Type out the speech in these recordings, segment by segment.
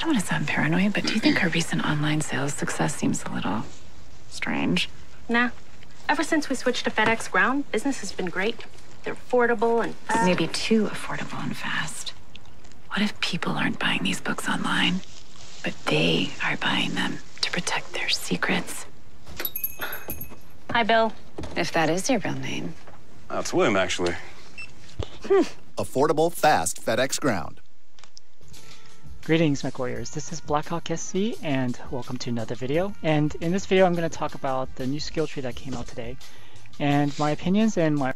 don't want to sound paranoid, but do you think our recent online sales success seems a little strange? Nah. Ever since we switched to FedEx Ground, business has been great. They're affordable and maybe too affordable and fast. What if people aren't buying these books online, but they are buying them to protect their secrets? Hi, Bill. If that is your real name. That's William, actually. Affordable, fast FedEx Ground. Greetings, Mech Warriors. This is Blackhawk SC, and welcome to another video. And in this video, I'm going to talk about the new skill tree that came out today, and my opinions and my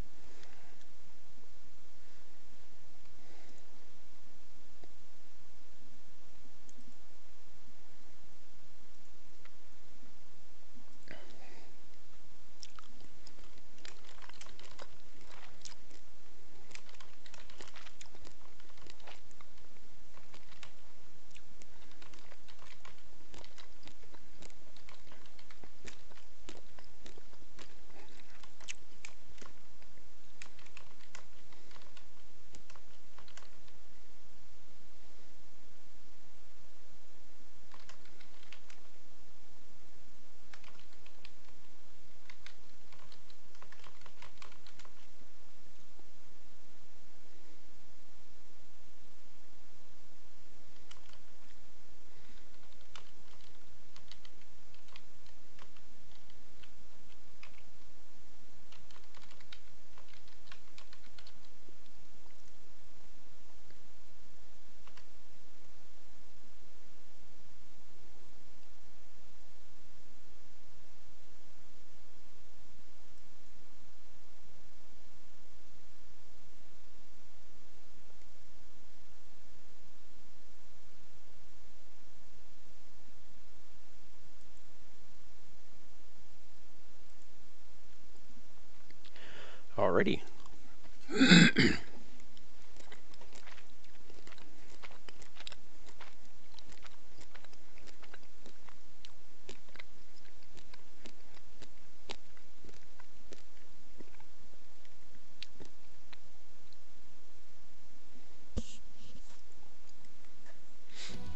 Alrighty.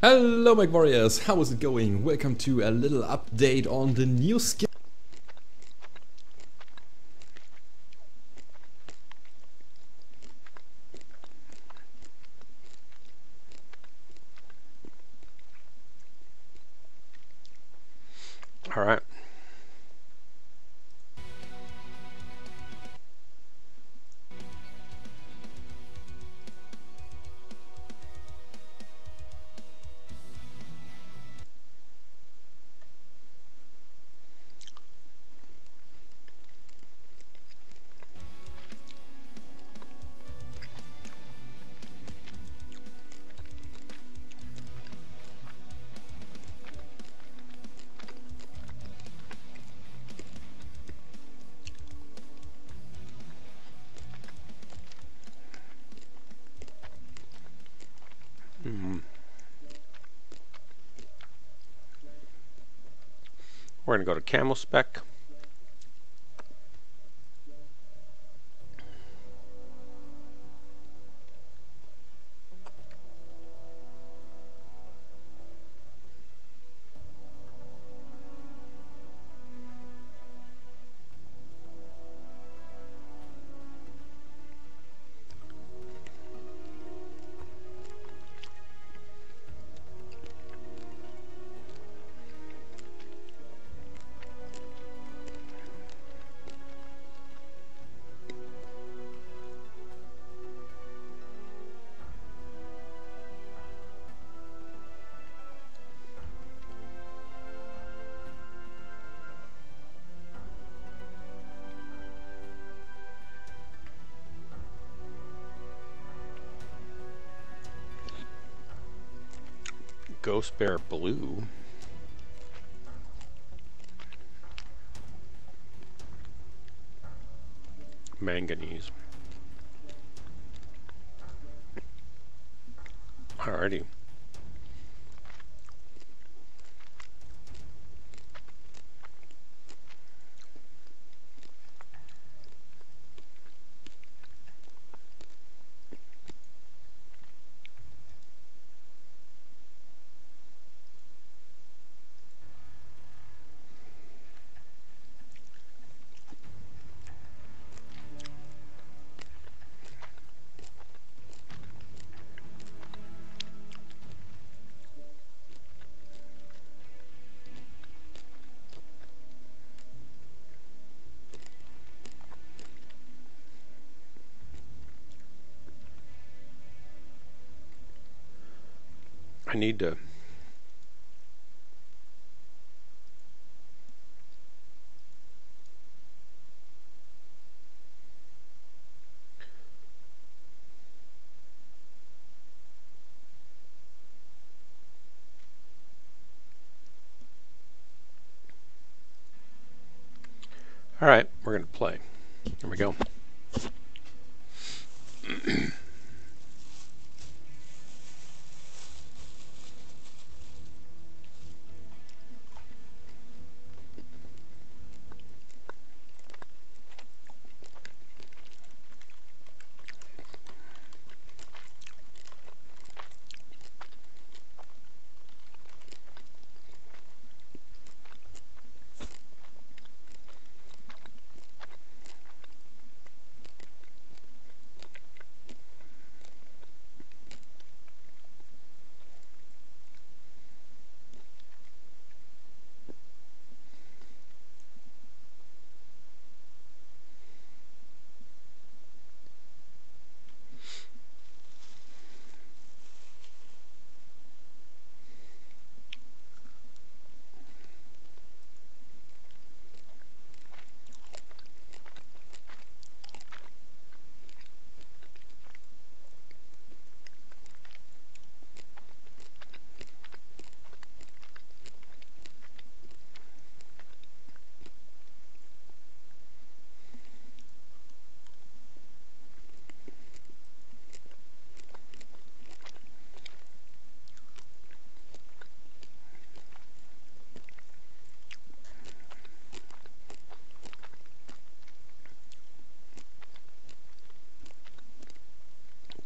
Hello Mech Warriors, how is it going? Welcome to a little update on the new skill. All right. We're going to go to Camel Spec. Ghost Bear Blue. Manganese. Alrighty. I need to... All right, we're going to play. Here we go.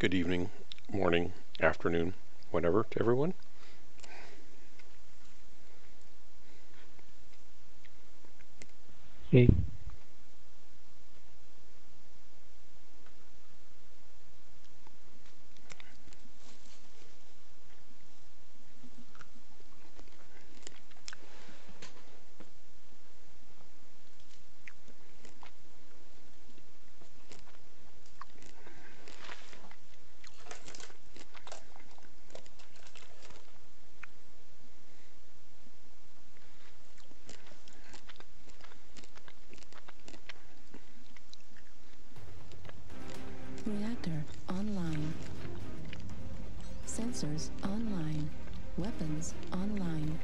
Good evening, morning, afternoon, whatever to everyone. Hey. Reactor online. Sensors online. Weapons online.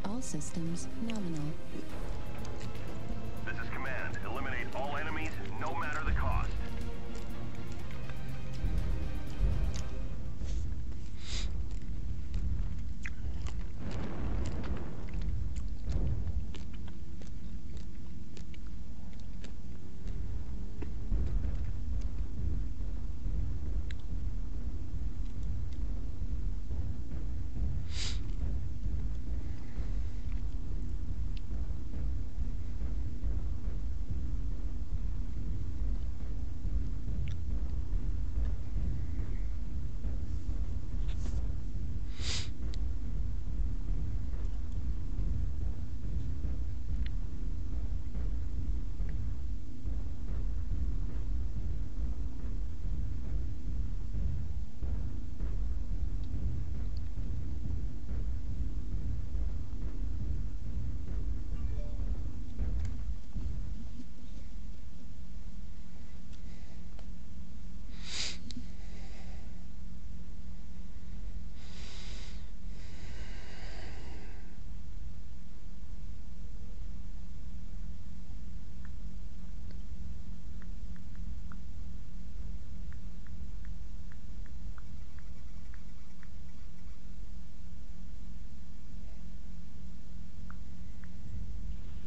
All systems nominal. This is command. Eliminate all enemies, no matter the cost.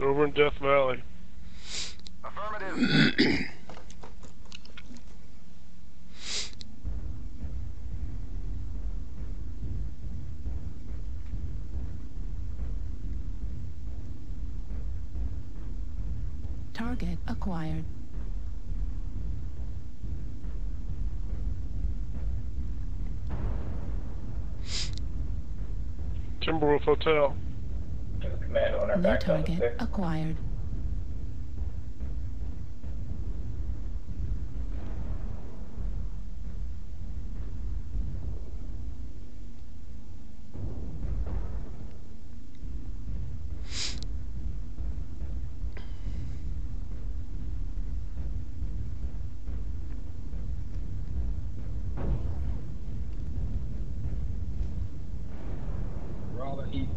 Over in Death Valley. Affirmative. Target acquired. Timberwolf Hotel. New target acquired.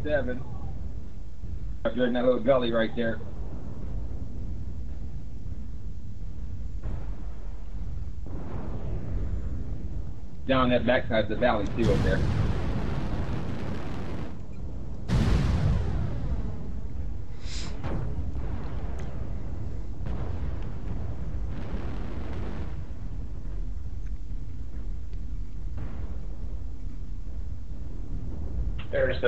D7. Up there in that little gully right there. Down that backside of the valley too over there. There's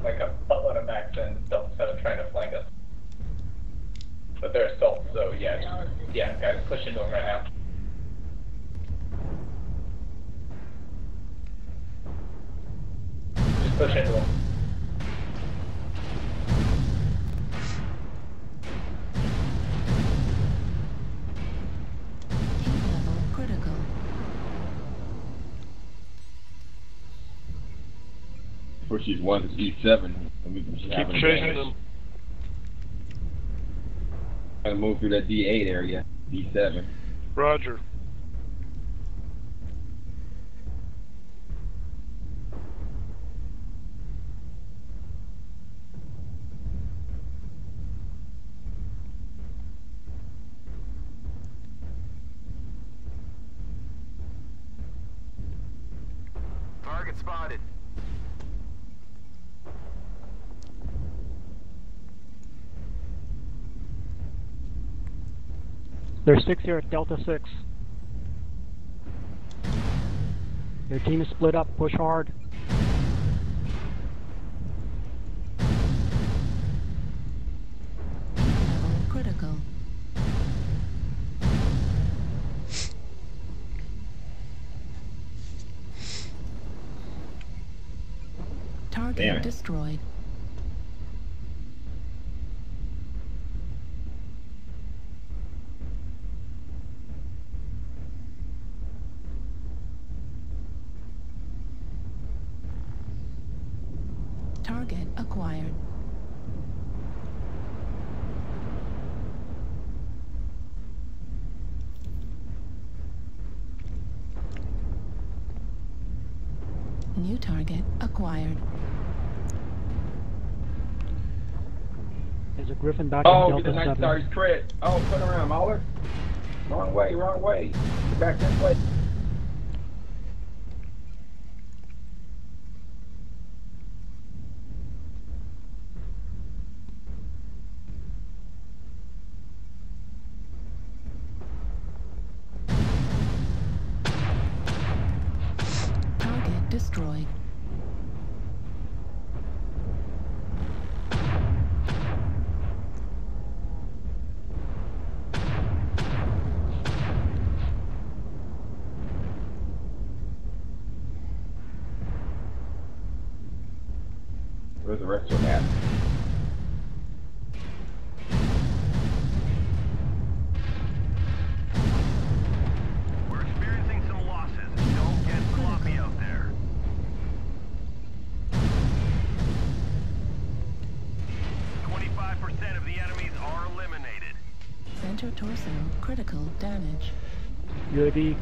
like a buttload of mechs and stuff instead of trying to flank us. But they're assault, so yeah, guys, push into them right now. Just push into them. Heat level critical. Push these ones to D7. And we can just Keep chasing them. Trying to move through that D8 area. D7. Roger. Target spotted. There's 6 here at Delta 6. Your team is split up. Push hard. Level critical. Target destroyed. Target acquired. New target acquired. There's a Griffin back Oh, at get the Delta 7. nice stars crit. Oh, turn around, Mauler. Wrong way, wrong way. Get back this way. Target destroyed. Where's the rest of them at? We're experiencing some losses. Don't get sloppy out there. %of the enemies are eliminated. Center torso critical damage. UAV.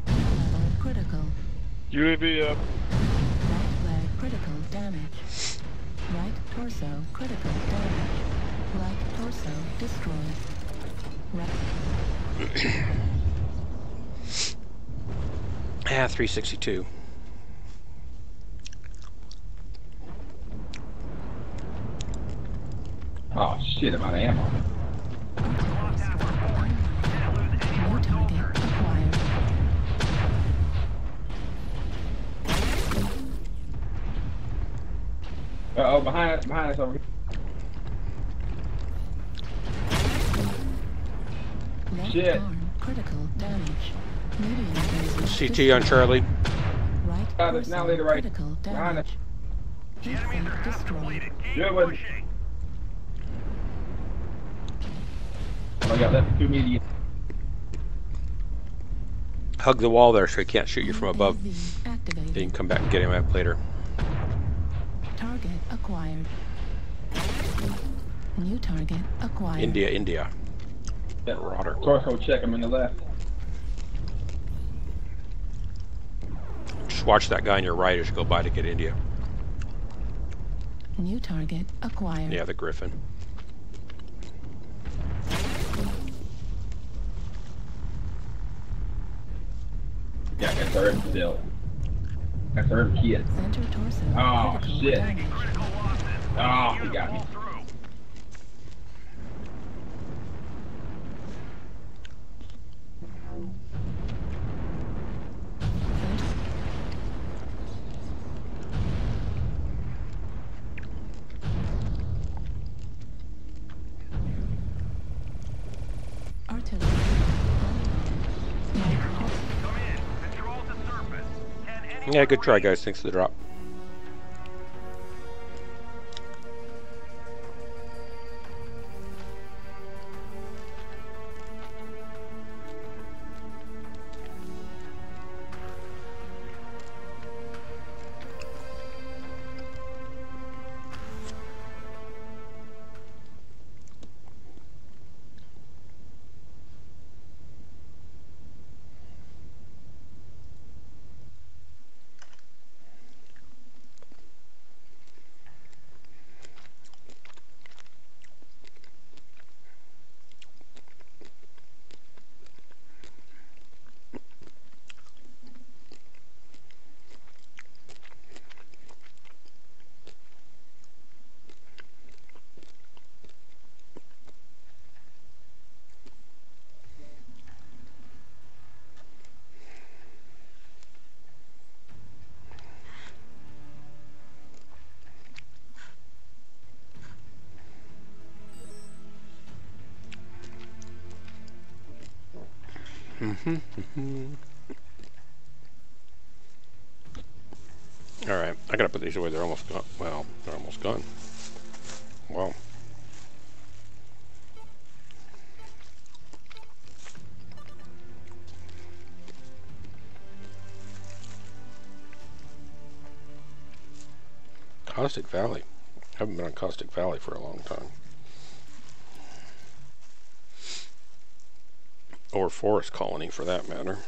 Level critical. UAV up. Right leg critical damage. Right torso critical damage. Right torso destroyed. Right. Ah, 362. Oh shit, I'm out of ammo. New target acquired. Uh-oh, behind us over here. Left Shit. arm critical damage. Medium laser CT on Charlie. Right Got us, now torso later, right. critical Behind us. damage. The enemies are half Destroyed. completed. Keep Good one. pushing. Oh, I got left 2 medium. Hug the wall there so he can't shoot you from above. UAV activated. Then you can come back and get him up later. Target acquired. New target acquired. India. Marauder. Torso check him in the left. Just watch that guy on your right as you go by to get India. New target acquired. Yeah, the Griffin. Yeah, that's our still. That's our kid. Center torso. Oh, critical shit. damage. Oh, he got me. Artillery. Yeah, good try, guys. Thanks for the drop. Alright, I gotta put these away. They're almost gone. Well, they're almost gone. Wow. Caustic Valley. Haven't been on Caustic Valley for a long time. Or Forest Colony, for that matter.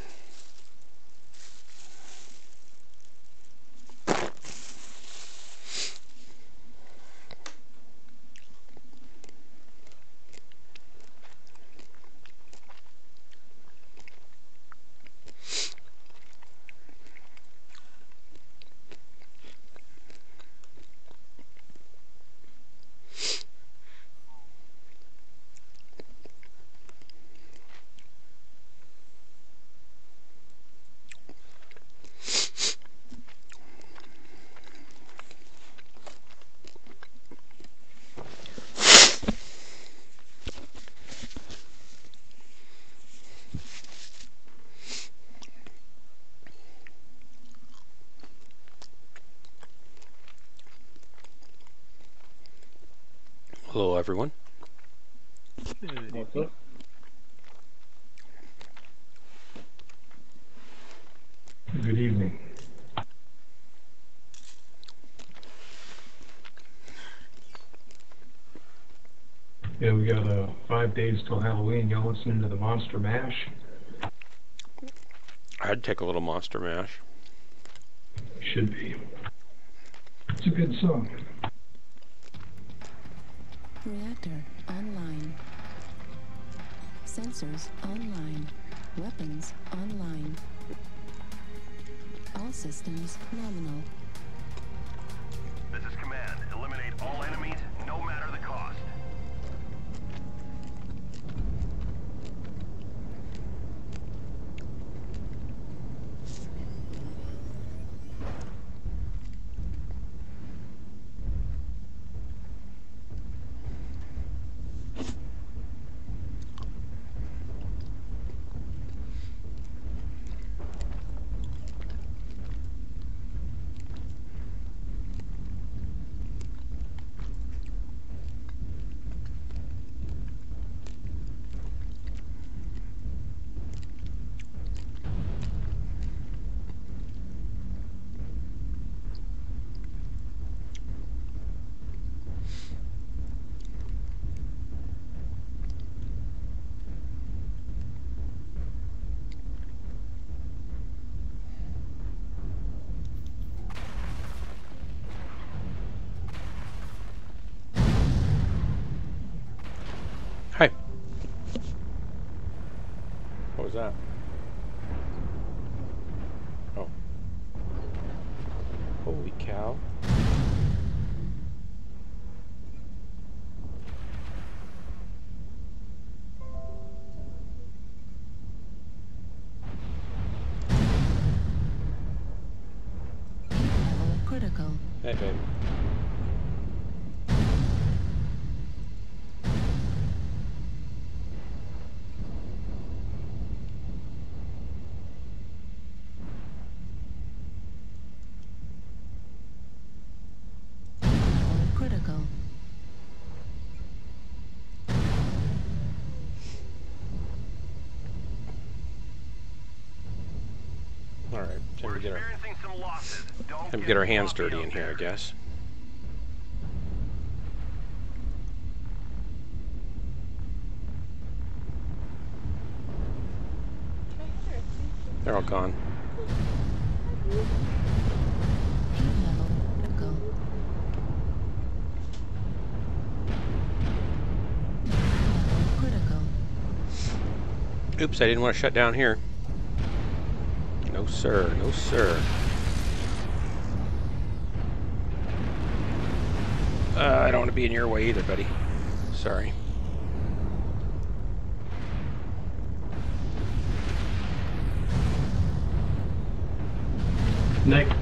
Hello, everyone. What's up? Good evening. Yeah, we got 5 days till Halloween. Y'all listening to the Monster Mash? I'd take a little Monster Mash. Should be. It's a good song. Reactor online. Sensors online. Weapons online. All systems nominal. This is command. Eliminate all enemies, no matter the cost. What was that? Oh. Holy cow. Critical. Hey, babe. Critical. All right, time to get our Experiencing some losses. Don't get our hands dirty in here, I guess. They're all gone. Oops, I didn't want to shut down here. No sir, no sir. I don't want to be in your way either, buddy. Sorry. Nick. Heat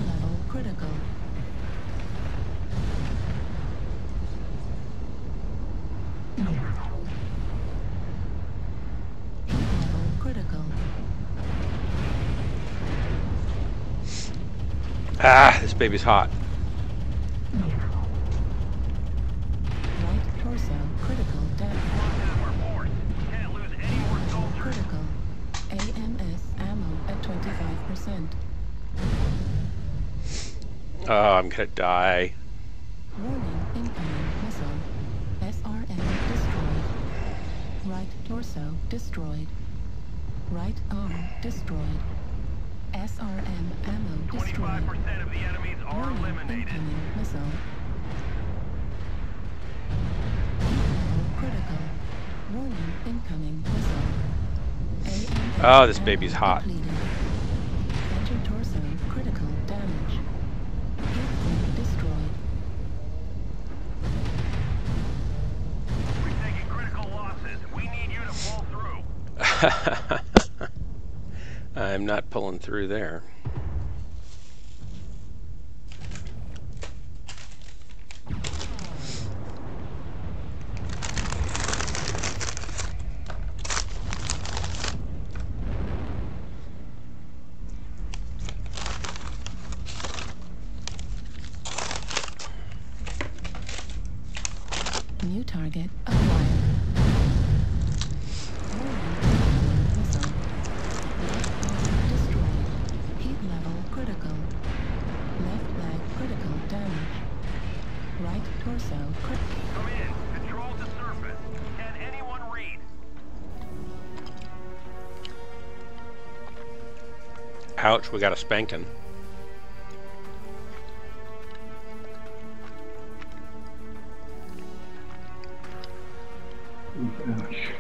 level critical. Heat level critical. Ah, this baby's hot. Right torso critical damage. Critical. AMS ammo at 25%. Oh, I'm gonna die. Warning, incoming missile. SRM destroyed. Right torso destroyed. Right arm destroyed. SRM ammo destroyed. 25% of the enemies are Warning, eliminated. incoming missile. Level critical. Warning, incoming missile. AMS Oh, this ammo baby's hot. depleted. Enter torso critical damage. Hit point destroyed. We've taken critical losses. We need you to pull through. I'm not pulling through there. New target acquired. Missile. Left arm destroyed. Heat level critical. Left leg critical damage. Right torso critical. Come in. Control the surface. Can anyone read? Ouch, we got a spanking. Gosh.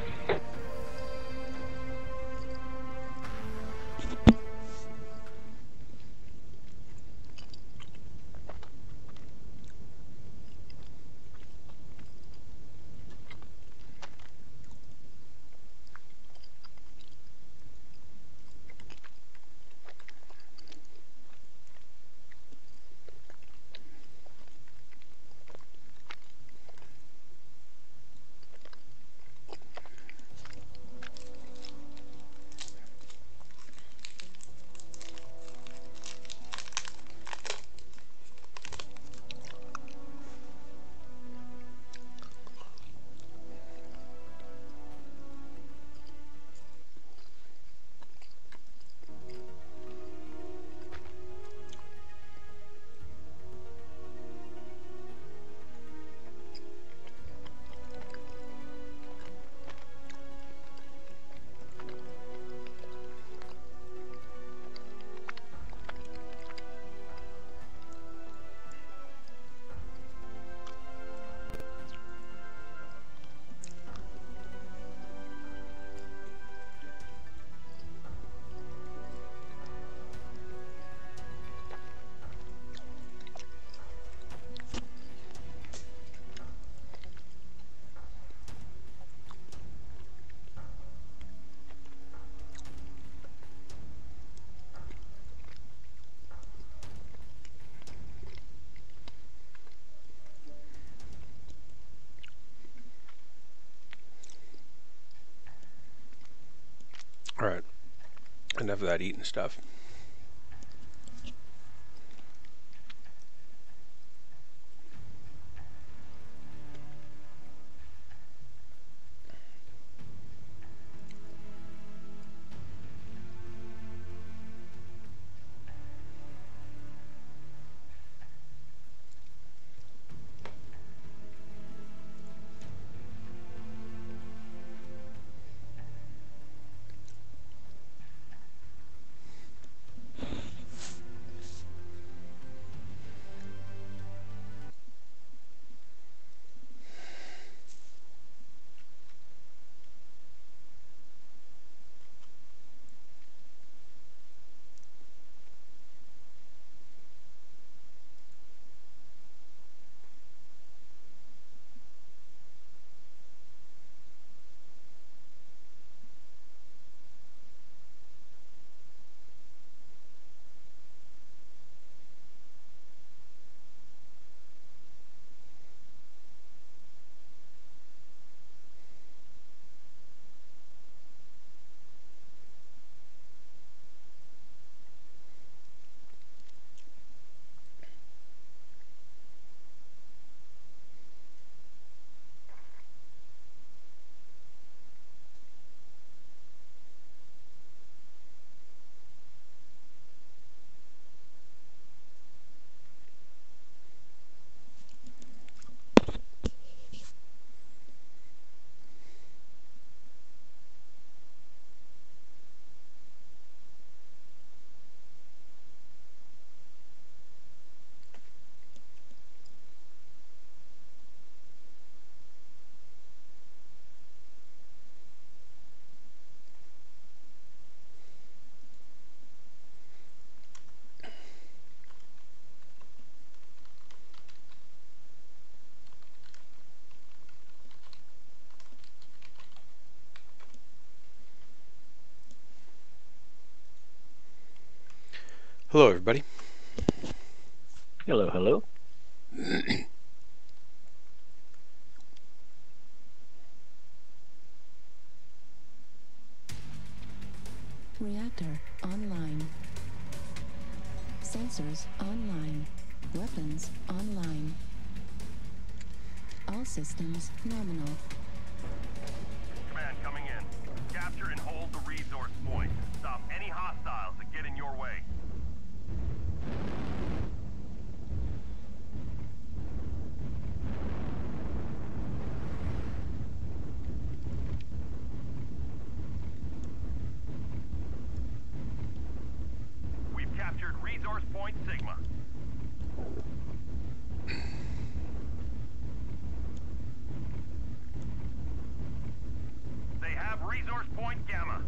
Alright. Enough of that eating stuff. Hello, everybody. Hello, hello. Reactor online. Sensors online. Weapons online. All systems nominal. Command coming in. Capture and hold the resource point. Stop any hostiles that get in your way. We've captured resource point Sigma. They have resource point Gamma.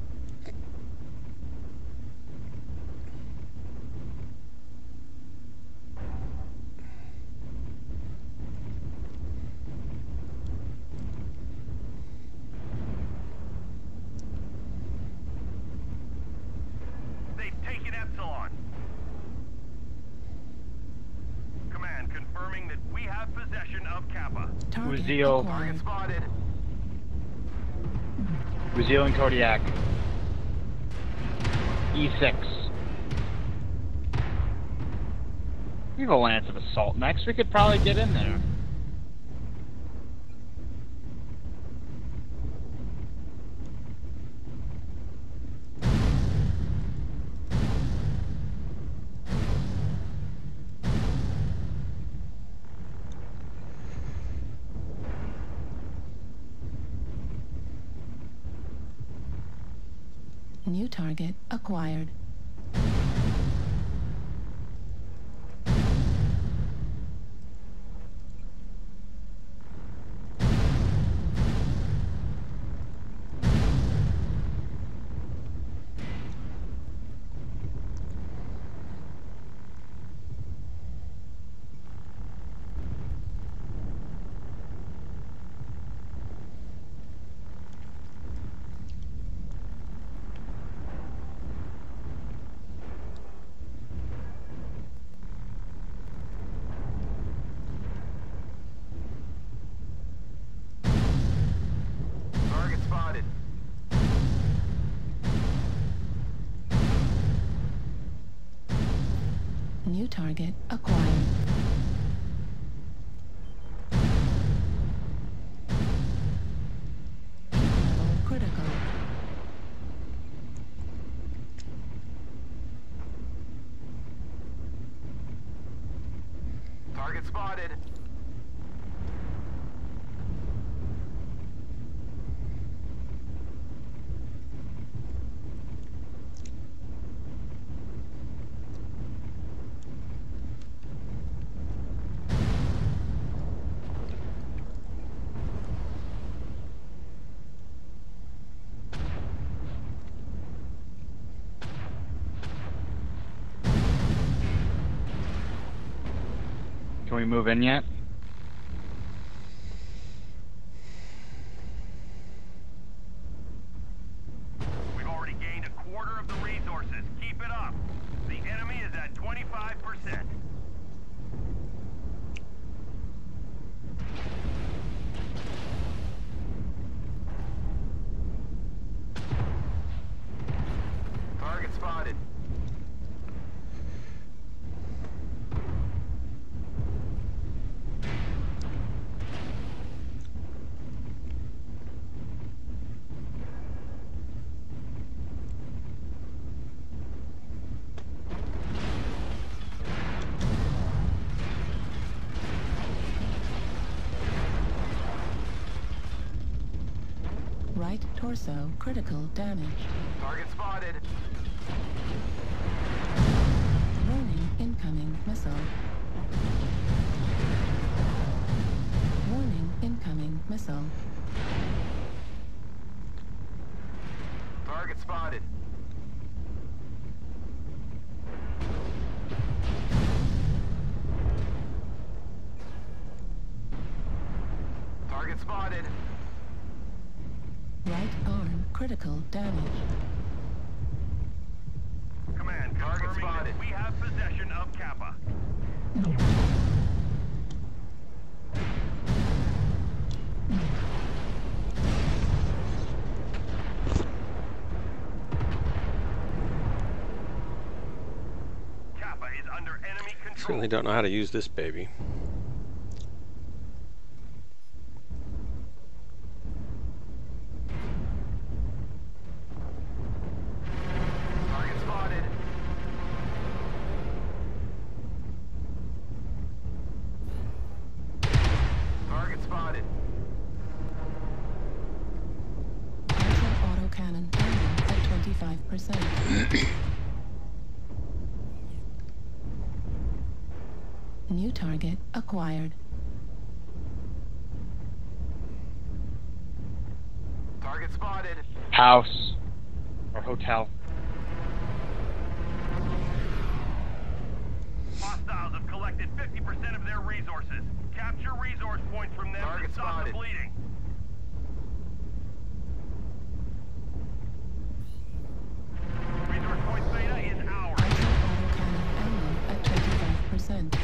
They've taken Epsilon. Command confirming that we have possession of Kappa. Target Uzio. acquired. Spotted. Brazil and Kodiak. E6. We have a lance of assault mechs. We could probably get in there. New target acquired. New target acquired. Level critical. Target spotted. Can we move in yet? We've already gained a quarter of the resources. Keep it up. The enemy is at 25%. Target spotted. Right torso critical damage. Target spotted. Warning incoming missile. Warning incoming missile. Target spotted. Target spotted. Right arm critical damage. Command, target spotted. We have possession of Kappa. Kappa is under enemy control. Certainly don't know how to use this baby. Target spotted. Target spotted. Ultra autocannon ammo at 25%. New target acquired. Target spotted. House. Or hotel. Hostiles have collected 50% of their resources. Capture resource points from them to stop the bleeding. Resource point beta is ours. Ultra autocannon ammo at 25%.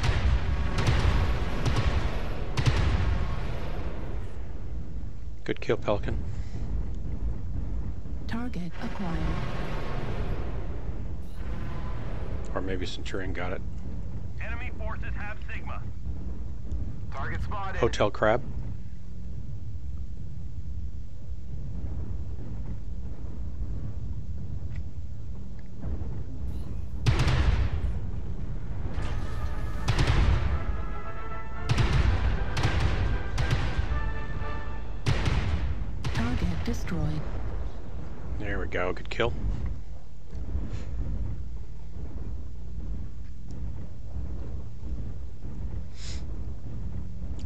Good kill, Pelican. Target acquired. Or maybe Centurion got it. Enemy forces have Sigma. Target spotted. Hotel Crab. Target destroyed. There we go. Good kill.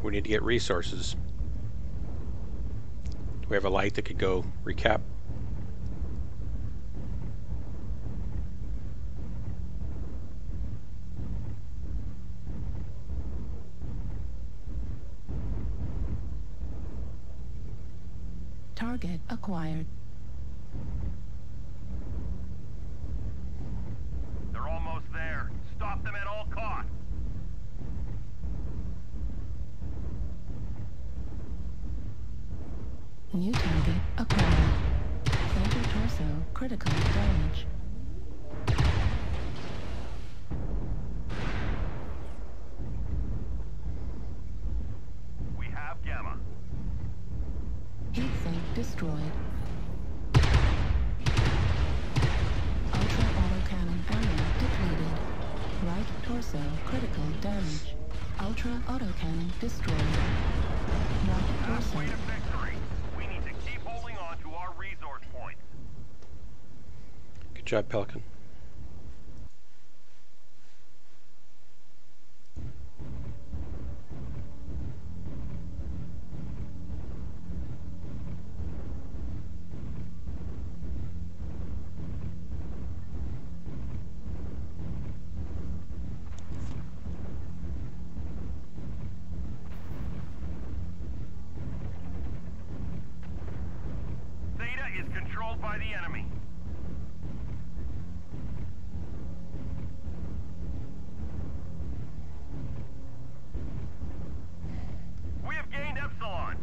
We need to get resources. Do we have a light that could go recap? Target acquired. They're almost there. Stop them at all costs. New target acquired. Center torso critical damage. destroyed. Ultra autocannon ammo depleted. Right torso critical damage. Ultra autocannon destroyed. Right torso. Halfway to victory. We need to keep holding on to our resource points. Good job, Pelican. Theta is controlled by the enemy. We have gained Epsilon.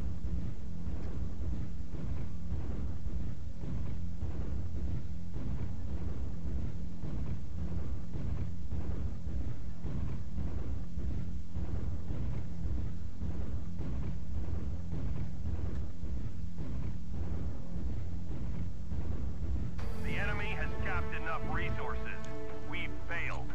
The enemy has capped enough resources. We've failed.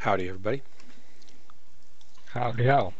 Howdy, everybody. Howdy ho.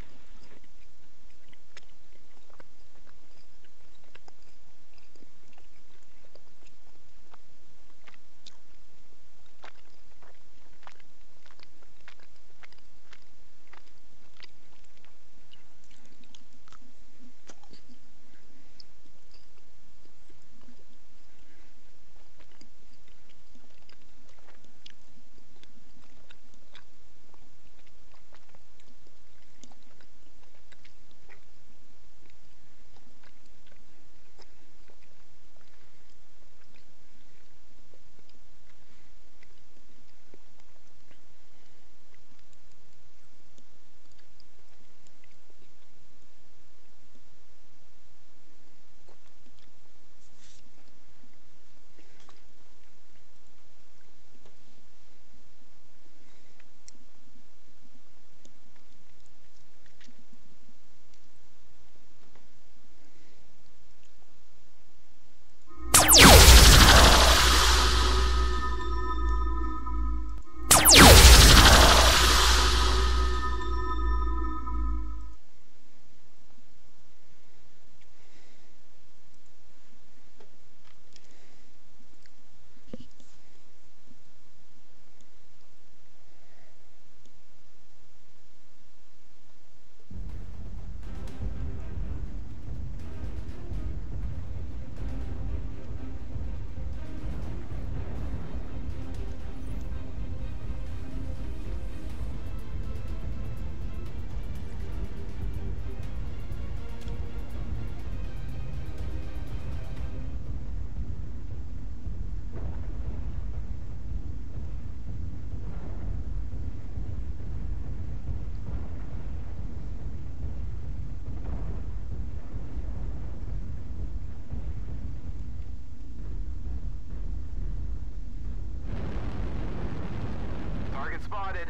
Target spotted.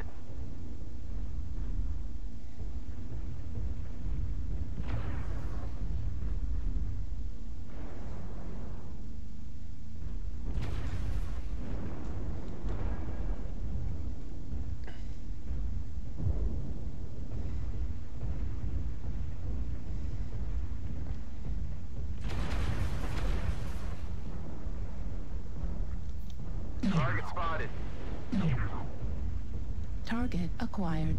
Target spotted. Target acquired.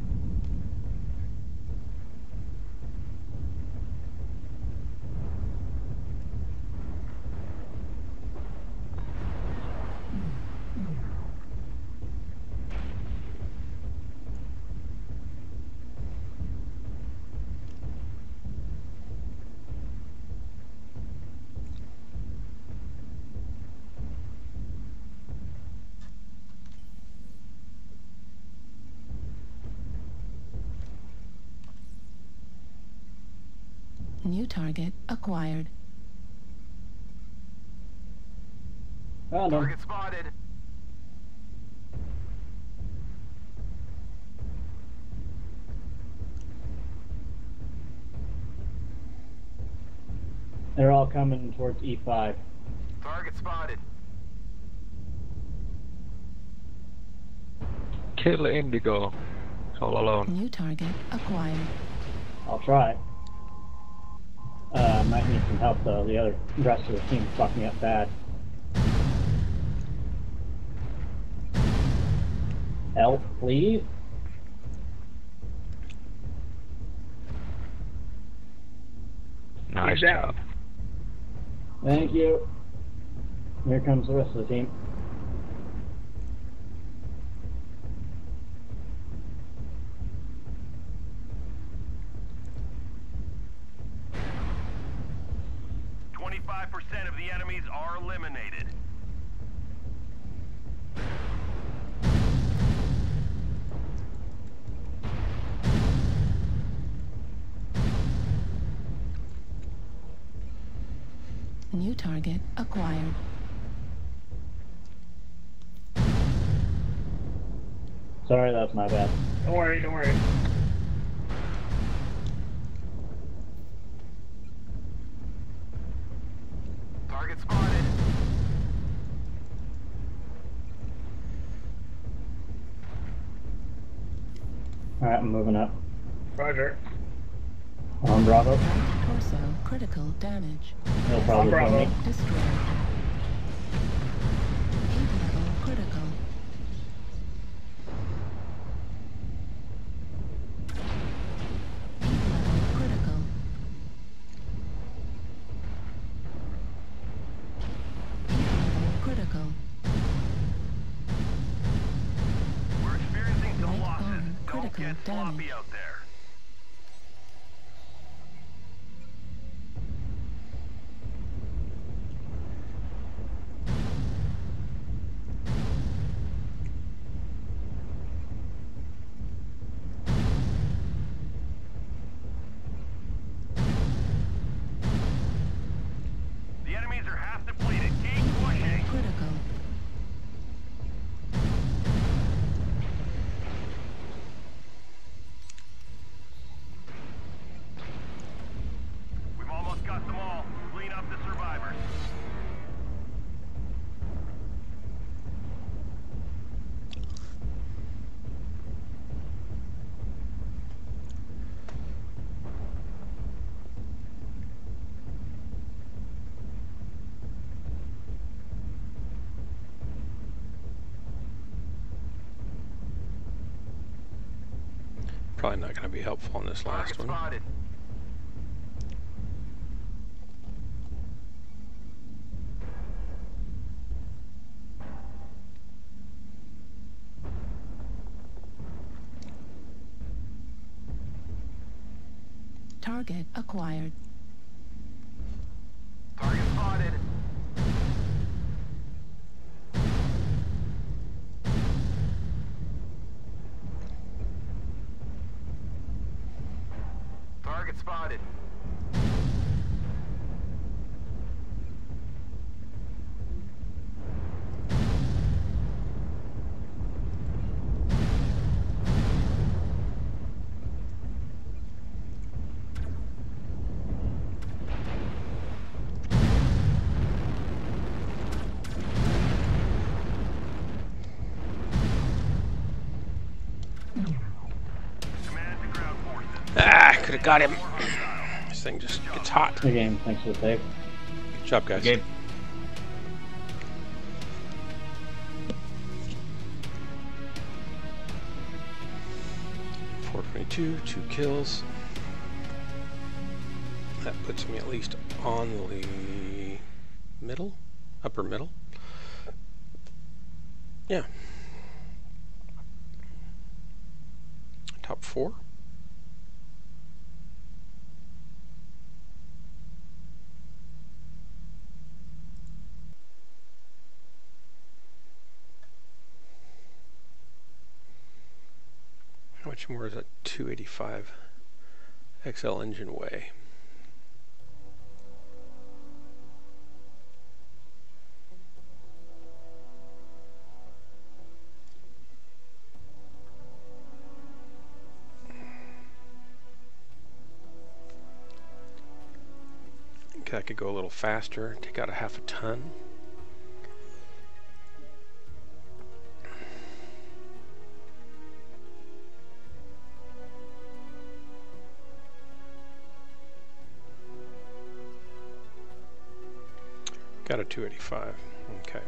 New target acquired. Found him. Target spotted. They're all coming towards E5. Target spotted. Kill Indigo. It's all alone. New target acquired. I'll try. Might need some help though. The rest of the team fucked me up bad. Help, please. Nice job. Thank you. Here comes the rest of the team. Of the enemies are eliminated. New target acquired. Sorry, that's my bad. Don't worry, don't worry. Target spotted. Alright, I'm moving up. Roger. Right Bravo. torso critical damage. He'll probably kill me. Destroyed. Heat level critical. Heat level critical. Heat level critical. We're experiencing some Mech losses. on Don't critical get sloppy damage. out there. The enemies are half depleted. Keep pushing. Critical. We've almost got them all. Clean up the survivors. Probably not going to be helpful on this last one. Spotted. Target acquired. Target spotted. Target spotted. Command to ground forces. Ah, could have got him. This thing just gets hot. Good game. Thanks for the save. Good job, guys. Game. .422, 2 kills. That puts me at least on the middle, upper middle. Yeah. Top 4. How much more is that 285 XL engine weigh? Okay, I could go a little faster, take out a half a ton. Got a 285. Okay.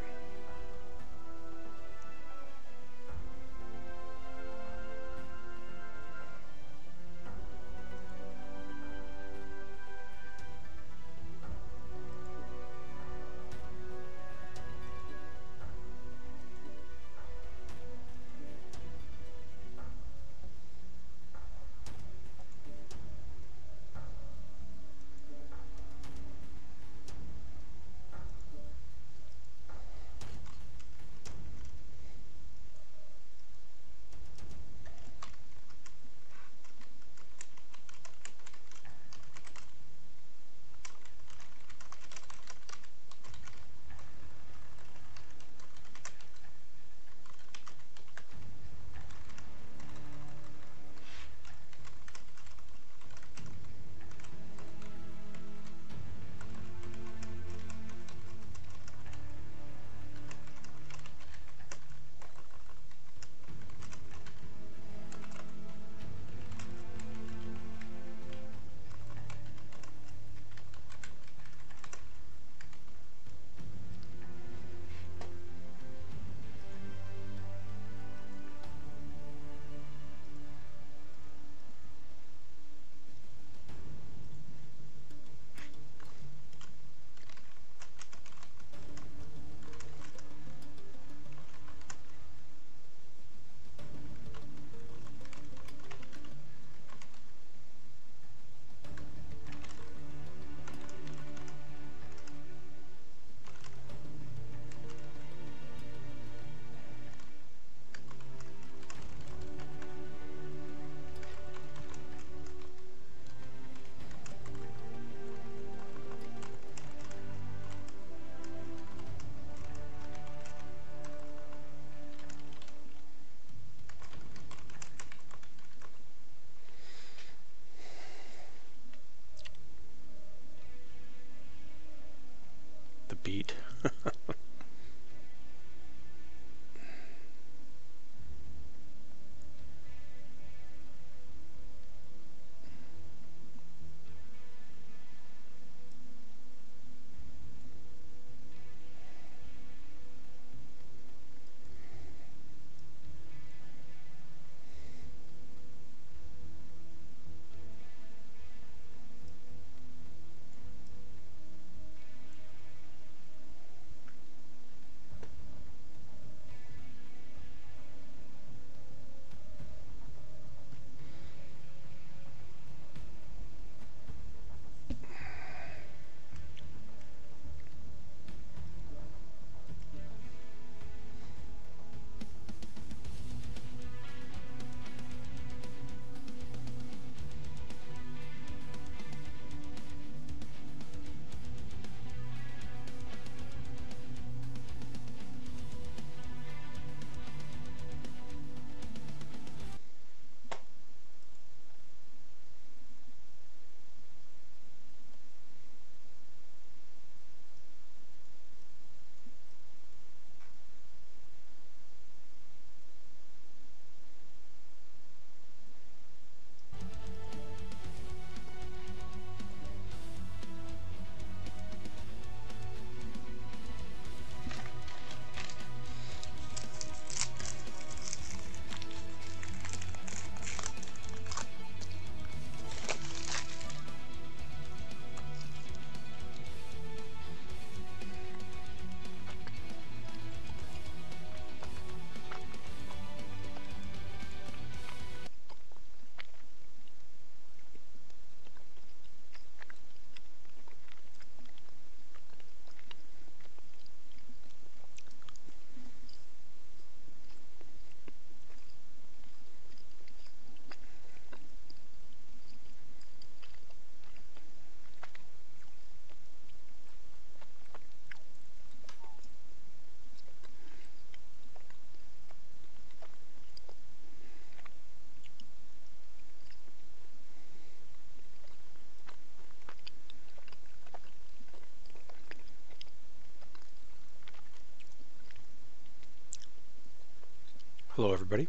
Hello, everybody.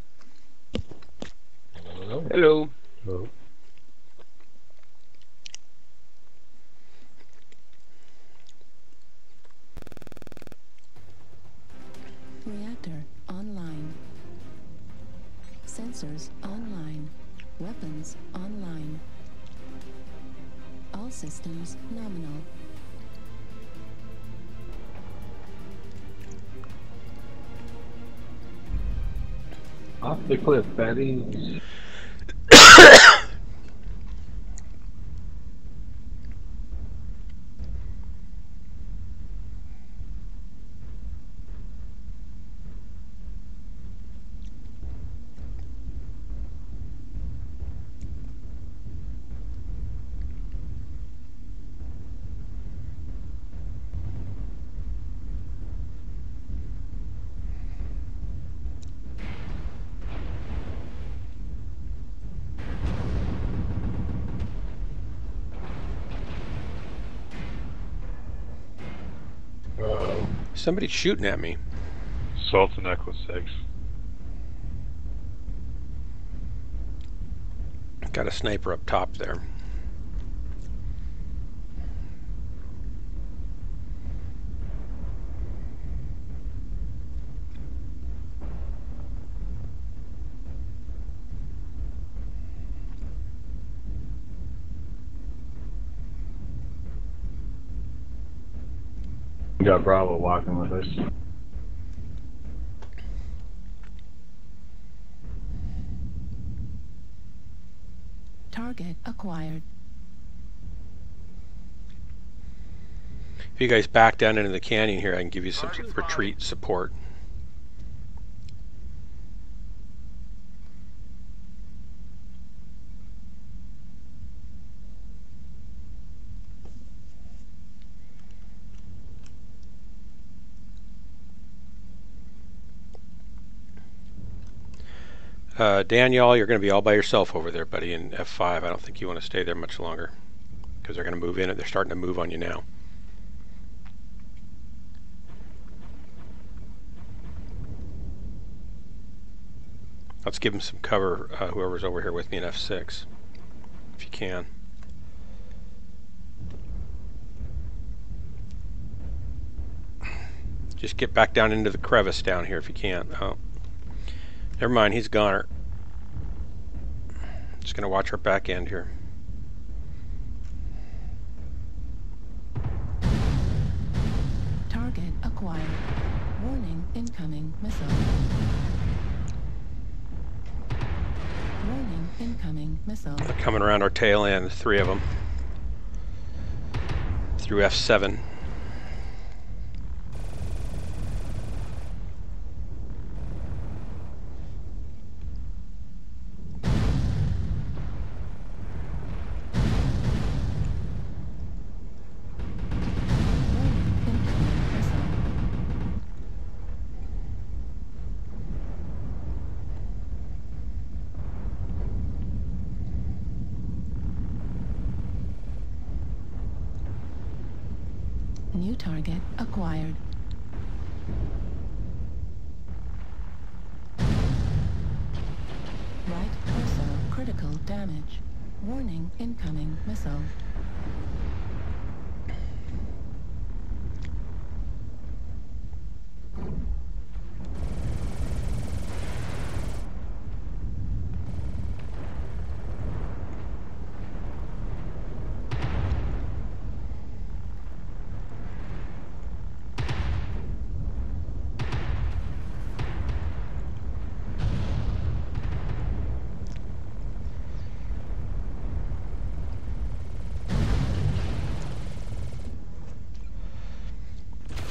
Hello. Hello. Hello. Reactor online. Sensors online. Weapons online. All systems nominal. Off the cliff, baddies. Somebody's shooting at me. Salt and Echo 6. Got a sniper up top there. We got Bravo walking with us. Target acquired. If you guys back down into the canyon here, I can give you some retreat support. Danielle, you're going to be all by yourself over there, buddy, in F5. I don't think you want to stay there much longer because they're going to move in. They're starting to move on you now. Let's give them some cover, whoever's over here with me in F6, if you can. Just get back down into the crevice down here if you can. Oh. Never mind, he's goner. Just gonna watch our back end here. Target acquired. Warning, incoming missile. Warning, incoming missile. They're coming around our tail end, 3 of them. Through F7. New target acquired. Right torso critical damage. Warning, incoming missile.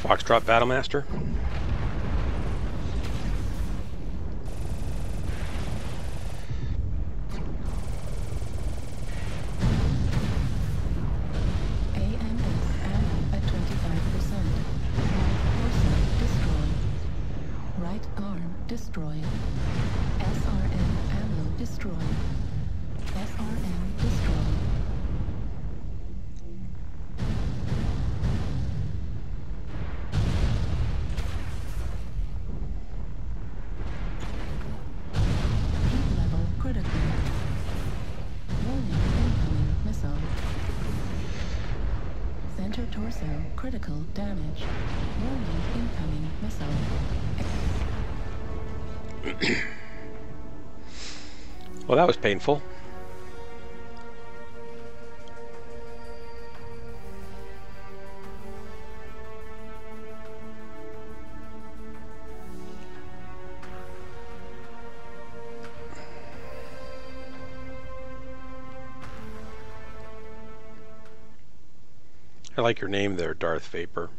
Foxtrot Battlemaster. Destroyed. SRM ammo destroyed. SRM destroyed. Torso critical damage. Warning incoming missile. Well, that was painful. I like your name there, Darth Vapor.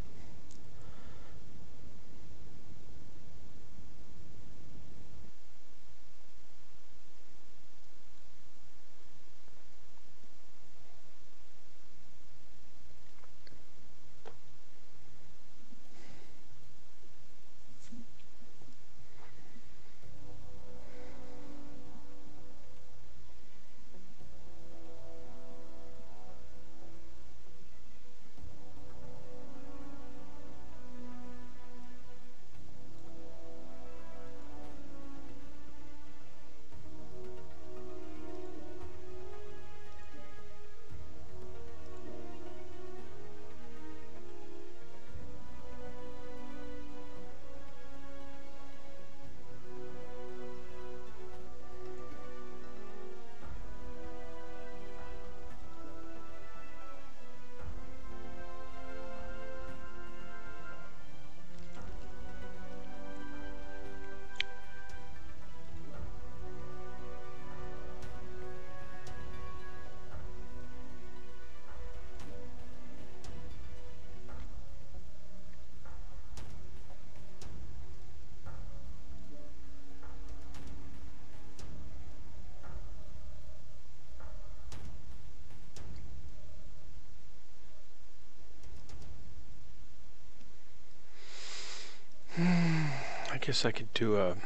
I guess I could do a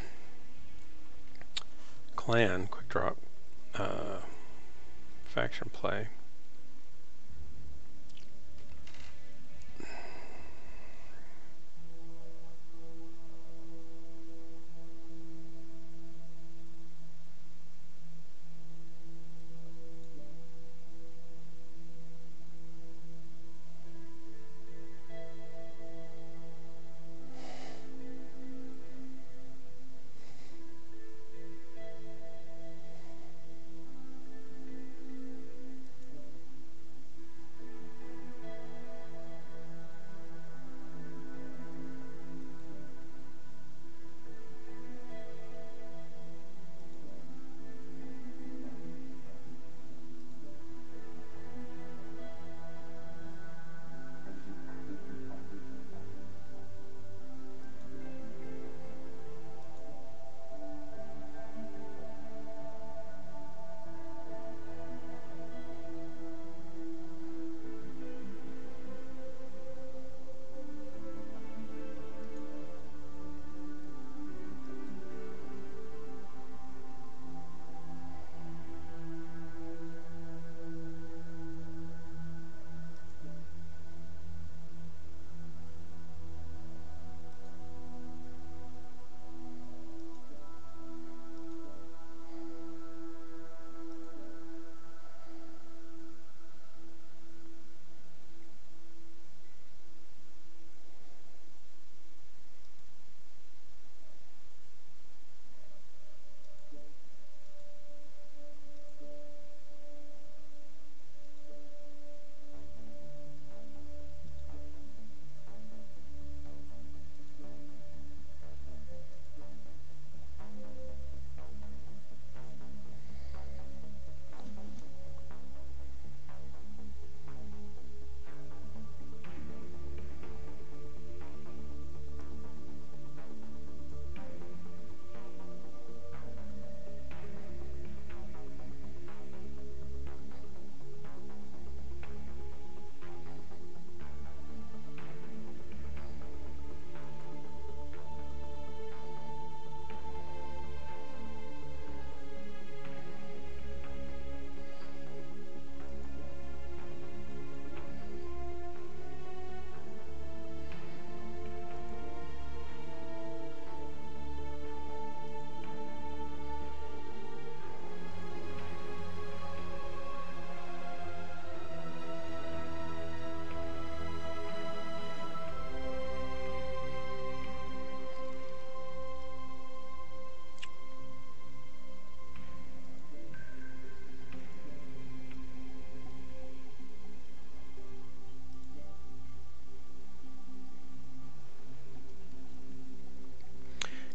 clan quick drop faction play.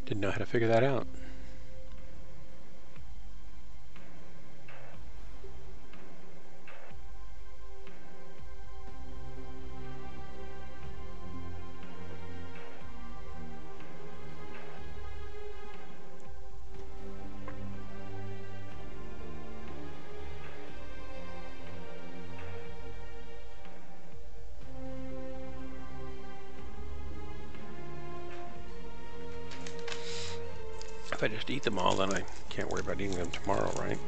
Didn't know how to figure that out. If I just eat them all, then I can't worry about eating them tomorrow, right?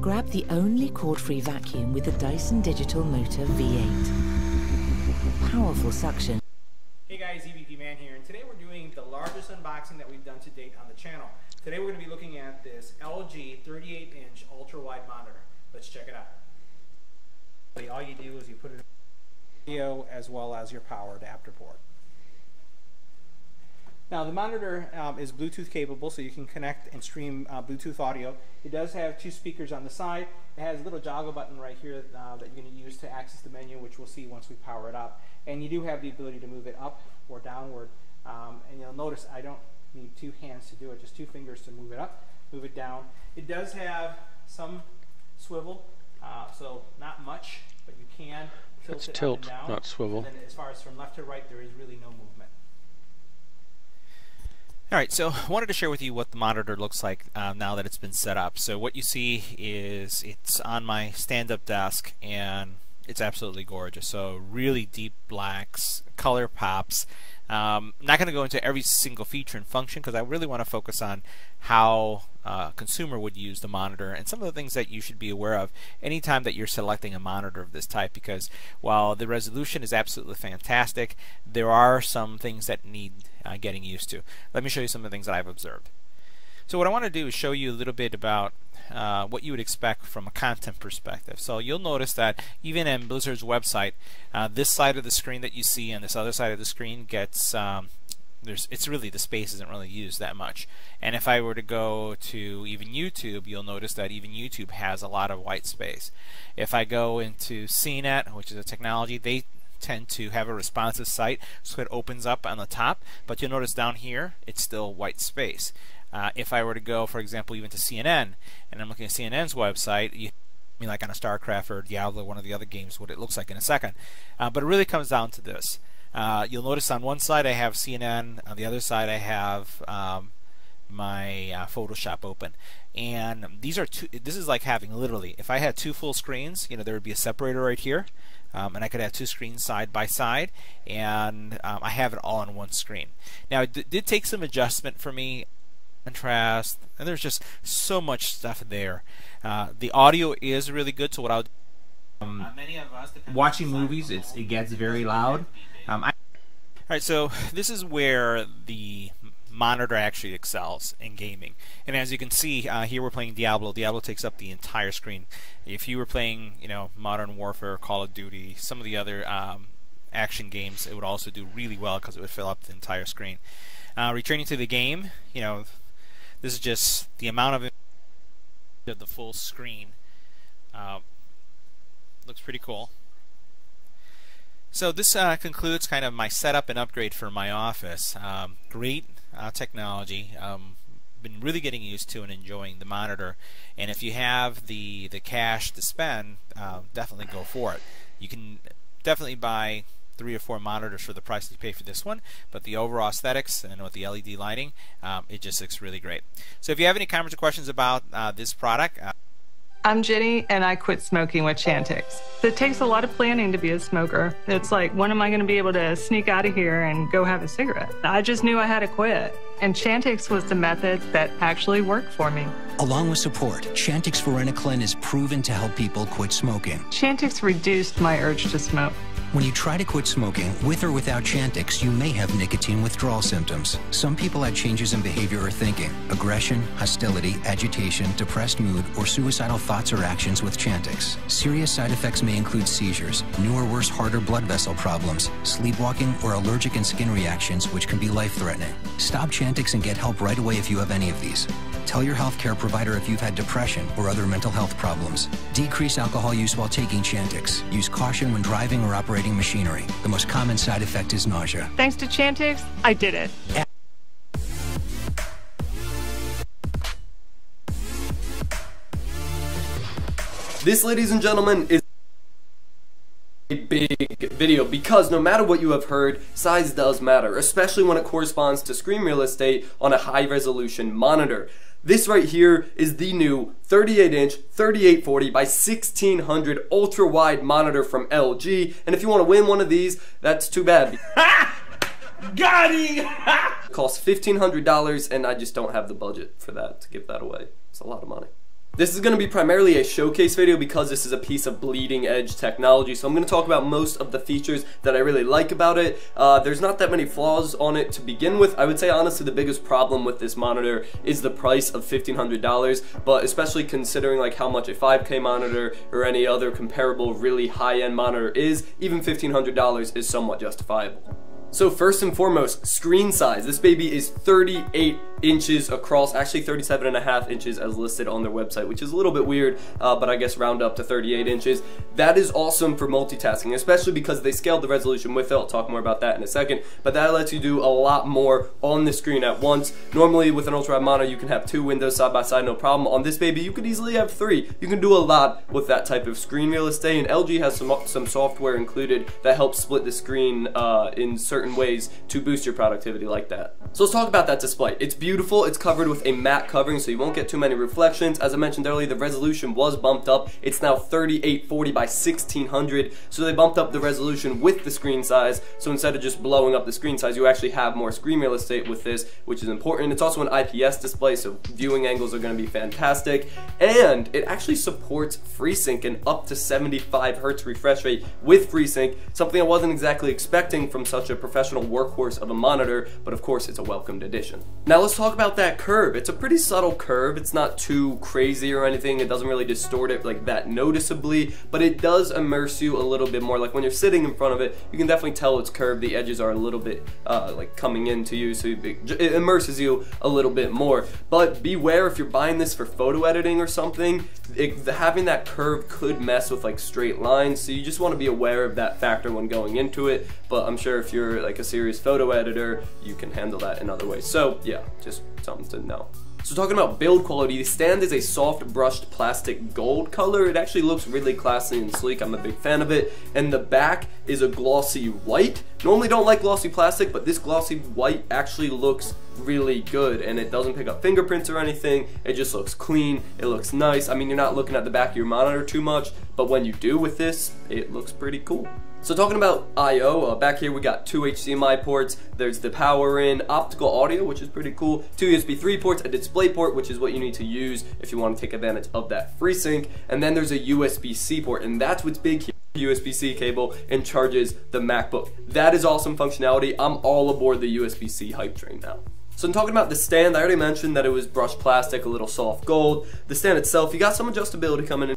Grab the only cord-free vacuum with the Dyson Digital Motor V8. Powerful suction. Hey guys, EVP Man here, and today we're doing the largest unboxing that we've done to date on the channel. Today we're going to be looking at this LG 38-inch ultra-wide monitor. Let's check it out. All you do is you put it in video as well as your power adapter port. Now the monitor is Bluetooth capable, so you can connect and stream Bluetooth audio. It does have 2 speakers on the side. It has a little joggle button right here that you're going to use to access the menu, which we'll see once we power it up. And you do have the ability to move it up or downward. And you'll notice I don't need 2 hands to do it, just 2 fingers to move it up, move it down. It does have some swivel, so not much, but you can tilt It's it tilt, up and down. not swivel. And then as far as from left to right, there is really no movement. Alright, so I wanted to share with you what the monitor looks like now that it's been set up. So what you see is it's on my stand-up desk and it's absolutely gorgeous. So really deep blacks, color pops. I'm not going to go into every single feature and function because I really want to focus on how a consumer would use the monitor and some of the things that you should be aware of anytime that you're selecting a monitor of this type, because while the resolution is absolutely fantastic, there are some things that need getting used to. Let me show you some of the things that I've observed. So what I want to do is show you a little bit about what you would expect from a content perspective. So you'll notice that even in Blizzard's website, this side of the screen that you see and this other side of the screen gets it's really, the space isn't really used that much. And if I were to go to even YouTube, you'll notice that even YouTube has a lot of white space. If I go into CNET, which is a technology, they tend to have a responsive site, so it opens up on the top, but you'll notice down here it's still white space. If I were to go, for example, even to CNN, and I'm looking at CNN's website, you like on a StarCraft or Diablo, one of the other games, what it looks like in a second. But it really comes down to this. You'll notice on one side I have CNN, on the other side I have my Photoshop open, and these are this is like having, literally, if I had 2 full screens, there would be a separator right here, and I could have 2 screens side by side, and I have it all on one screen. Now it did take some adjustment for me, contrast, and there's just so much stuff there. The audio is really good, so what I'll watching movies, it gets very loud. Alright, so this is where the monitor actually excels in gaming. And as you can see, here we're playing Diablo. Diablo takes up the entire screen. If you were playing, Modern Warfare, Call of Duty, some of the other action games, it would also do really well because it would fill up the entire screen. Returning to the game, this is just the amount of the full screen. Looks pretty cool. So this concludes kind of my setup and upgrade for my office. Great technology. Been really getting used to and enjoying the monitor. And if you have the cash to spend, definitely go for it. You can definitely buy 3 or 4 monitors for the price you pay for this one, but the overall aesthetics and with the LED lighting, it just looks really great. So if you have any comments or questions about this product, I'm Jenny, and I quit smoking with Chantix. It takes a lot of planning to be a smoker. It's like, when am I going to be able to sneak out of here and go have a cigarette? I just knew I had to quit, and Chantix was the method that actually worked for me. Along with support, Chantix Varenicline is proven to help people quit smoking. Chantix reduced my urge to smoke. When you try to quit smoking, with or without Chantix, you may have nicotine withdrawal symptoms. Some people have changes in behavior or thinking, aggression, hostility, agitation, depressed mood, or suicidal thoughts or actions with Chantix. Serious side effects may include seizures, new or worse heart or blood vessel problems, sleepwalking, or allergic and skin reactions, which can be life-threatening. Stop Chantix and get help right away if you have any of these. Tell your healthcare provider if you've had depression or other mental health problems. Decrease alcohol use while taking Chantix. Use caution when driving or operating machinery. The most common side effect is nausea. Thanks to Chantix, I did it. This, ladies and gentlemen, is a big video because no matter what you have heard, size does matter, especially when it corresponds to screen real estate on a high-resolution monitor. This right here is the new 38-inch 3840 by 1600 ultra-wide monitor from LG, and if you want to win one of these, that's too bad. Got it! It costs $1,500, and I just don't have the budget for that to give that away. It's a lot of money. This is going to be primarily a showcase video because this is a piece of bleeding edge technology, so I'm going to talk about most of the features that I really like about it. There's not that many flaws on it to begin with. I would say honestly the biggest problem with this monitor is the price of $1,500, but especially considering like how much a 5K monitor or any other comparable really high-end monitor is, even $1,500 is somewhat justifiable. So first and foremost, screen size. This baby is 38 inches across, actually 37.5 inches as listed on their website, which is a little bit weird, but I guess round up to 38 inches. That is awesome for multitasking, especially because they scaled the resolution with it. I'll talk more about that in a second, but that lets you do a lot more on the screen at once. Normally with an ultra-wide monitor, you can have 2 windows side by side, no problem. On this baby, you could easily have 3. You can do a lot with that type of screen real estate, and LG has some software included that helps split the screen in certain ways to boost your productivity like that. So let's talk about that display. It's beautiful. It's covered with a matte covering, so you won't get too many reflections. As I mentioned earlier, the resolution was bumped up. It's now 3840 by 1600, so they bumped up the resolution with the screen size. So instead of just blowing up the screen size, you actually have more screen real estate with this, which is important. It's also an IPS display, so viewing angles are going to be fantastic, and it actually supports FreeSync and up to 75 Hz refresh rate with FreeSync, something I wasn't exactly expecting from such a professional workhorse of a monitor, but of course it's a welcomed addition. Now let's talk about that curve. It's a pretty subtle curve. It's not too crazy or anything. It doesn't really distort it like that noticeably, but it does immerse you a little bit more. Like when you're sitting in front of it, you can definitely tell it's curved. The edges are a little bit like coming into you, so it immerses you a little bit more. But beware if you're buying this for photo editing or something, having that curve could mess with like straight lines, so you just want to be aware of that factor when going into it. But I'm sure if you're like a serious photo editor, you can handle that in other ways. So yeah, just something to know. So talking about build quality, the stand is a soft brushed plastic gold color. It actually looks really classy and sleek. I'm a big fan of it. And the back is a glossy white. Normally don't like glossy plastic, but this glossy white actually looks really good, and it doesn't pick up fingerprints or anything. It just looks clean. It looks nice. I mean, you're not looking at the back of your monitor too much, but when you do with this, it looks pretty cool. So talking about I/O, back here we got 2 HDMI ports, there's the power in, optical audio, which is pretty cool, 2 USB 3 ports, a display port, which is what you need to use if you want to take advantage of that FreeSync, and then there's a USB-C port, and that's what's big here. USB-C cable and charges the MacBook. That is awesome functionality. I'm all aboard the USB-C hype train now. So I'm talking about the stand. I already mentioned that it was brushed plastic, a little soft gold. The stand itself, you got some adjustability coming in.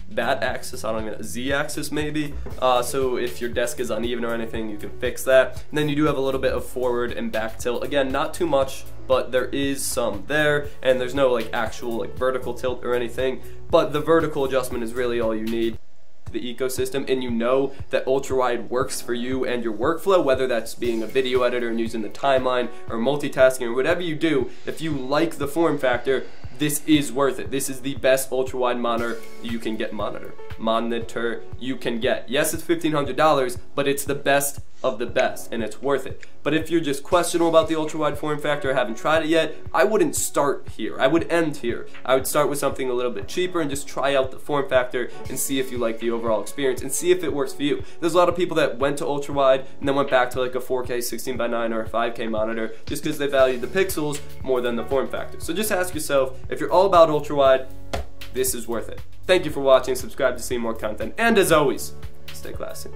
That axis, I don't even know, Z-axis maybe, so if your desk is uneven or anything, you can fix that. And then you do have a little bit of forward and back tilt. Again, not too much, but there is some there, and there's no like actual like vertical tilt or anything, but the vertical adjustment is really all you need. the ecosystem and you know that ultrawide works for you and your workflow, whether that's being a video editor and using the timeline or multitasking or whatever you do, if you like the form factor, this is worth it. This is the best ultrawide monitor you can get. Monitor you can get. Yes, it's $1,500, but it's the best of the best, and it's worth it. But if you're just questionable about the ultrawide form factor or haven't tried it yet, I wouldn't start here. I would end here. I would start with something a little bit cheaper and just try out the form factor and see if you like the overall experience and see if it works for you. There's a lot of people that went to ultrawide and then went back to like a 4K 16:9 or a 5K monitor just because they valued the pixels more than the form factor. So just ask yourself, if you're all about ultrawide, this is worth it. Thank you for watching. Subscribe to see more content. And as always, stay classy.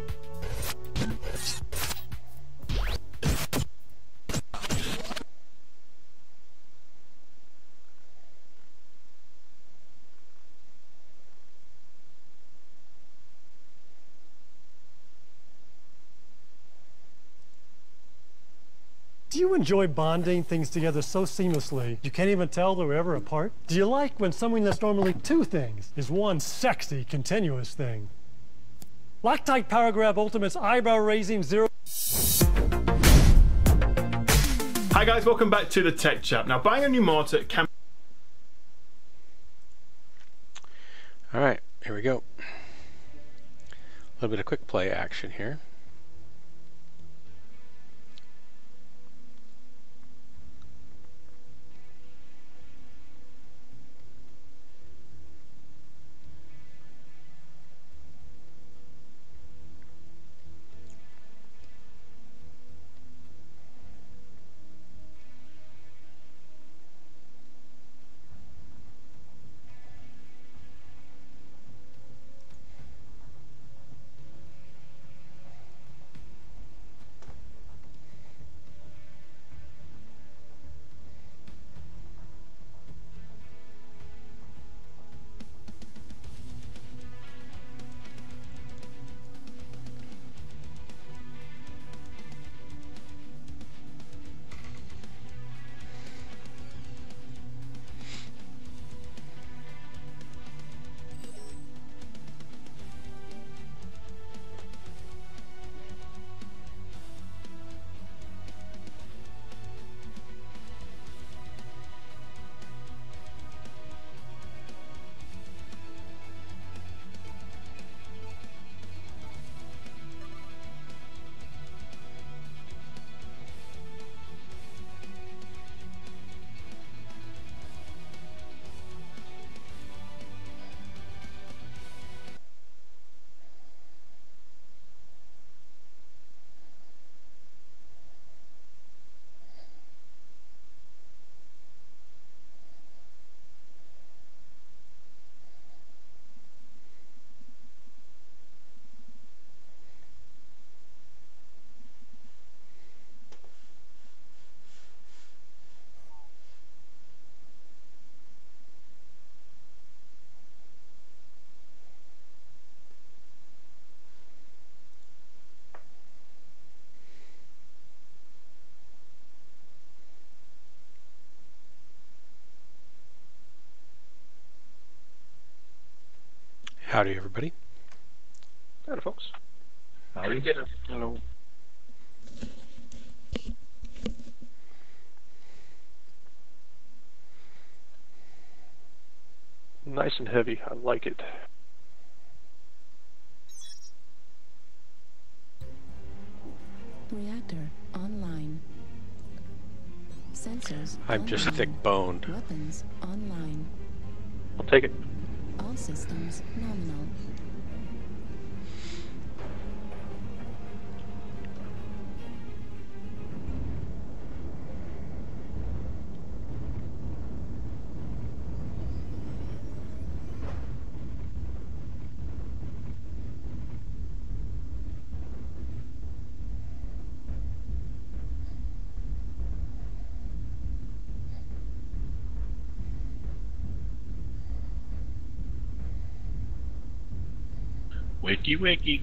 Do you enjoy bonding things together so seamlessly you can't even tell they were ever apart? Do you like when something that's normally two things is one sexy, continuous thing? Loctite Power Grab Ultimate's eyebrow raising zero. Hi guys, welcome back to the Tech Chat. Now, buying a new monitor can... Alright, here we go. A little bit of quick play action here. Howdy, everybody. Hello, folks. How are you getting? Hello. Nice and heavy. I like it. Reactor online. Sensors I'm online. just thick-boned. Weapons online. I'll take it. All systems nominal. Wakey, wakey.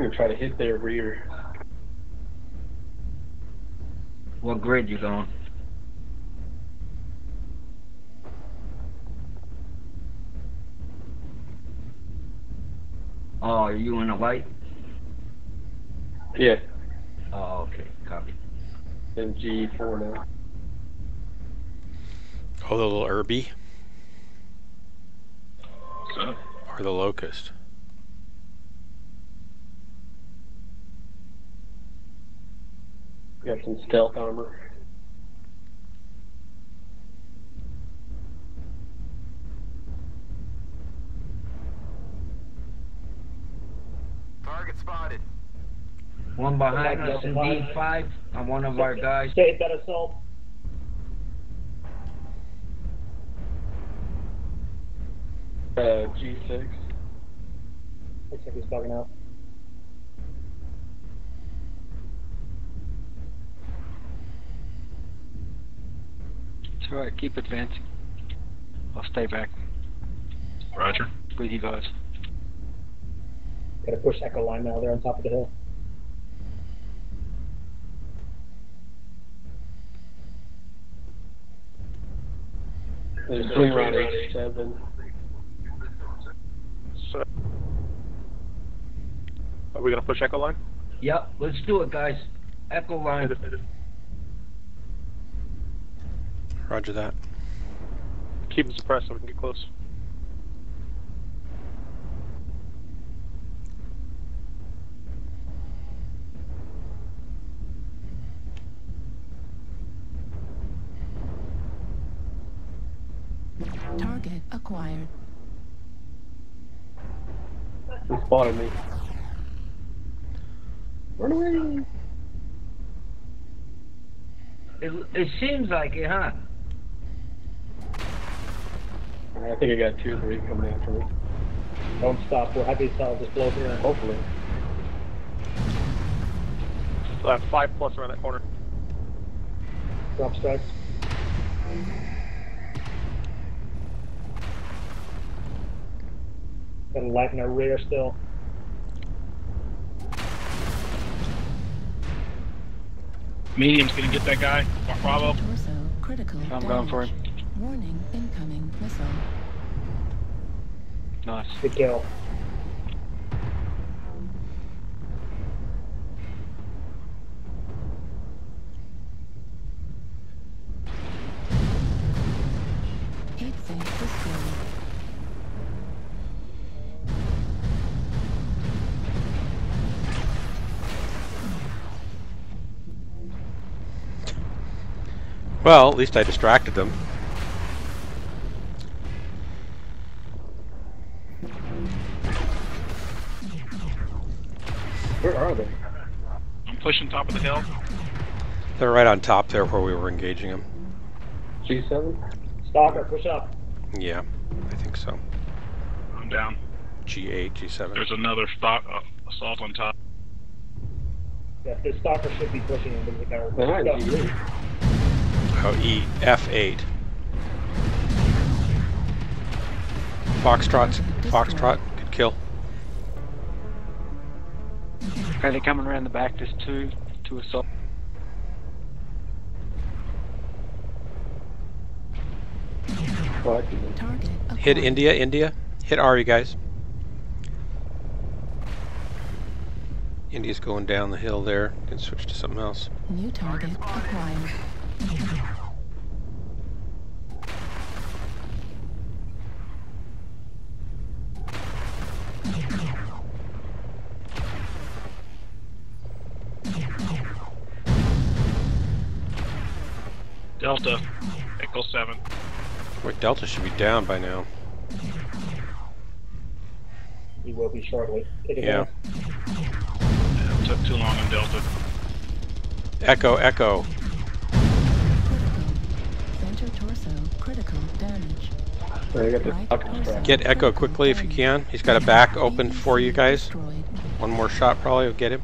gonna try to hit their rear. What grid you going? Oh, are you in a light? Yeah. Oh, okay. Copy. In G4 now. Oh, the little Irby? So? Or the Locust? Got some stealth armor. Target spotted. One behind us in D5 on one of our guys. Save that assault. G6. Looks like he's bugging out. It's alright, keep advancing. I'll stay back. Roger. With you guys. Gotta push Echo line now, they're on top of the hill. There's three around H7. So, are we gonna push Echo line? Yep, let's do it, guys. Echo line. Roger that. Keep them suppressed so we can get close. Target acquired. He spotted me. Run away! It seems like it, huh? I think I got 2 or 3 coming after me. Don't stop, we're happy to just blow through. Hopefully. 5+ around that corner. Drop strikes. Got a light in our rear still. Medium's gonna get that guy. Bravo. Torso critical I'm damage. going for him. Warning, incoming missile. Nice. Good kill. Heat sink destroyed. Well, at least I distracted them. Where are they? I'm pushing top of the hill. They're right on top there where we were engaging them. G7? Stalker, push up. Yeah, I think so. I'm down. G8, G7. There's another assault on top. Yeah, this stalker should be pushing him, but we got Behind G8. Oh, E, F8. Foxtrot, good kill. Okay, they're coming around the back. There's two assault. Hit India. Hit Ari, guys. India's going down the hill there. Can switch to something else. New target acquired. Delta, Echo 7. Wait, Delta should be down by now. He will be shortly. Take it Yeah. down. Yeah, it took too long on Delta. Echo. Center torso critical damage. Get Echo quickly if you can. He's got a back open for you guys. One more shot probably will get him.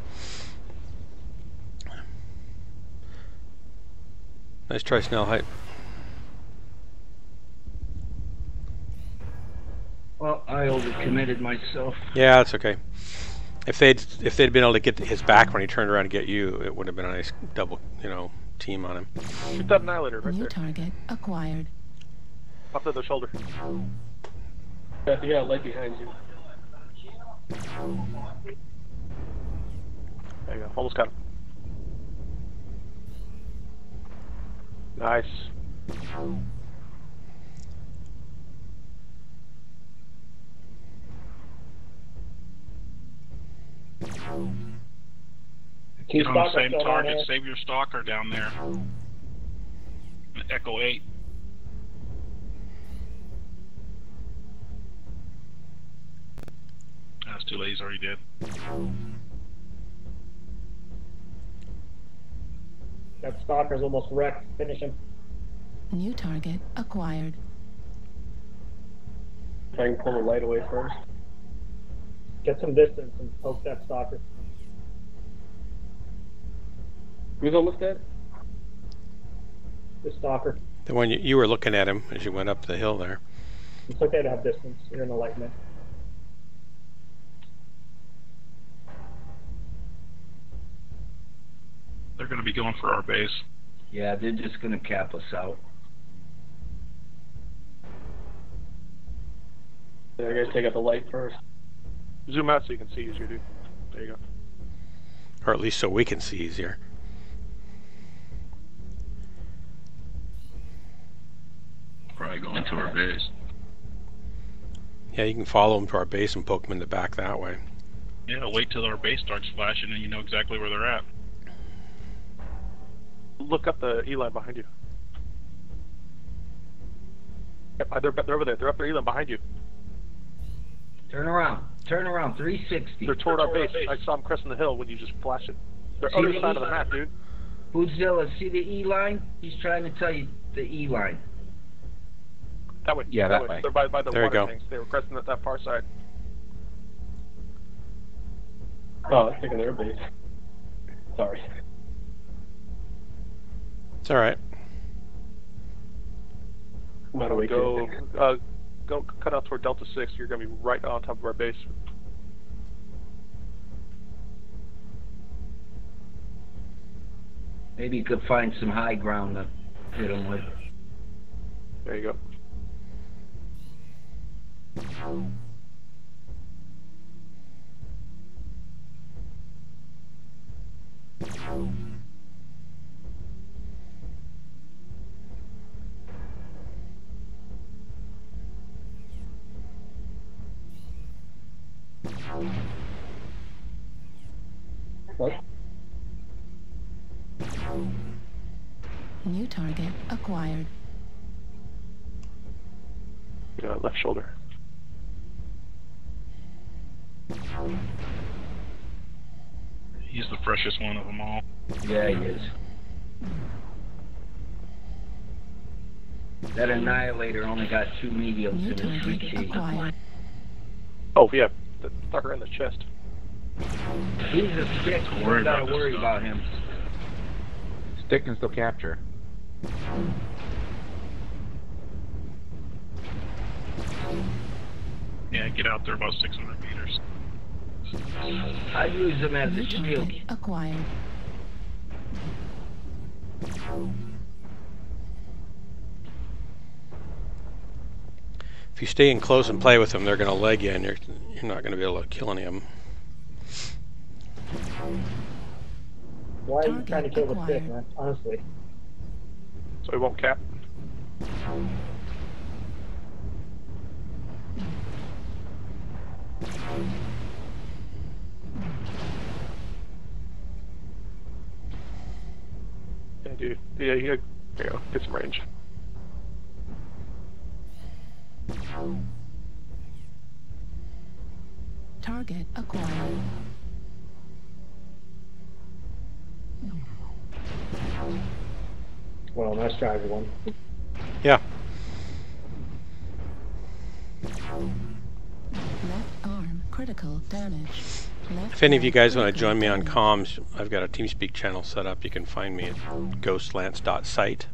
Nice try, Snellheit. Well, I overcommitted myself. Yeah, that's okay. If they'd been able to get his back when he turned around to get you, it would have been a nice double, team on him. Shoot that annihilator right New there. target acquired. Up to the shoulder. Beth, you got a light behind you. There you go. Almost got him. Nice. Get on the same target. Save your stalker down there. Echo 8. That's too late. He's already dead. That stalker's almost wrecked. Finish him. New target acquired. Try and pull the light away first. Get some distance and poke that stalker. Who's almost dead? The stalker. The one you were looking at him as you went up the hill there. It's okay to have distance. You're in the light, man. They're going to be going for our base. Yeah, they're just going to cap us out. Yeah, I gotta take out the light first. Zoom out so you can see easier, dude. There you go. Or at least so we can see easier. Probably going to our base. Yeah, you can follow them to our base and poke them in the back that way. Yeah, wait till our base starts flashing and you know exactly where they're at. Look up the E-line behind you. Yep, they're over there. They're up the E-line behind you. Turn around. Turn around. 360. They're toward our base. I saw them cresting the hill when you just flashed it. They're other side of the map, dude. Bootzilla, see the E-line? He's trying to tell you the E-line. That way. Yeah, that way. They're by the There you water go. tanks. They were cresting that far side. Oh, I was thinking their base. Sorry. It's alright. Go cut out toward Delta 6. You're going to be right on top of our base. Maybe you could find some high ground to hit them with. There you go. What? New target acquired. Left shoulder. He's the freshest one of them all. Yeah, he is. That Annihilator only got 2 mediums New in his target reach. acquired. Oh, yeah. The sucker in the chest. He's a stick. We don't gotta worry about him. Stick can still capture. Yeah, get out there about 600 meters. I use him as New a shield. target acquired. If you stay in close and play with them, they're going to leg you, and you're not going to be able to kill any of them. Why are you trying to kill the stick, man? Honestly. So he won't cap. Yeah, dude. Yeah, there you go. Get some range. Target acquired. Well, nice try, everyone. Yeah. Left arm critical damage. Left If any of you arm guys want to critical join me on damage. comms, I've got a TeamSpeak channel set up. You can find me at ghostlance.site.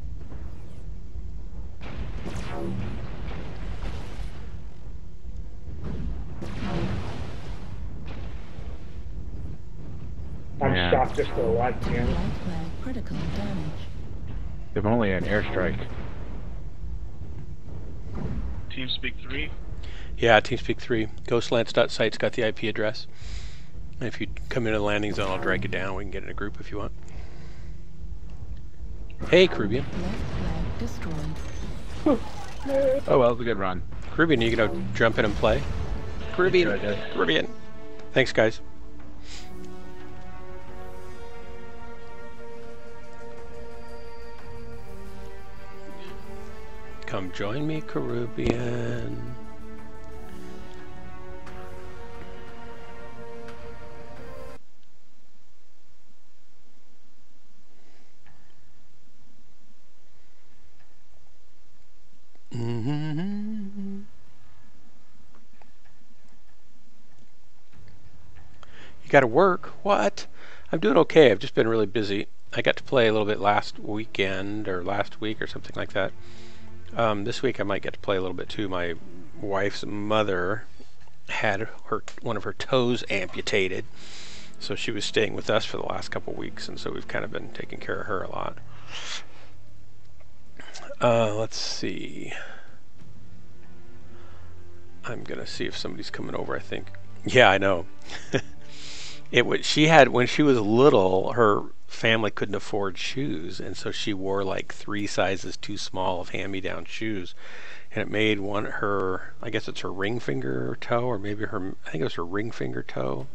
I'm Yeah. shocked they're still alive, to be honest. Flag critical damage. They've only had airstrike. TeamSpeak 3. Yeah, TeamSpeak 3. Ghostlance.site's got the IP address. And if you come into the landing zone, I'll drag you down. We can get in a group if you want. Hey, Caribbean. Left flag destroyed. Oh well, it was a good run. Caribbean, you gonna jump in and play? Caribbean. Caribbean. Thanks, guys. Come join me, Caribbean. Mm-hmm. You gotta work? What? I'm doing okay. I've just been really busy. I got to play a little bit last weekend or last week or something like that. This week I might get to play a little bit too. My wife's mother had one of her toes amputated, so she was staying with us for the last couple weeks, and so we've kind of been taking care of her a lot. Let's see. I'm gonna see if somebody's coming over. I think. Yeah, I know. She had, when she was little, her family couldn't afford shoes, and so she wore like 3 sizes too small of hand-me-down shoes, and it made her, I guess it's her ring finger toe, or maybe her, I think it was her ring finger toe,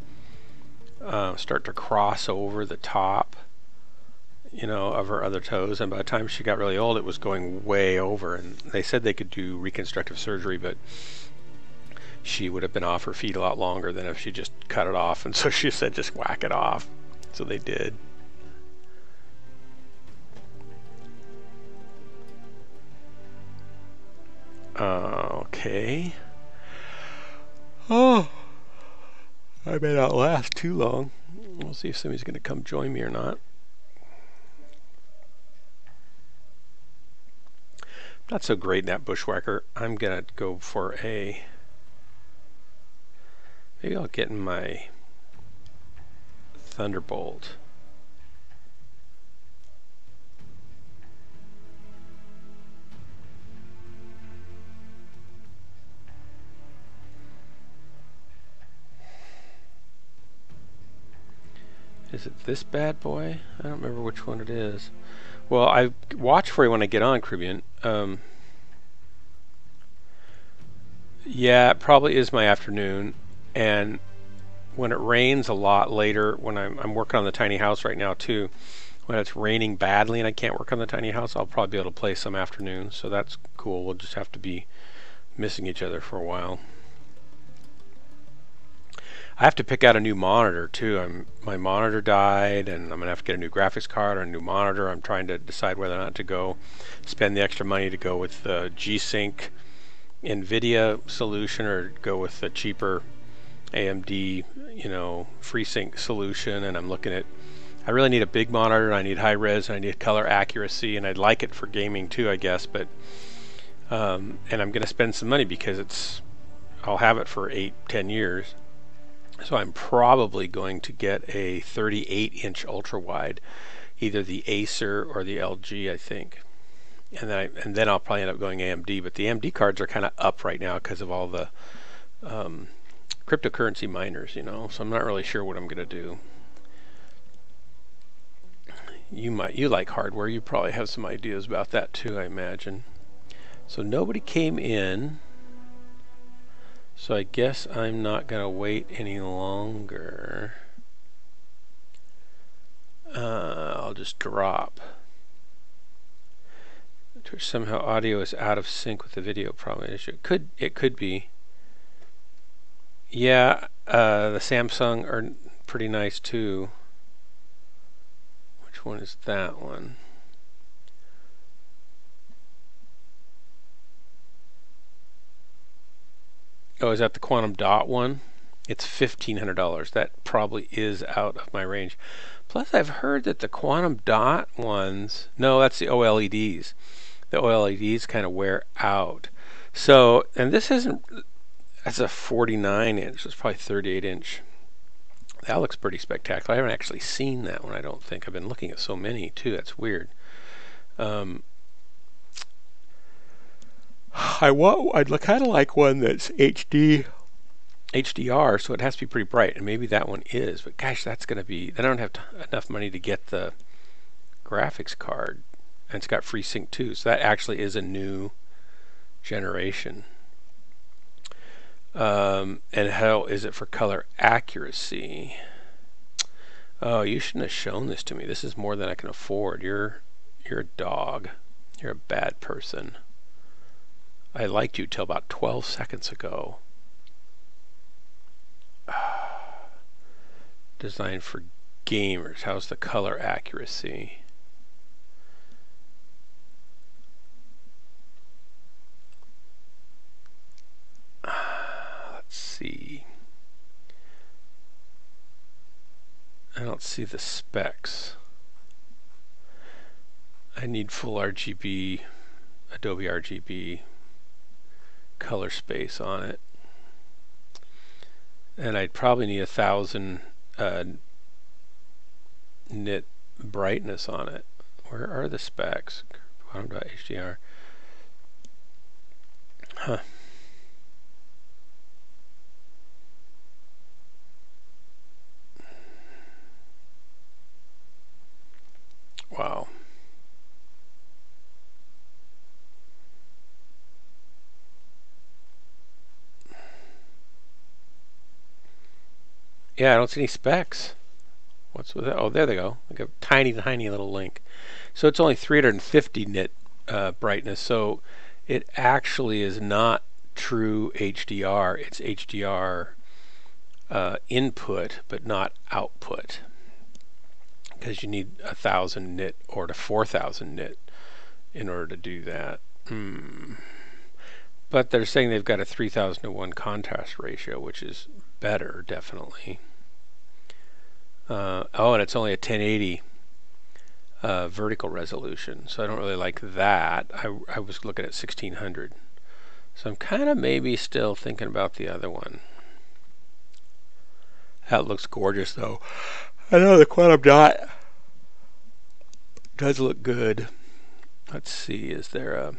start to cross over the top, you know, of her other toes, and by the time she got really old, it was going way over, and they said they could do reconstructive surgery, but she would have been off her feet a lot longer than if she just cut it off, and so she said just whack it off. So they did. Okay. Oh, I may not last too long. We'll see if somebody's going to come join me or not. Not so great in that bushwhacker. I'm going to go for a... Maybe I'll get in my Thunderbolt. Is it this bad boy? I don't remember which one it is. Well, I watch for you when I get on, Caribbean. Yeah, it probably is my afternoon. And when it rains a lot later, when I'm working on the tiny house right now too, when it's raining badly and I can't work on the tiny house, I'll probably be able to play some afternoon. So that's cool. We'll just have to be missing each other for a while. I have to pick out a new monitor too. My monitor died, and I'm gonna have to get a new graphics card or a new monitor. I'm trying to decide whether or not to go spend the extra money to go with the G-Sync NVIDIA solution or go with the cheaper AMD, you know, FreeSync solution. And I'm looking at, I really need a big monitor, I need high res, and I need color accuracy, and I'd like it for gaming too, I guess, but and I'm gonna spend some money because I'll have it for 8-10 years. So I'm probably going to get a 38-inch ultra wide, either the Acer or the LG, I think. And then I'll probably end up going AMD, but the AMD cards are kind of up right now because of all the cryptocurrency miners, you know, so I'm not really sure what I'm going to do. You like hardware, you probably have some ideas about that too, I imagine. So nobody came in, so I guess I'm not going to wait any longer. I'll just drop. Somehow audio is out of sync with the video, probably an issue. It could be. Yeah, the Samsung are pretty nice too. Which one is that one? Oh, is that the Quantum Dot one? It's $1,500. That probably is out of my range. Plus, I've heard that the Quantum Dot ones, no, that's the OLEDs. The OLEDs kind of wear out. So, and this isn't, that's a 49 inch, it's probably 38 inch. That looks pretty spectacular. I haven't actually seen that one, I don't think. I've been looking at so many, too. That's weird. I'd kind of like one that's HDR, so it has to be pretty bright, and maybe that one is. But gosh, that's going to be... Then I don't have enough money to get the graphics card, and it's got FreeSync too, so that actually is a new generation. And how is it for color accuracy? Oh, you shouldn't have shown this to me. This is more than I can afford. You're a dog. You're a bad person. I liked you till about 12 seconds ago. Designed for gamers. How's the color accuracy? Let's see. I don't see the specs. I need full RGB, Adobe RGB color space on it. And I'd probably need 1000 nit brightness on it. Where are the specs? Quantum.hdr. Huh. Wow. Yeah, I don't see any specs. What's with that? Oh, there they go. Like a tiny little link. So it's only 350 nit brightness. So it actually is not true HDR. It's HDR input, but not output. Because you need 1000 nit or to 4000 nit in order to do that. But they're saying they've got a 3000 to 1 contrast ratio, which is better, definitely. Oh, and it's only a 1080 vertical resolution, so I don't really like that. I was looking at 1600. So I'm kind of maybe still thinking about the other one. That looks gorgeous, though. I know the quantum dot does look good. Let's see, is there a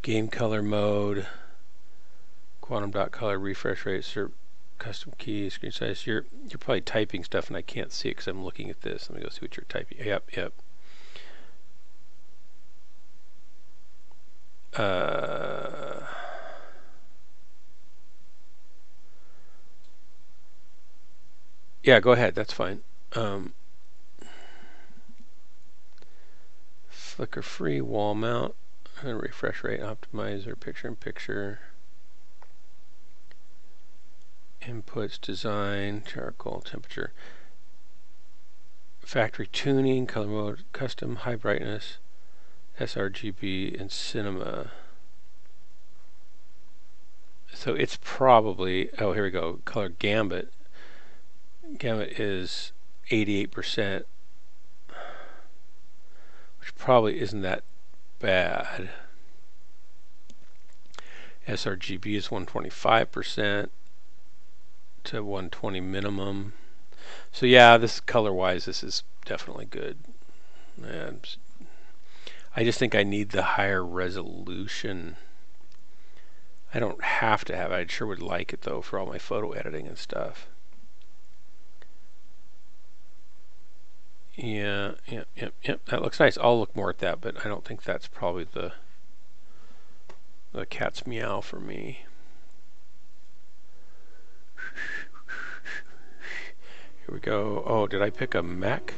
game color mode, quantum dot color, refresh rate, custom key, screen size? You're probably typing stuff and I can't see it because I'm looking at this. Let me go see what you're typing. Yep. Yeah, go ahead. That's fine. Flicker free, wall mount, and refresh rate optimizer, picture-in-picture, inputs, design, charcoal, temperature, factory tuning, color mode, custom, high brightness, sRGB, and cinema. So it's probably, oh, here we go, color gambit. Gambit is 88%, which probably isn't that bad. sRGB is 125% to 120 minimum. So yeah, this color-wise, this is definitely good. And I just think I need the higher resolution. I don't have to have it. I sure would like it though for all my photo editing and stuff. Yeah, yep. That looks nice. I'll look more at that, but I don't think that's probably the cat's meow for me. Here we go. Oh, did I pick a Mech?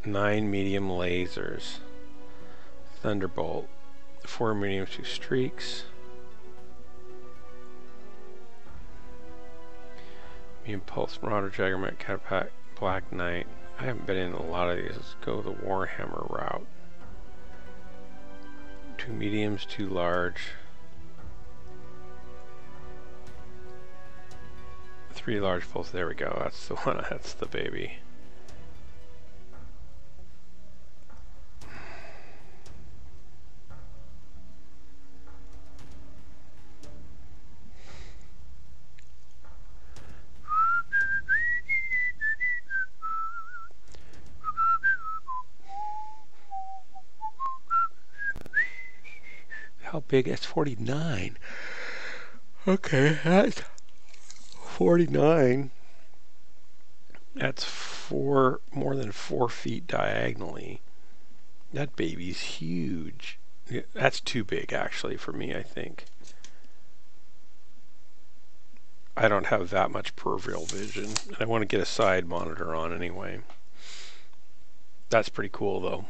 Nine medium lasers. Thunderbolt. 4 medium, 2 streaks. Impulse, Marauder, Jaggermech, Catapack, Black Knight. I haven't been in a lot of these. Let's go the Warhammer route. 2 mediums, 2 large. 3 large pulse. There we go. That's the one. That's the baby. big? That's 49. Okay, that's 49. That's more than 4 feet diagonally. That baby's huge. Yeah, that's too big, actually, for me, I think. I don't have that much peripheral vision. And I want to get a side monitor on anyway. That's pretty cool, though.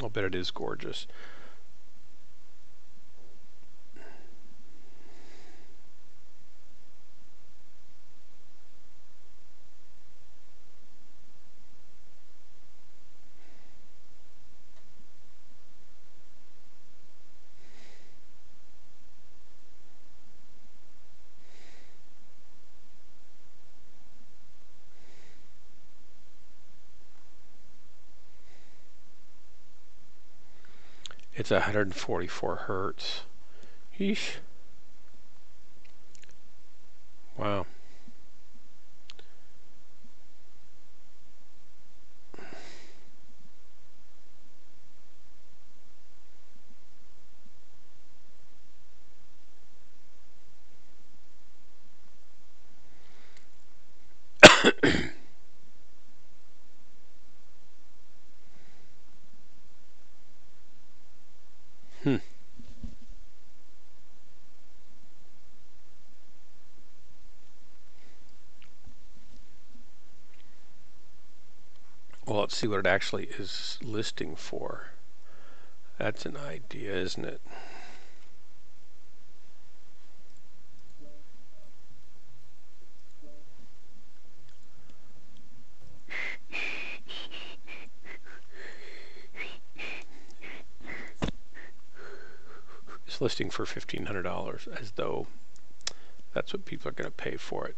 I'll bet it is gorgeous. It's 144 hertz. Yeesh. Wow. Well, let's see what it actually is listing for. That's an idea, isn't it? It's listing for $1,500, as though that's what people are going to pay for it.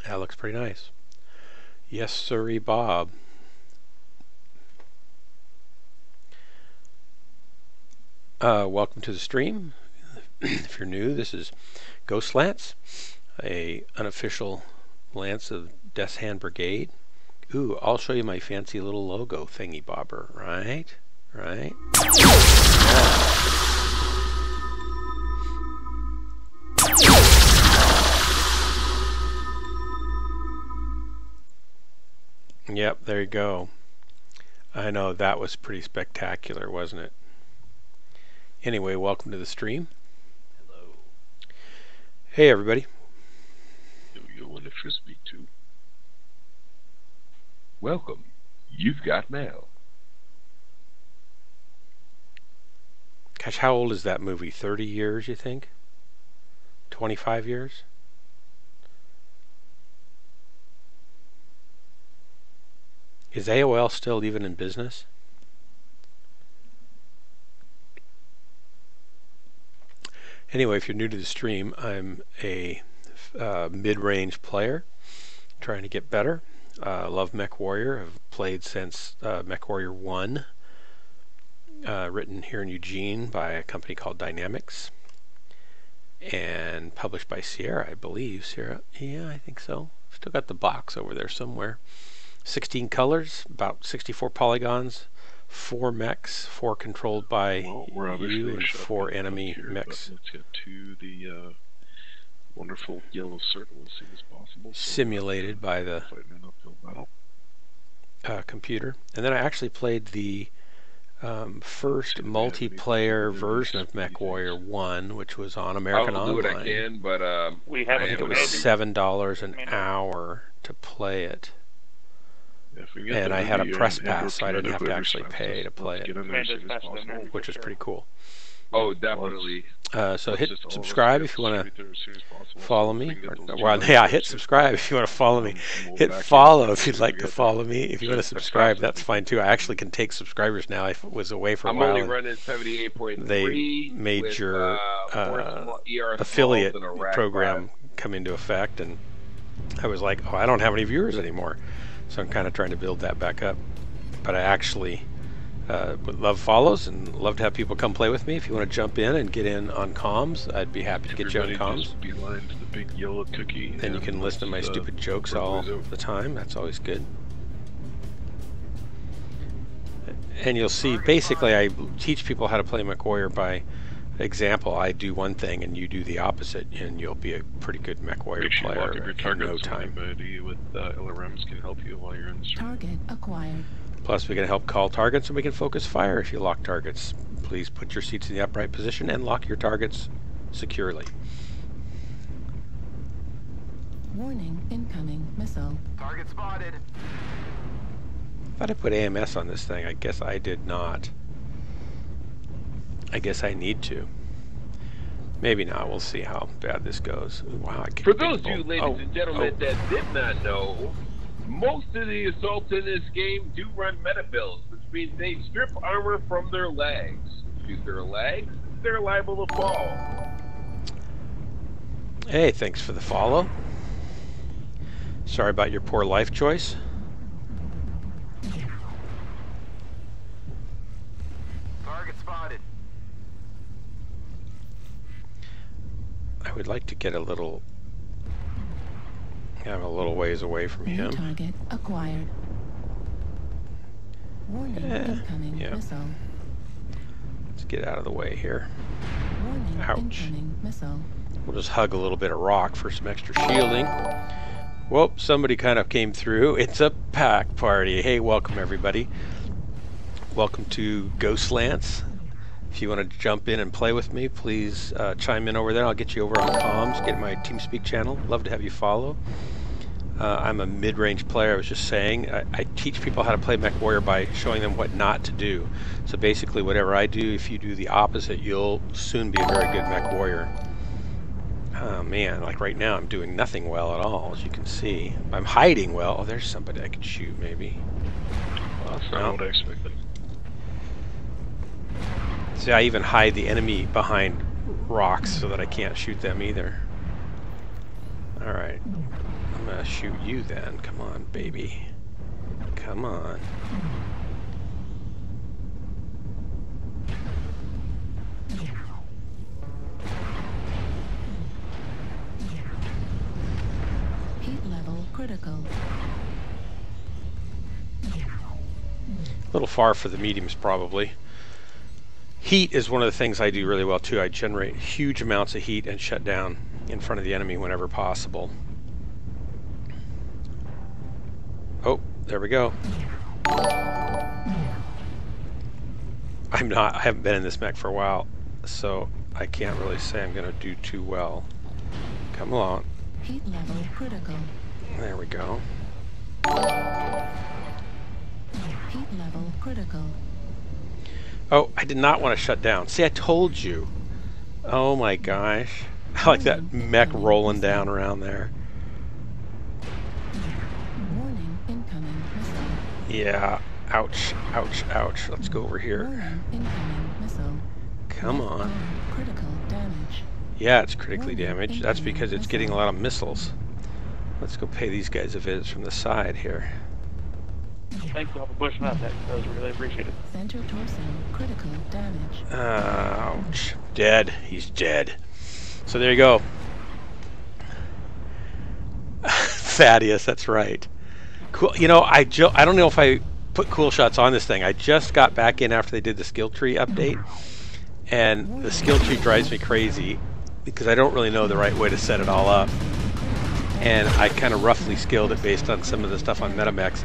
That looks pretty nice. Yes, sirree, Bob. Welcome to the stream. If you're new, this is Ghost Lance, a unofficial lance of Death's Hand Brigade. Ooh, I'll show you my fancy little logo thingy bobber. Right? Right? Yep, there you go. I know, that was pretty spectacular, wasn't it? Anyway, welcome to the stream. Hello. Hey, everybody. You're one to speak to. Welcome. You've got mail. Gosh, how old is that movie? 30 years, you think? 25 years? Is AOL still even in business? Anyway, if you're new to the stream, I'm a mid-range player trying to get better. Love MechWarrior. I've played since MechWarrior 1, written here in Eugene by a company called Dynamics and published by Sierra, I believe. Sierra? Yeah, I think so. Still got the box over there somewhere. 16 colors, about 64 polygons, 4 mechs, 4 controlled by you, and 4 enemy mechs. Let's get to the wonderful yellow circle as soon as possible. Simulated by the computer. And then I actually played the first multiplayer version of MechWarrior 1, which was on American Online. I'll do what I can, but I think it was $7 an hour to play it. And I had a press pass, so I didn't have to actually pay to play it, which was pretty cool. Oh, definitely. So hit subscribe if you want to follow me. Well, yeah, hit subscribe if you want to follow me. Hit follow if you'd like to follow me. If you want to subscribe, that's fine too. I actually can take subscribers now. I was away for a while. I'm only running 78.3. They made your affiliate program come into effect, and I was like, oh, I don't have any viewers anymore. So I'm kind of trying to build that back up. But I actually Would love follows and love to have people come play with me. If you want to jump in and get in on comms, I'd be happy to get you on comms. Just beeline to the big yellow cookie. Then you can listen to my stupid jokes all the time. That's always good. And you'll see, basically, I teach people how to play MWOrline by example. I do one thing and you do the opposite, and you'll be a pretty good MWOrline player in no time. Anybody with LRMs can help you while you're in the stream. Target acquired. Plus, we can help call targets, and we can focus fire if you lock targets. Please put your seats in the upright position and lock your targets securely. Warning, incoming missile. Target spotted. I thought I put AMS on this thing. I guess I did not. I guess I need to. Maybe not. We'll see how bad this goes. Ooh, wow, I For those of you, ladies and gentlemen, that did not know, most of the assaults in this game do run meta builds, which means they strip armor from their legs. Shoot their legs, they're liable to fall. Hey, thanks for the follow. Sorry about your poor life choice. Target spotted. I would like to get a little... I'm a little ways away from him. Target acquired. Warning, incoming missile. Let's get out of the way here. Warning, ouch. Incoming missile. We'll just hug a little bit of rock for some extra shielding. Whoop, somebody kind of came through. It's a pack party. Hey, welcome everybody. Welcome to Ghostlands. If you want to jump in and play with me, please chime in over there. I'll get you over on comms, get my TeamSpeak channel. Love to have you follow. I'm a mid-range player. I was just saying, I teach people how to play MWOrline by showing them what not to do. So basically, whatever I do, if you do the opposite, you'll soon be a very good MWOrline. Oh man, like right now, I'm doing nothing well at all, as you can see. I'm hiding well. Oh, there's somebody I could shoot, maybe. Well, that's not what I expected. See, I even hide the enemy behind rocks so that I can't shoot them either. Alright. I'm gonna shoot you then. Come on, baby. Come on. Heat level critical. A little far for the mediums, probably. Heat is one of the things I do really well too. I generate huge amounts of heat and shut down in front of the enemy whenever possible. Oh, there we go. I haven't been in this mech for a while, so I can't really say I'm going to do too well. Come along. Heat level critical. There we go. Heat level critical. Oh, I did not want to shut down. See, I told you. Oh my gosh. I like that mech rolling down around there. Warning, incoming missile. Yeah. Ouch, ouch, ouch. Let's go over here. Warning, incoming missile. Come on. Critical damage. Yeah, it's critically damaged. That's because it's getting a lot of missiles. Let's go pay these guys a visit from the side here. Thank you all for pushing out. That was really appreciated. Center torso, critical damage. Ouch. Dead. He's dead. So there you go. Thaddeus, that's right. Cool. You know, I don't know if I put cool shots on this thing. I just got back in after they did the skill tree update, and the skill tree drives me crazy because I don't really know the right way to set it all up. And I kind of roughly skilled it based on some of the stuff on MetaMechs.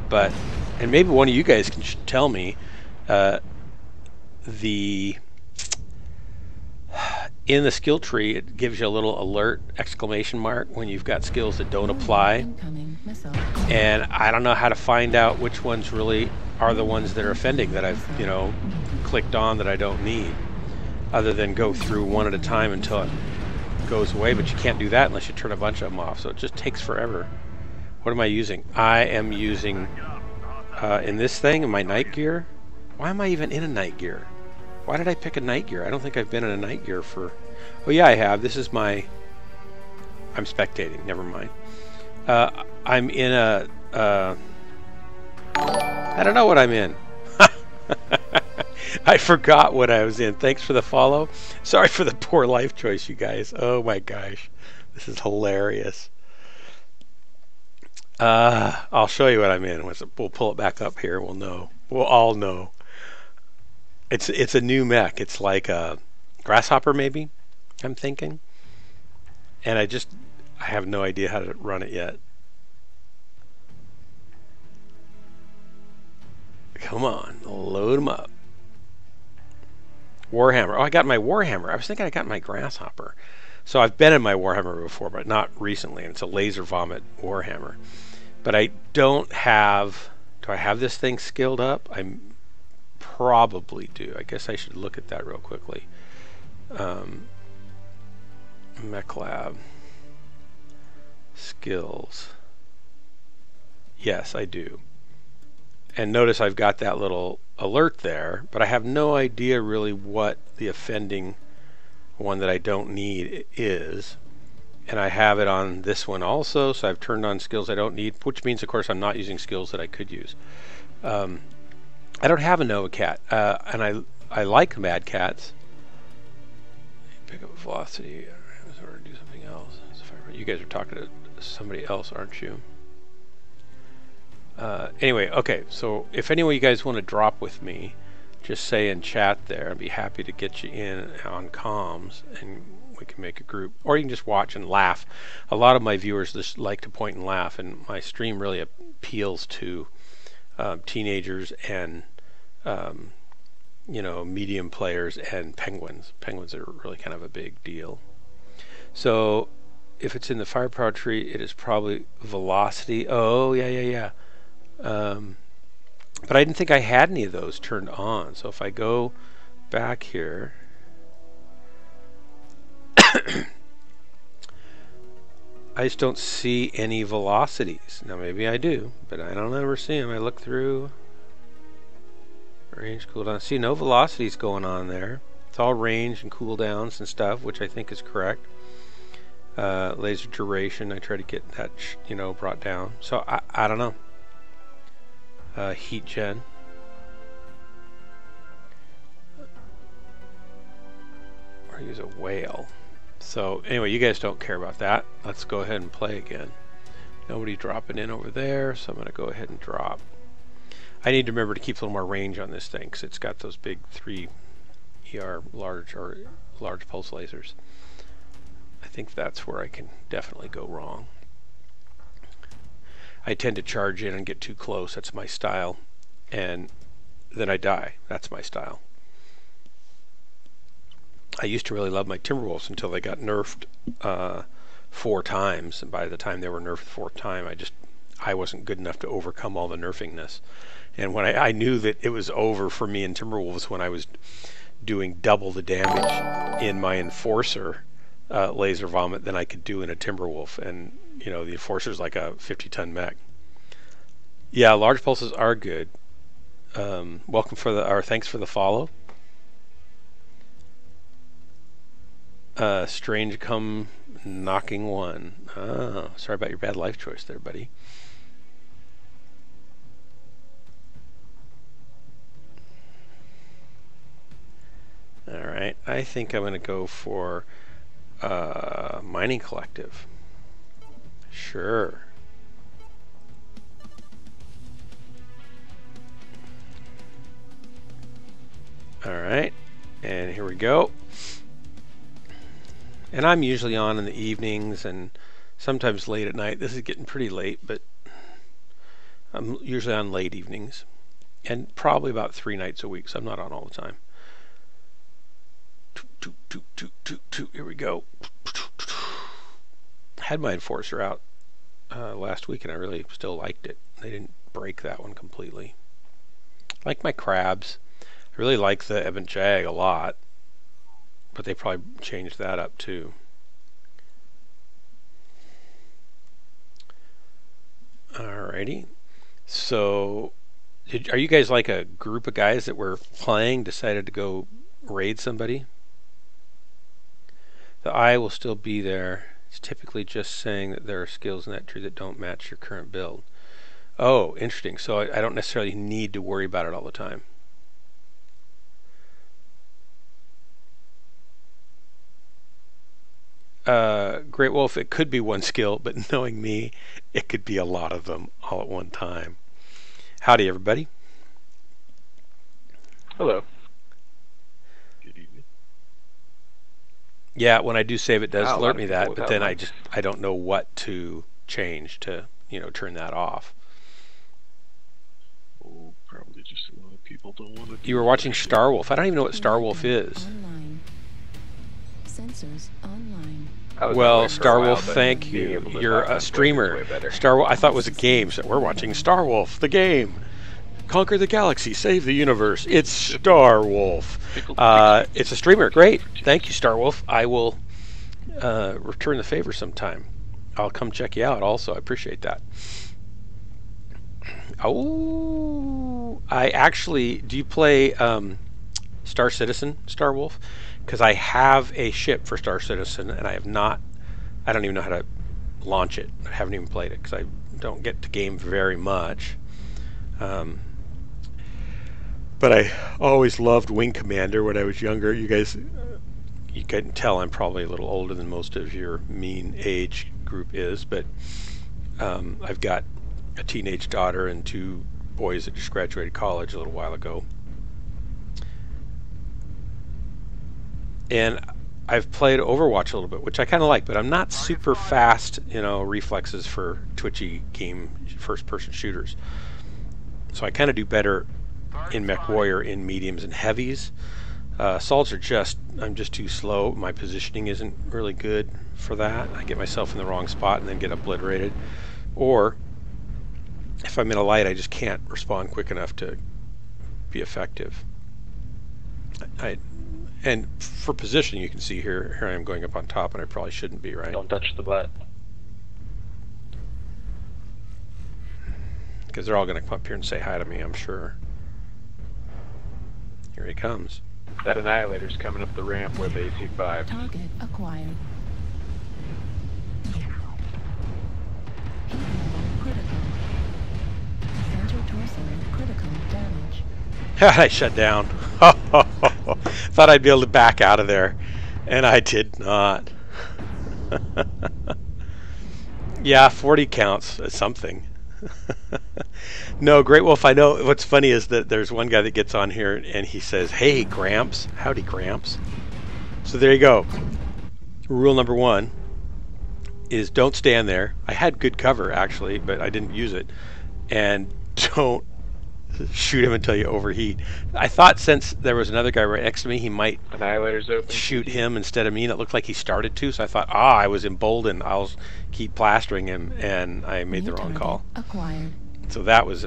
But, and maybe one of you guys can tell me, in the skill tree, it gives you a little alert exclamation mark when you've got skills that don't apply. And I don't know how to find out which ones really are the ones that are offending that I've, you know, clicked on that I don't need, other than go through one at a time until it goes away. But you can't do that unless you turn a bunch of them off, so it just takes forever. What am I using? I am using, in this thing, in my night gear. Why am I even in a night gear? Why did I pick a night gear? I don't think I've been in a night gear for... Oh yeah, I have. This is my... I'm spectating. Never mind. I'm in a... I don't know what I'm in. I forgot what I was in. Thanks for the follow. Sorry for the poor life choice, you guys. Oh my gosh. This is hilarious. I'll show you what I'm in. We'll pull it back up here. We'll know. We'll all know. It's a new mech. It's like a grasshopper, maybe, I'm thinking. And I have no idea how to run it yet. Come on, load them up. Warhammer. Oh, I got my Warhammer. I was thinking I got my grasshopper. So I've been in my Warhammer before, but not recently. And it's a laser vomit Warhammer. But I don't have... Do I have this thing skilled up? I probably do. I guess I should look at that real quickly. Mech Lab. Skills. Yes, I do. And notice I've got that little alert there, but I have no idea really what the offending one that I don't need is. And I have it on this one also, so I've turned on skills I don't need, which means, of course, I'm not using skills that I could use. I don't have a Nova Cat, and I like Mad Cats. Pick up velocity, or do something else. You guys are talking to somebody else, aren't you? Anyway, okay, so if any of you guys want to drop with me, just say in chat there. I'd be happy to get you in on comms, and we can make a group. Or you can just watch and laugh. A lot of my viewers just like to point and laugh, and my stream really appeals to teenagers and you know, medium players and penguins. Penguins are really kind of a big deal. So if it's in the firepower tree, it is probably velocity. Oh, yeah. But I didn't think I had any of those turned on. So if I go back here, I just don't see any velocities. Now maybe I do, but I don't ever see them. I look through range, cooldown. See no velocities going on there. It's all range and cooldowns and stuff, which I think is correct. Laser duration, I try to get that, you know, brought down. So I don't know. Heat gen. Or use a whale. So anyway, you guys don't care about that. Let's go ahead and play again. Nobody's dropping in over there, so I'm going to go ahead and drop. I need to remember to keep a little more range on this thing because it's got those big 3 ER large pulse lasers. I think that's where I can definitely go wrong. I tend to charge in and get too close. That's my style. And then I die. That's my style. I used to really love my Timberwolves until they got nerfed 4 times. And by the time they were nerfed the 4th time, I wasn't good enough to overcome all the nerfingness. And when I knew that it was over for me in Timberwolves when I was doing double the damage in my Enforcer laser vomit than I could do in a Timberwolf. And you know, the Enforcer's like a 50-ton mech. Yeah, large pulses are good. Welcome for or thanks for the follow. Strange come knocking one. Oh, sorry about your bad life choice there, buddy. Alright, I think I'm going to go for Mining Collective. Sure. Alright, and here we go. And I'm usually on in the evenings and sometimes late at night. This is getting pretty late, but I'm usually on late evenings. And probably about 3 nights a week, so I'm not on all the time. Here we go. Had my Enforcer out last week and I really still liked it. They didn't break that one completely. Like my crabs. I really like the Ebon Jag a lot, but they probably changed that up too. Alrighty. So are you guys like a group of guys that were playing decided to go raid somebody? The eye will still be there. It's typically just saying that there are skills in that tree that don't match your current build. Oh, interesting. So I don't necessarily need to worry about it all the time. Great Wolf, it could be one skill, but knowing me, it could be a lot of them all at one time. Howdy, everybody. Hello. Good evening. Yeah, when I do save, it does Wow, a lot alert of me people that, but without then mics. I don't know what to change to, turn that off. Oh, probably just a lot of people don't want to. You were watching Star Wolf. I don't even know what Star Wolf is. Online. Sensors online. Well, Star Wolf, thank you. You're a streamer. Star Wolf, I thought it was a game. So we're watching Star Wolf, the game. Conquer the galaxy, save the universe. It's Star Wolf. It's a streamer. Great. Thank you, Star Wolf. I will return the favor sometime. I'll come check you out also. I appreciate that. Oh, I actually, do you play Star Citizen, Star Wolf? Because I have a ship for Star Citizen, and I don't even know how to launch it. I haven't even played it because I don't get to game very much. But I always loved Wing Commander when I was younger. You guys, you can tell I'm probably a little older than most of your mean age group is, but I've got a teenage daughter and 2 boys that just graduated college a little while ago. And I've played Overwatch a little bit, which I kind of like, but I'm not super fast, reflexes for twitchy game first-person shooters. So I kind of do better in Mech Warrior in mediums and heavies. Assaults are I'm just too slow. My positioning isn't really good for that. I get myself in the wrong spot and then get obliterated. Or if I'm in a light, I just can't respond quick enough to be effective. And for positioning, you can see here I am going up on top, and I probably shouldn't be, right? Don't touch the butt. Because they're all going to come up here and say hi to me, I'm sure. Here he comes. That Annihilator's coming up the ramp with AC-5. Target acquired. Heat level critical. Center torso critical damage. I shut down. Thought I'd be able to back out of there, and I did not. Yeah, 40 counts as something. No, Great Wolf, I know what's funny is that there's one guy that gets on here and he says, "Hey, Gramps." Howdy, Gramps. So there you go. Rule number 1 is don't stand there. I had good cover, actually, but I didn't use it. And don't shoot him until you overheat. I thought since there was another guy right next to me, he might Annihilator's open. Shoot him instead of me, and it looked like he started to, so I thought, I was emboldened. I'll keep plastering him, and I made the wrong call. Acquired. So that was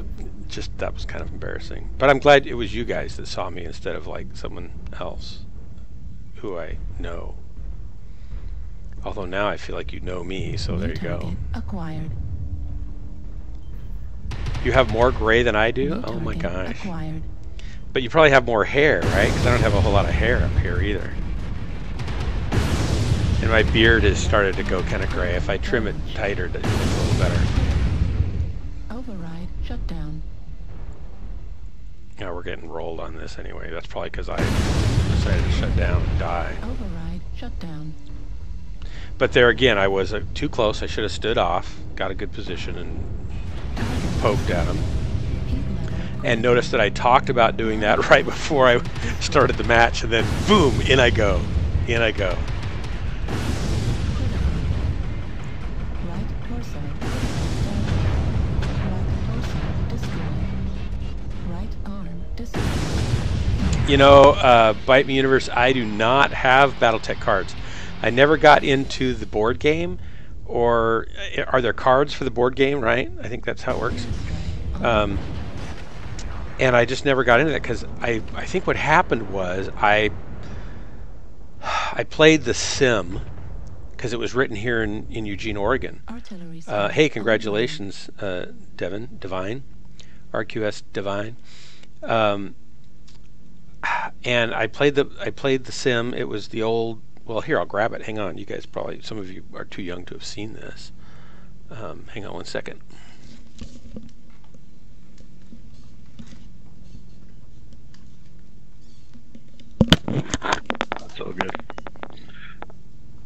that was kind of embarrassing. But I'm glad it was you guys that saw me instead of like someone else who I know. Although now I feel like you know me, so there you go. Acquired. You have more gray than I do? Oh my gosh. Acquired. But you probably have more hair, right? Because I don't have a whole lot of hair up here either. And my beard has started to go kind of gray. If I trim it tighter, it looks a little better. Override shut down. Now we're getting rolled on this anyway. That's probably because I decided to shut down and die. Override shut down. But there again, I was too close. I should have stood off, got a good position, and poked at him. And noticed that I talked about doing that right before I started the match, and then boom, in I go. In I go. Right torso. Right torso destroyed. Right arm destroyed. Bite Me Universe, I do not have Battletech cards. I never got into the board game, or are there cards for the board game, right? I think that's how it works. And I just never got into that because I think what happened was I played The Sim because it was written here in Eugene, Oregon. Hey, congratulations, Divine, RQS Divine. And I played the Sim. It was the old. Well, here, I'll grab it. Hang on. You guys probably, some of you are too young to have seen this. Hang on one second. That's all good.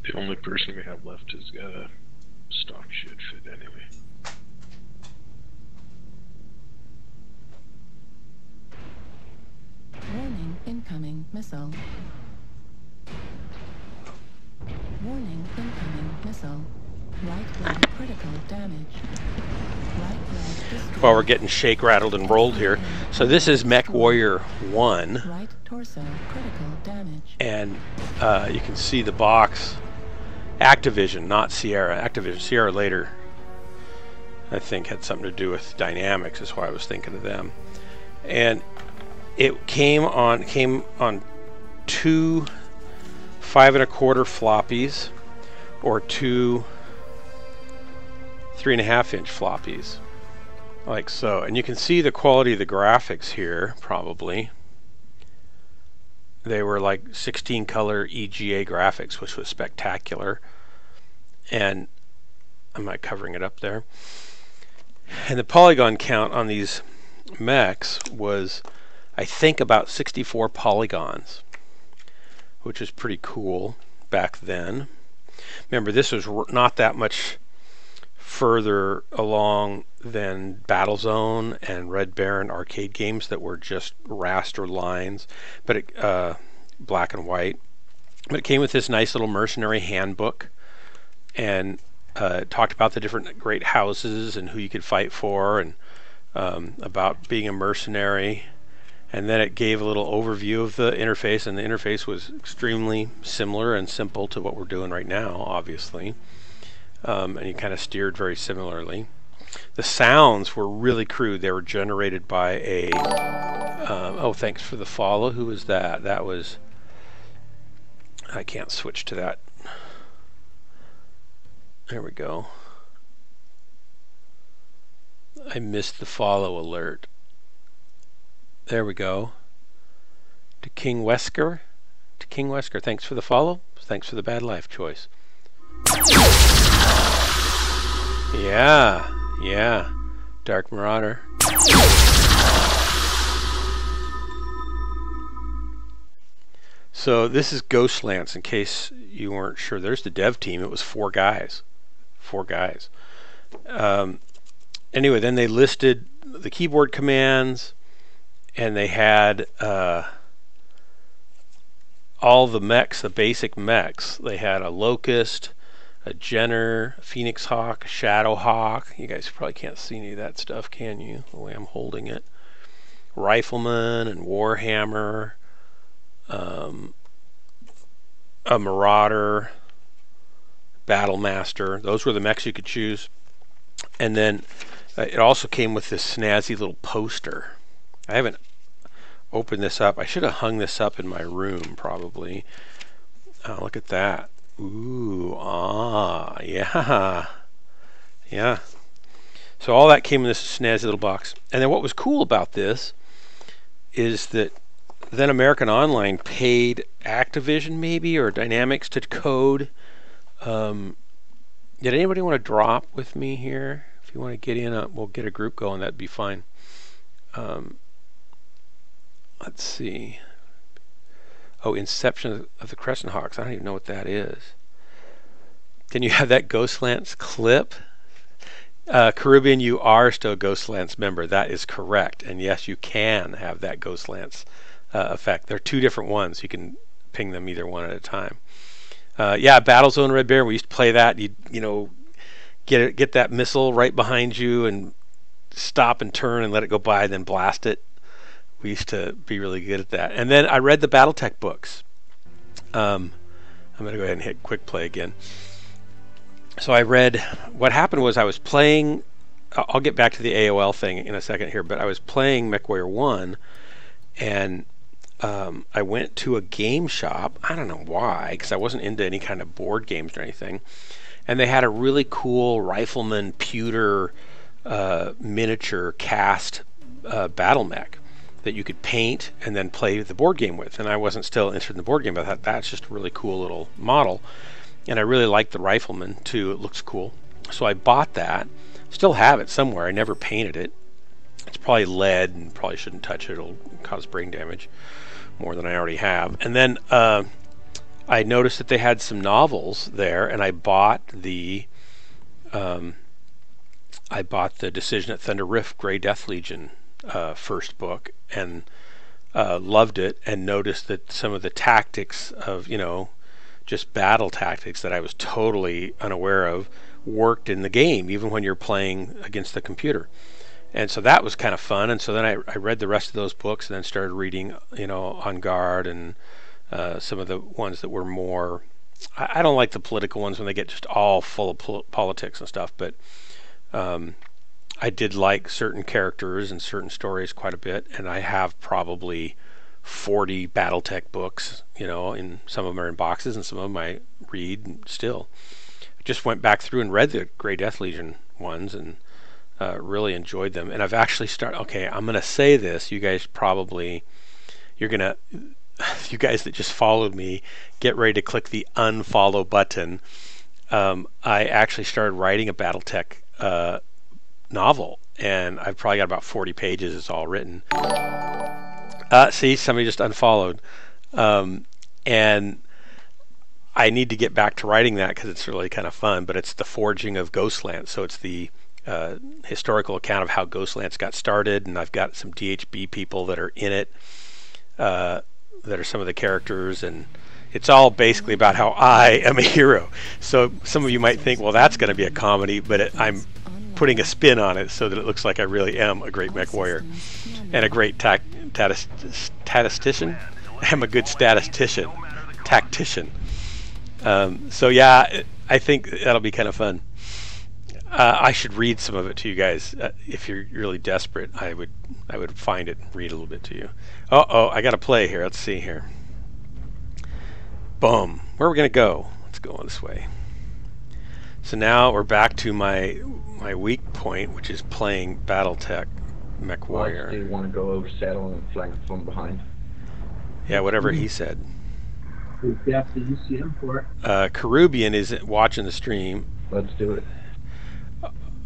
The only person we have left has got a stock shit fit anyway. Warning, incoming missile. Warning, incoming missile. Right leg critical damage. Right leg destroyed. Well, we're getting shake, rattled, and rolled here. So this is MWOnline. Right torso critical damage. And you can see the box. Activision, not Sierra. Activision. Sierra later, I think, had something to do with dynamics. That's why I was thinking of them. And it came on two 5 1/4 floppies or two 3.5 inch floppies, like so. And you can see the quality of the graphics here. Probably they were like 16 color EGA graphics, which was spectacular. And I'm not covering it up there. And the polygon count on these mechs was, I think, about 64 polygons, which is pretty cool back then. Remember, this was not that much further along than Battlezone and Red Baron arcade games that were just raster lines, but it, black and white. But it came with this nice little mercenary handbook, and talked about the different great houses and who you could fight for, and about being a mercenary. And then it gave a little overview of the interface, and the interface was extremely similar and simple to what we're doing right now, obviously. And you kind of steered very similarly. The sounds were really crude. They were generated by a... oh, thanks for the follow. Who was that? That was... I can't switch to that. There we go. I missed the follow alert. There we go. To King Wesker. To King Wesker. Thanks for the follow. Thanks for the bad life choice. Yeah. Yeah. Dark Marauder. So this is Ghostlance, in case you weren't sure. There's the dev team. It was 4 guys. 4 guys. Anyway, then they listed the keyboard commands, and they had all the mechs, the basic mechs. They had a Locust, a Jenner, a Phoenix Hawk, a Shadow Hawk. You guys probably can't see any of that stuff, can you? The way I'm holding it. Rifleman and Warhammer, a Marauder, Battlemaster. Those were the mechs you could choose. And then it also came with this snazzy little poster. I haven't opened this up. I should have hung this up in my room, probably. Look at that. Ooh, ah, yeah. Yeah. So all that came in this snazzy little box. And then what was cool about this is that then MWOnline paid Activision, maybe, or Dynamics to code. Did anybody want to drop with me here? If you want to get in, we'll get a group going. That'd be fine. Let's see. Oh, Inception of the Crescent Hawks. I don't even know what that is. Can you have that Ghostlance clip? Caribbean, you are still a Ghostlance member. That is correct. And yes, you can have that Ghostlance effect. There are 2 different ones. You can ping them either one at a time. Yeah, Battlezone Red Bear. We used to play that. You know, get that missile right behind you and stop and turn and let it go by, then blast it. We used to be really good at that. And then I read the BattleTech books. I'm going to go ahead and hit quick play again. So I read, what happened was I was playing, I'll get back to the AOL thing in a second here, but I was playing MechWarrior 1, and I went to a game shop. I don't know why, because I wasn't into any kind of board games or anything. And they had a really cool Rifleman pewter miniature cast battle mech that you could paint and then play the board game with. And I wasn't still interested in the board game, but I thought that's just a really cool little model. And I really liked the Rifleman too. It looks cool. So I bought that. Still have it somewhere. I never painted it. It's probably lead and probably shouldn't touch it. It'll cause brain damage more than I already have. And then I noticed that they had some novels there, and I bought the Decision at Thunder Rift Grey Death Legion first book, and loved it, and noticed that some of the tactics of, you know, just battle tactics that I was totally unaware of worked in the game, even when you're playing against the computer. And so that was kind of fun. And so then I read the rest of those books, and then started reading, you know, On Guard, and some of the ones that were more, I don't like the political ones when they get just all full of politics and stuff, but I did like certain characters and certain stories quite a bit, and I have probably 40 BattleTech books, you know, and some of them are in boxes and some of them I read still. I just went back through and read the Grey Death Legion ones, and really enjoyed them. And I've actually started, okay, I'm going to say this, you guys probably, you guys that just followed me, get ready to click the unfollow button. I actually started writing a BattleTech novel, and I've probably got about 40 pages. It's all written. See, somebody just unfollowed. And I need to get back to writing that because it's really kind of fun, but it's the forging of Ghostlands. So it's the historical account of how Ghostlands got started, and I've got some DHB people that are in it, that are some of the characters, and it's all basically about how I am a hero. So some of you might think, well, that's going to be a comedy, but I'm putting a spin on it so that it looks like I really am a great mech warrior and a great statistician. I'm a good statistician, tactician. So yeah, I think that'll be kind of fun. I should read some of it to you guys. If you're really desperate, I would find it and read a little bit to you. Oh, I got to play here. Let's see here. Boom. Where are we going to go? Let's go this way. So now we're back to my weak point, which is playing BattleTech Mech Warrior. Do you want to go over saddle and flank from behind? Yeah, whatever he said. Whose depth did you see him for? Carubian is watching the stream. Let's do it.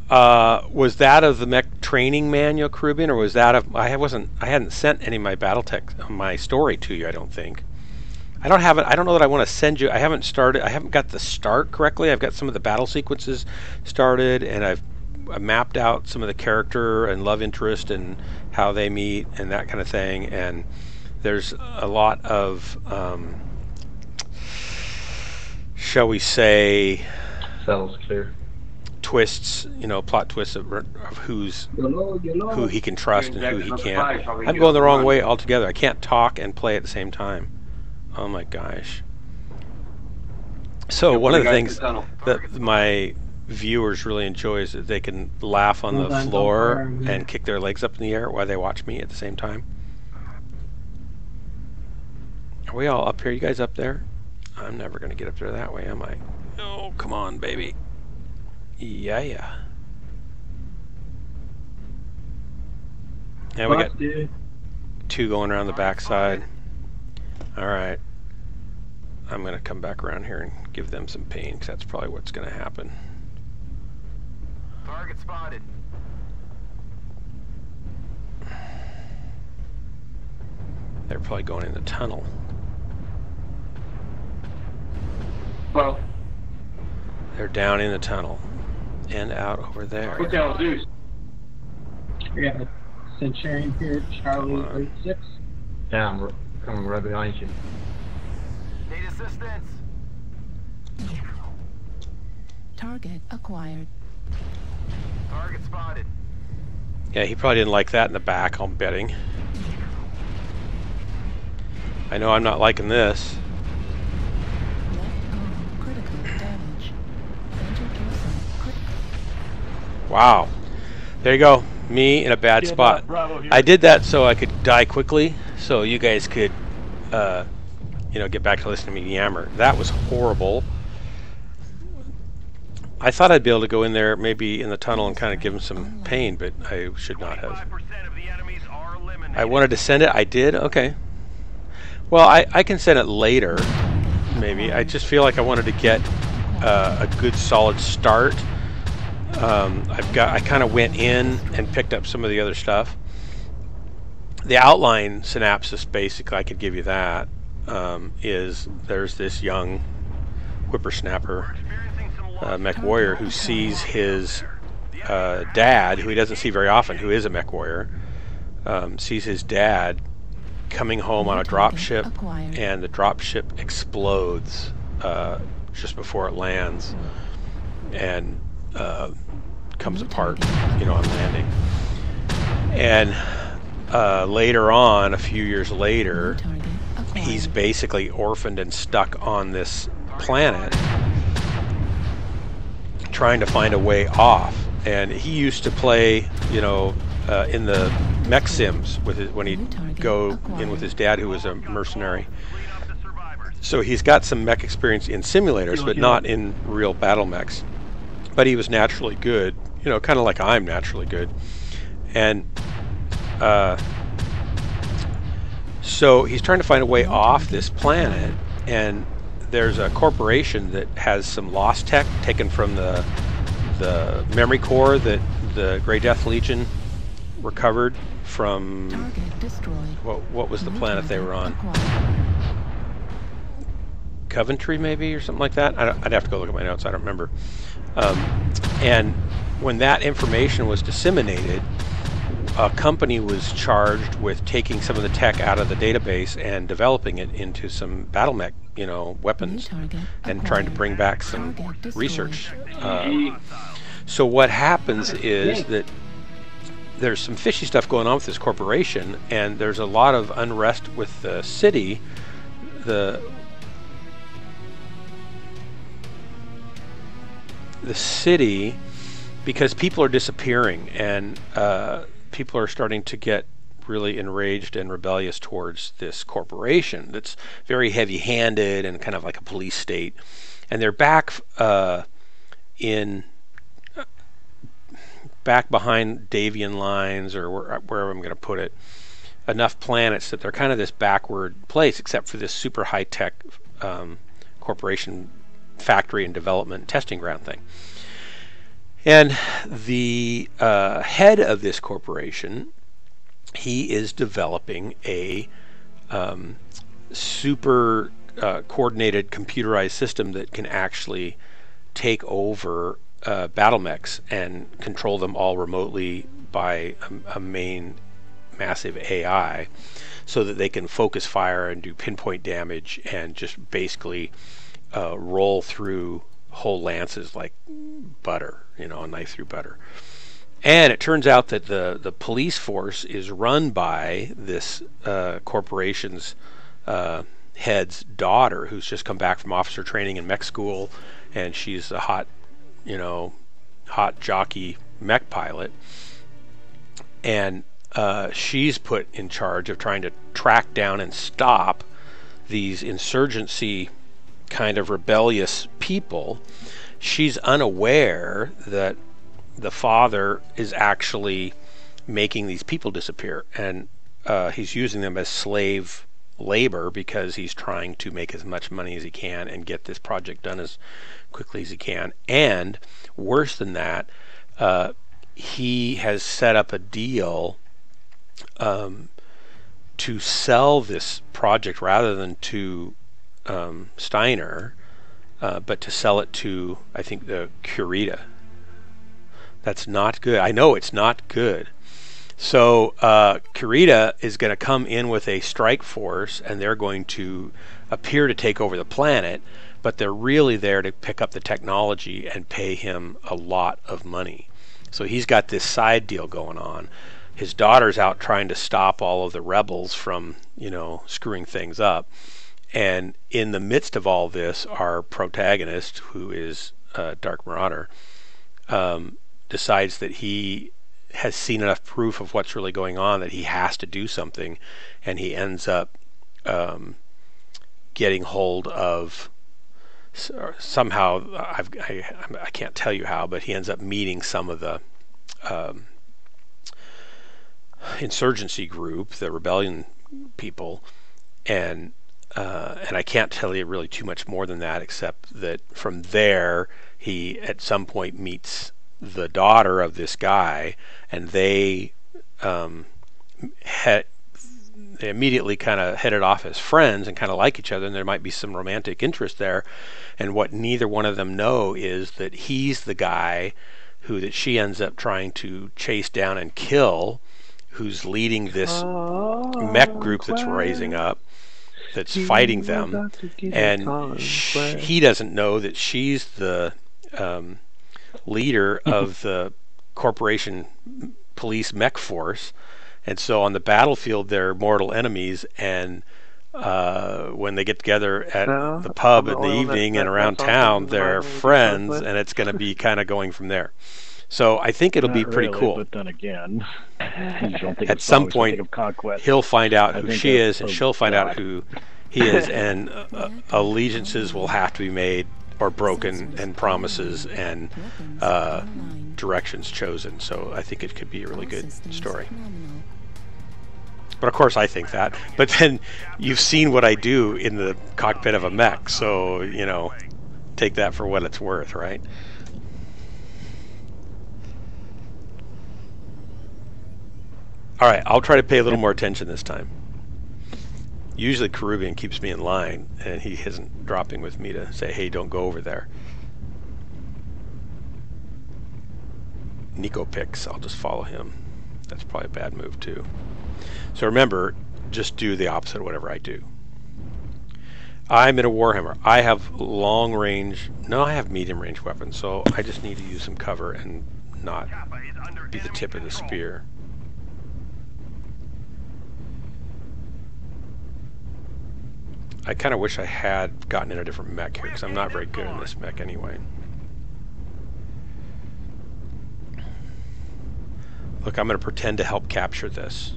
Was that of the Mech training manual, Carubian, or was that of, I hadn't sent any of my BattleTech, my story to you, I don't think. I don't have it. I don't know that I want to send you. I haven't got the start correctly. I've got some of the battle sequences started, and I've mapped out some of the character and love interest and how they meet and that kind of thing. And there's a lot of, shall we say, cells clear. Twists, you know, plot twists of who he can trust and who he can't. I'm going the wrong way altogether. I can't talk and play at the same time. Oh my gosh. So one of the things that my viewers really enjoy is that they can laugh on the floor and kick their legs up in the air while they watch me at the same time. Are we all up here? You guys up there? I'm never going to get up there that way, am I? Oh, come on, baby. Yeah. Yeah, we got two going around the backside. Alright. I'm going to come back around here and give them some pain, because that's probably what's going to happen. Target spotted. They're probably going in the tunnel. Well, they're down in the tunnel and out over there. What the hell, Zeus? We got a Centurion here, Charlie 86. Yeah, I'm coming right behind you. Need assistance. Target acquired. Target spotted. Yeah, he probably didn't like that in the back, I'm betting. I know I'm not liking this. Critical damage. Center torso critical. Wow. There you go. Me in a bad spot. I did that so I could die quickly, so you guys could, you know, get back to listening to me yammer. That was horrible. I thought I'd be able to go in there, maybe in the tunnel, and kind of give him some pain, but I should not have. I wanted to send it. I did. Okay. Well, I can send it later, maybe. I just feel like I wanted to get a good, solid start. I kind of went in and picked up some of the other stuff. The outline synopsis, basically, I could give you that. is there's this young whippersnapper mech warrior who sees his dad, who he doesn't see very often, who is a mech warrior, sees his dad coming home on a drop ship, and the drop ship explodes just before it lands and comes apart, you know, on landing. And later on, a few years later, he's basically orphaned and stuck on this planet trying to find a way off. And he used to play, you know, in the mech sims with it, when he'd go in with his dad, who was a mercenary. So he's got some mech experience in simulators, but not in real battle mechs. But he was naturally good, you know, kind of like I'm naturally good. And so he's trying to find a way off this planet, and there's a corporation that has some lost tech taken from the memory core that the Grey Death Legion recovered from. What was the planet they were on? Coventry, maybe, or something like that. I'd have to go look at my notes. I don't remember. And when that information was disseminated, a company was charged with taking some of the tech out of the database and developing it into some battle mech, you know, weapons, and trying to bring back some research. So what happens is that there's some fishy stuff going on with this corporation, and there's a lot of unrest with the city. The city, because people are disappearing, and people are starting to get really enraged and rebellious towards this corporation that's very heavy-handed and kind of like a police state. And they're back back behind Davian lines, or wherever I'm going to put it, enough planets that they're kind of this backward place, except for this super high-tech corporation factory and development and testing ground thing. And the head of this corporation, he is developing a super coordinated computerized system that can actually take over battle mechs and control them all remotely by a main massive AI, so that they can focus fire and do pinpoint damage and just basically roll through whole lances like butter, you know, a knife through butter. And it turns out that the police force is run by this corporation's head's daughter, who's just come back from officer training in mech school, and she's a hot jockey mech pilot. And she's put in charge of trying to track down and stop these insurgency kind of rebellious people. She's unaware that the father is actually making these people disappear, and he's using them as slave labor because he's trying to make as much money as he can and get this project done as quickly as he can. And worse than that, he has set up a deal to sell this project rather than to Steiner, but to sell it to, I think, the Curita. That's not good. I know it's not good. So Curita is going to come in with a strike force, and they're going to appear to take over the planet, but they're really there to pick up the technology and pay him a lot of money. So he's got this side deal going on. His daughter's out trying to stop all of the rebels from, you know, screwing things up. And in the midst of all this, our protagonist, who is Dark Marauder, decides that he has seen enough proof of what's really going on that he has to do something, and he ends up getting hold of, somehow, I can't tell you how, but he ends up meeting some of the insurgency group, the rebellion people, and I can't tell you really too much more than that, except that from there he at some point meets the daughter of this guy, and they they immediately kind of hit it off as friends and kind of like each other, and there might be some romantic interest there. And what neither one of them know is that he's the guy that she ends up trying to chase down and kill, who's leading this mech group that's raising up, that's fighting them, and he doesn't know that she's the leader of the corporation police mech force. And so on the battlefield they're mortal enemies, and when they get together at the pub in the evening and around town, they're friends, and it's going to be kind of going from there. So I think it'll be pretty cool. But then again, at some point he'll find out who she is, and she'll find out who he is, and allegiances will have to be made or broken, and promises and directions chosen. So I think it could be a really good story. But of course I think that. But then you've seen what I do in the cockpit of a mech, so, you know, take that for what it's worth, right? Alright, I'll try to pay a little more attention this time. Usually Caribbean keeps me in line, and he isn't dropping with me to say, hey, don't go over there. Nico picks, I'll just follow him. That's probably a bad move too. So remember, just do the opposite of whatever I do. I'm in a Warhammer. I have long range, no, I have medium range weapons, so I just need to use some cover and not be the tip of the spear. I kind of wish I had gotten in a different mech here, because I'm not very good in this mech anyway. Look, I'm going to pretend to help capture this.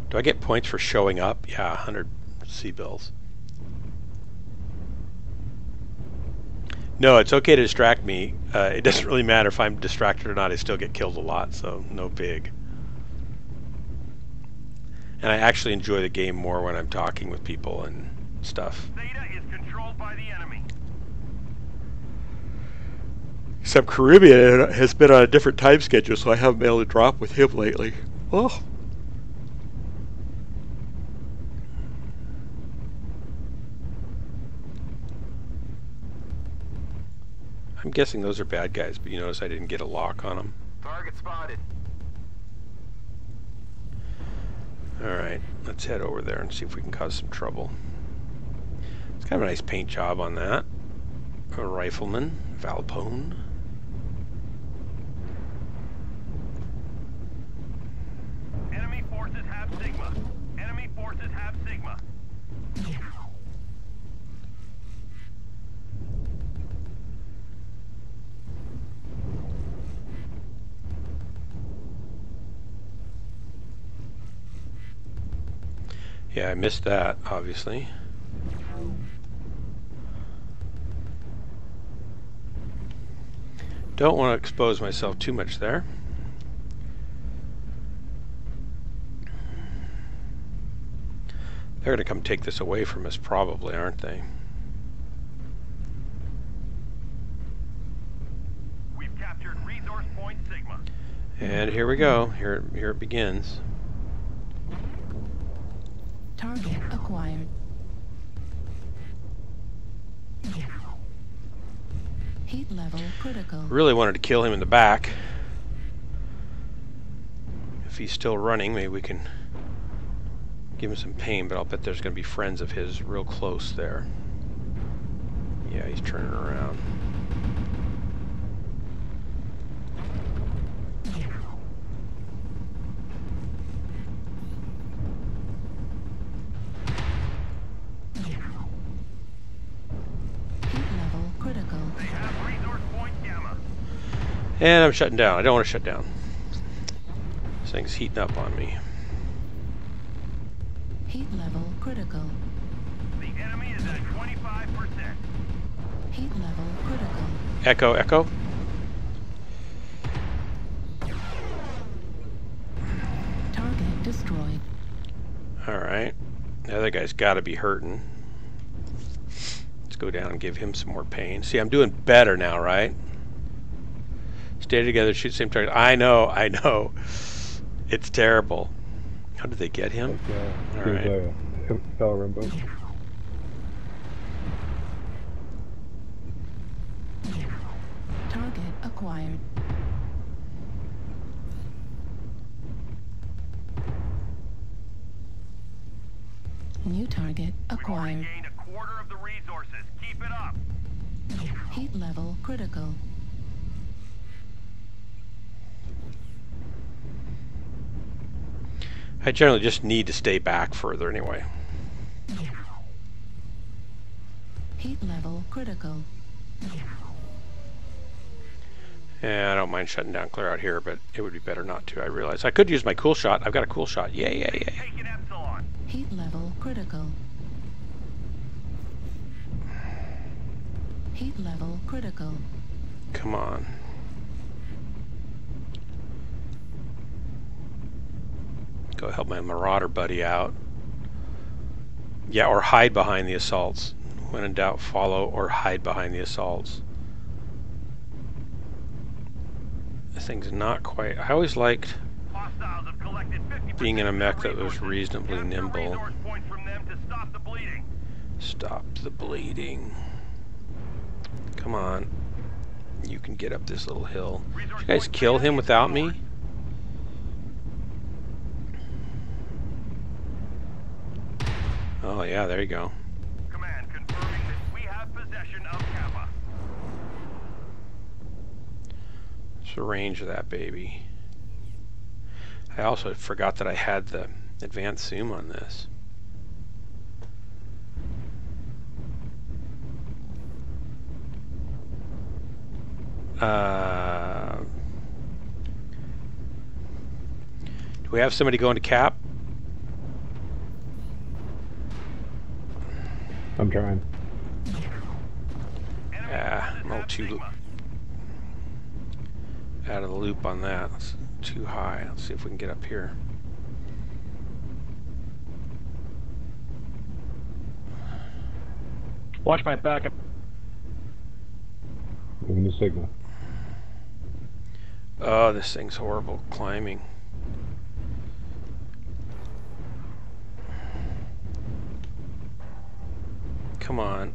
Do I get points for showing up? Yeah, 100 C-bills. No, it's okay to distract me. It doesn't really matter if I'm distracted or not. I still get killed a lot, so no big. And I actually enjoy the game more when I'm talking with people and stuff. Theta is controlled by the enemy. Except Caribbean has been on a different time schedule, so I haven't been able to drop with him lately. Oh. I'm guessing those are bad guys, but you notice I didn't get a lock on them. Target spotted. Alright, let's head over there and see if we can cause some trouble. It's kind of a nice paint job on that. A rifleman, Valpone. Enemy forces have Sigma. Enemy forces have Sigma. Yeah, I missed that, obviously. Don't want to expose myself too much there. They're going to come take this away from us probably, aren't they? We've captured resource point Sigma. And here we go. Here it begins. Target acquired. Heat level critical. Really wanted to kill him in the back. If he's still running, maybe we can give him some pain, but I'll bet there's going to be friends of his real close there. Yeah, he's turning around. And I'm shutting down. I don't want to shut down. This thing's heating up on me. Heat level critical. The enemy is at 25%. Heat level critical. Echo, echo. Target destroyed. Alright. The other guy's got to be hurting. Let's go down and give him some more pain. See, I'm doing better now, right? Stay together, shoot the same target. I know. It's terrible. How did they get him? All He was right. a fellow Rambo. Target acquired. New target acquired. Gained a quarter of the resources. Keep it up. Heat level critical. I generally just need to stay back further anyway. Heat level critical. Yeah, I don't mind shutting down clear out here, but it would be better not to. I realize I could use my cool shot. I've got a cool shot. Yay, yay, yay. Heat level critical. Heat level critical. Come on. Go help my Marauder buddy out. Yeah, or hide behind the assaults. When in doubt, follow or hide behind the assaults. This thing's not quite... I always liked being in a mech that was reasonably nimble. Stop the bleeding. Come on. You can get up this little hill. Did you guys kill him without me? Oh yeah, there you go. Command confirming that we have possession of Kappa. What's the range of that baby? I also forgot that I had the advanced zoom on this. Do we have somebody going to cap? I'm trying. Yeah, I'm a little too out of the loop on that. It's too high. Let's see if we can get up here. Watch my back. Moving the signal. Oh, this thing's horrible climbing. Come on.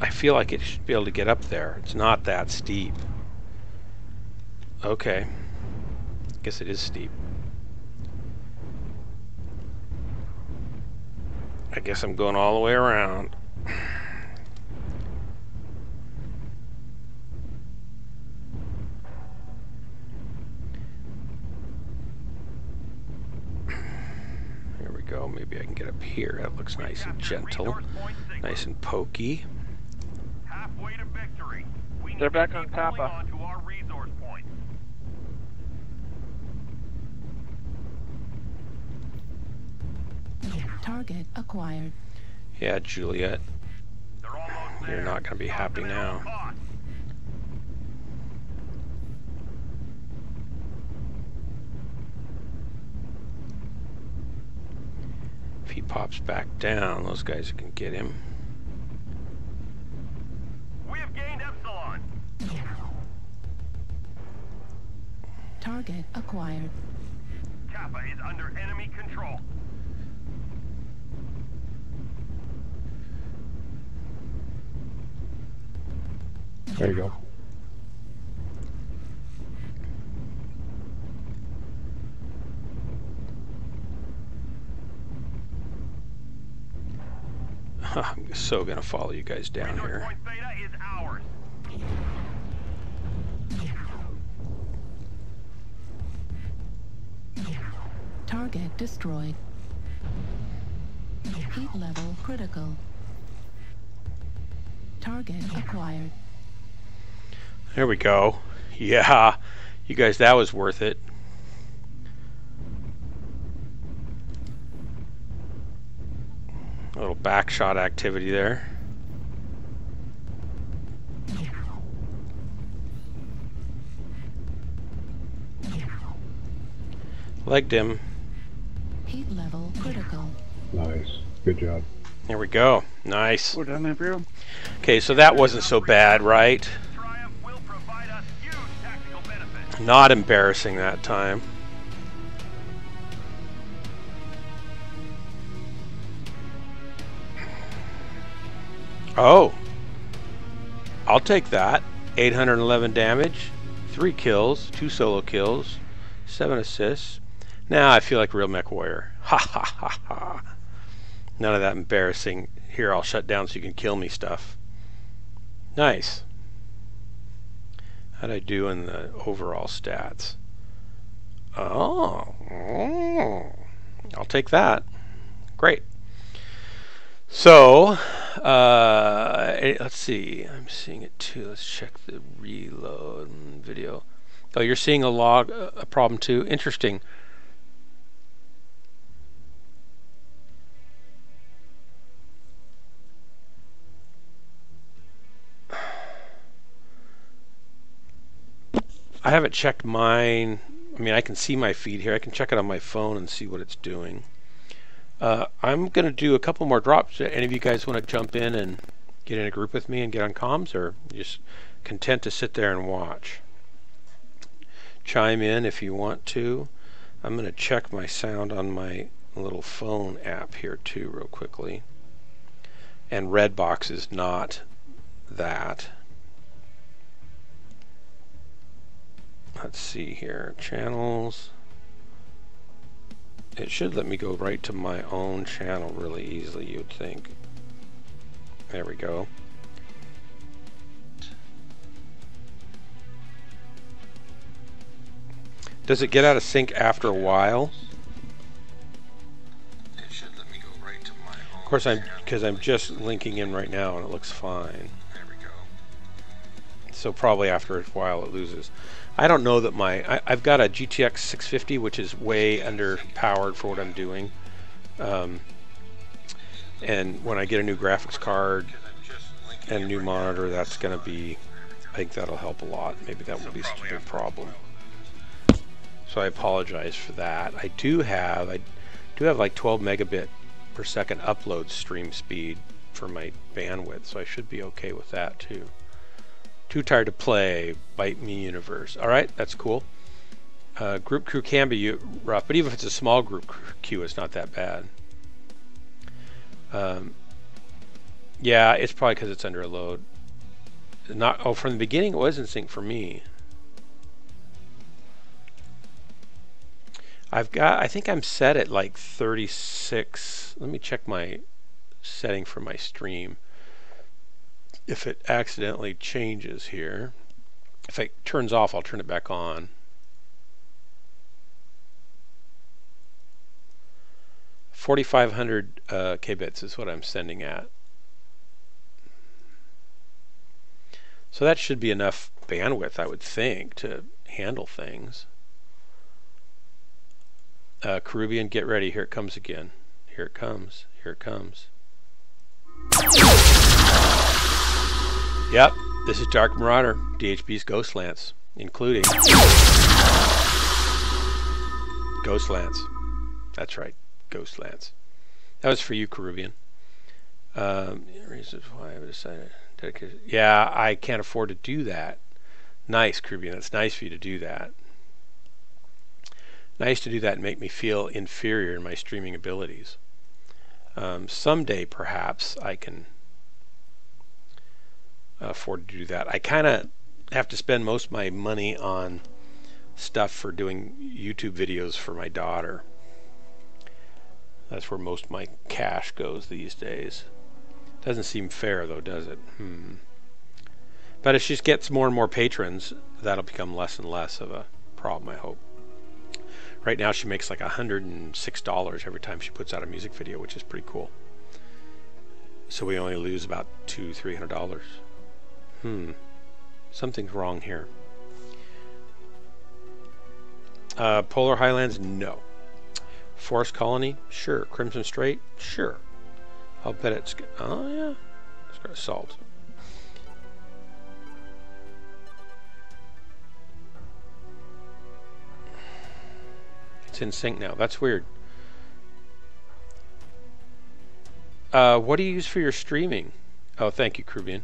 I feel like it should be able to get up there. It's not that steep. Okay. Guess it is steep. I guess I'm going all the way around. There we go. Maybe I can get up here. That looks nice and gentle. Nice and pokey. Halfway to victory. They're back on Kappa. Onto our resource points. Target acquired. Yeah, Juliet. You're not going to be happy now. If he pops back down, those guys can get him. We have gained Epsilon. Target acquired. Kappa is under enemy control. There you go. I'm so going to follow you guys down here. Point Beta is ours. Target destroyed. Heat level critical. Target acquired. There we go. Yeah, you guys, that was worth it. A little back shot activity there. Legged him. Heat level critical. Nice. Good job. There we go. Nice. We're done there, bro. Okay, so that wasn't so bad, right? Not embarrassing that time. Oh, I'll take that. 811 damage, 3 kills, 2 solo kills, 7 assists. Now I feel like a real mech warrior. Ha ha ha ha. None of that embarrassing, here I'll shut down so you can kill me stuff. Nice. How'd I do in the overall stats? Oh, I'll take that. Great. So, let's see. I'm seeing it too. Let's check the reload video. Oh, you're seeing a log, a problem too? Interesting. I haven't checked mine. I mean, I can see my feed here. I can check it on my phone and see what it's doing. I'm going to do a couple more drops. Any of you guys want to jump in and get in a group with me and get on comms, or just content to sit there and watch? Chime in if you want to. I'm going to check my sound on my little phone app here too real quickly. And Redbox is not that. Let's see here. Channels. It should let me go right to my own channel really easily, you'd think. There we go. Does it get out of sync after a while? It should let me go right to my own. Of course, because I'm just linking in right now and it looks fine. There we go. So probably after a while it loses. I don't know that I've got a GTX 650, which is way underpowered for what I'm doing. And when I get a new graphics card and a new monitor, that's going to be, I think that'll help a lot. Maybe that won't be such a big problem. So I apologize for that. I do have like 12 megabit per second upload stream speed for my bandwidth, so I should be okay with that too. Too tired to play, bite me universe. Alright, that's cool. Group queue can be rough, but even if it's a small group queue, it's not that bad. Yeah, it's probably because it's under a load. From the beginning it was in sync for me. I think I'm set at like 36. Let me check my setting for my stream. If it accidentally changes here, if it turns off, I'll turn it back on. 4,500 kbits is what I'm sending at. So that should be enough bandwidth, I would think, to handle things. Caribbean, get ready. Here it comes again. Here it comes. Here it comes. Yep, this is Dark Marauder, DHB's Ghost Lance, including Ghost Lance. That's right, Ghost Lance. That was for you, Caribbean. Reasons why I decided dedicated. Yeah, I can't afford to do that. Nice, Caribbean. That's nice for you to do that. Nice to do that and make me feel inferior in my streaming abilities. Someday, perhaps, I can afford to do that. I kind of have to spend most of my money on stuff for doing YouTube videos for my daughter. That's where most of my cash goes these days. Doesn't seem fair though, does it? But as she gets more and more patrons, that'll become less and less of a problem, I hope. Right now she makes like $106 every time she puts out a music video, which is pretty cool. So we only lose about $200–300. Something's wrong here. Polar Highlands, no. Forest Colony, sure. Crimson Strait, sure. I'll bet it's, oh yeah, it's got salt. It's in sync now. That's weird. What do you use for your streaming? Oh, thank you, Caribbean.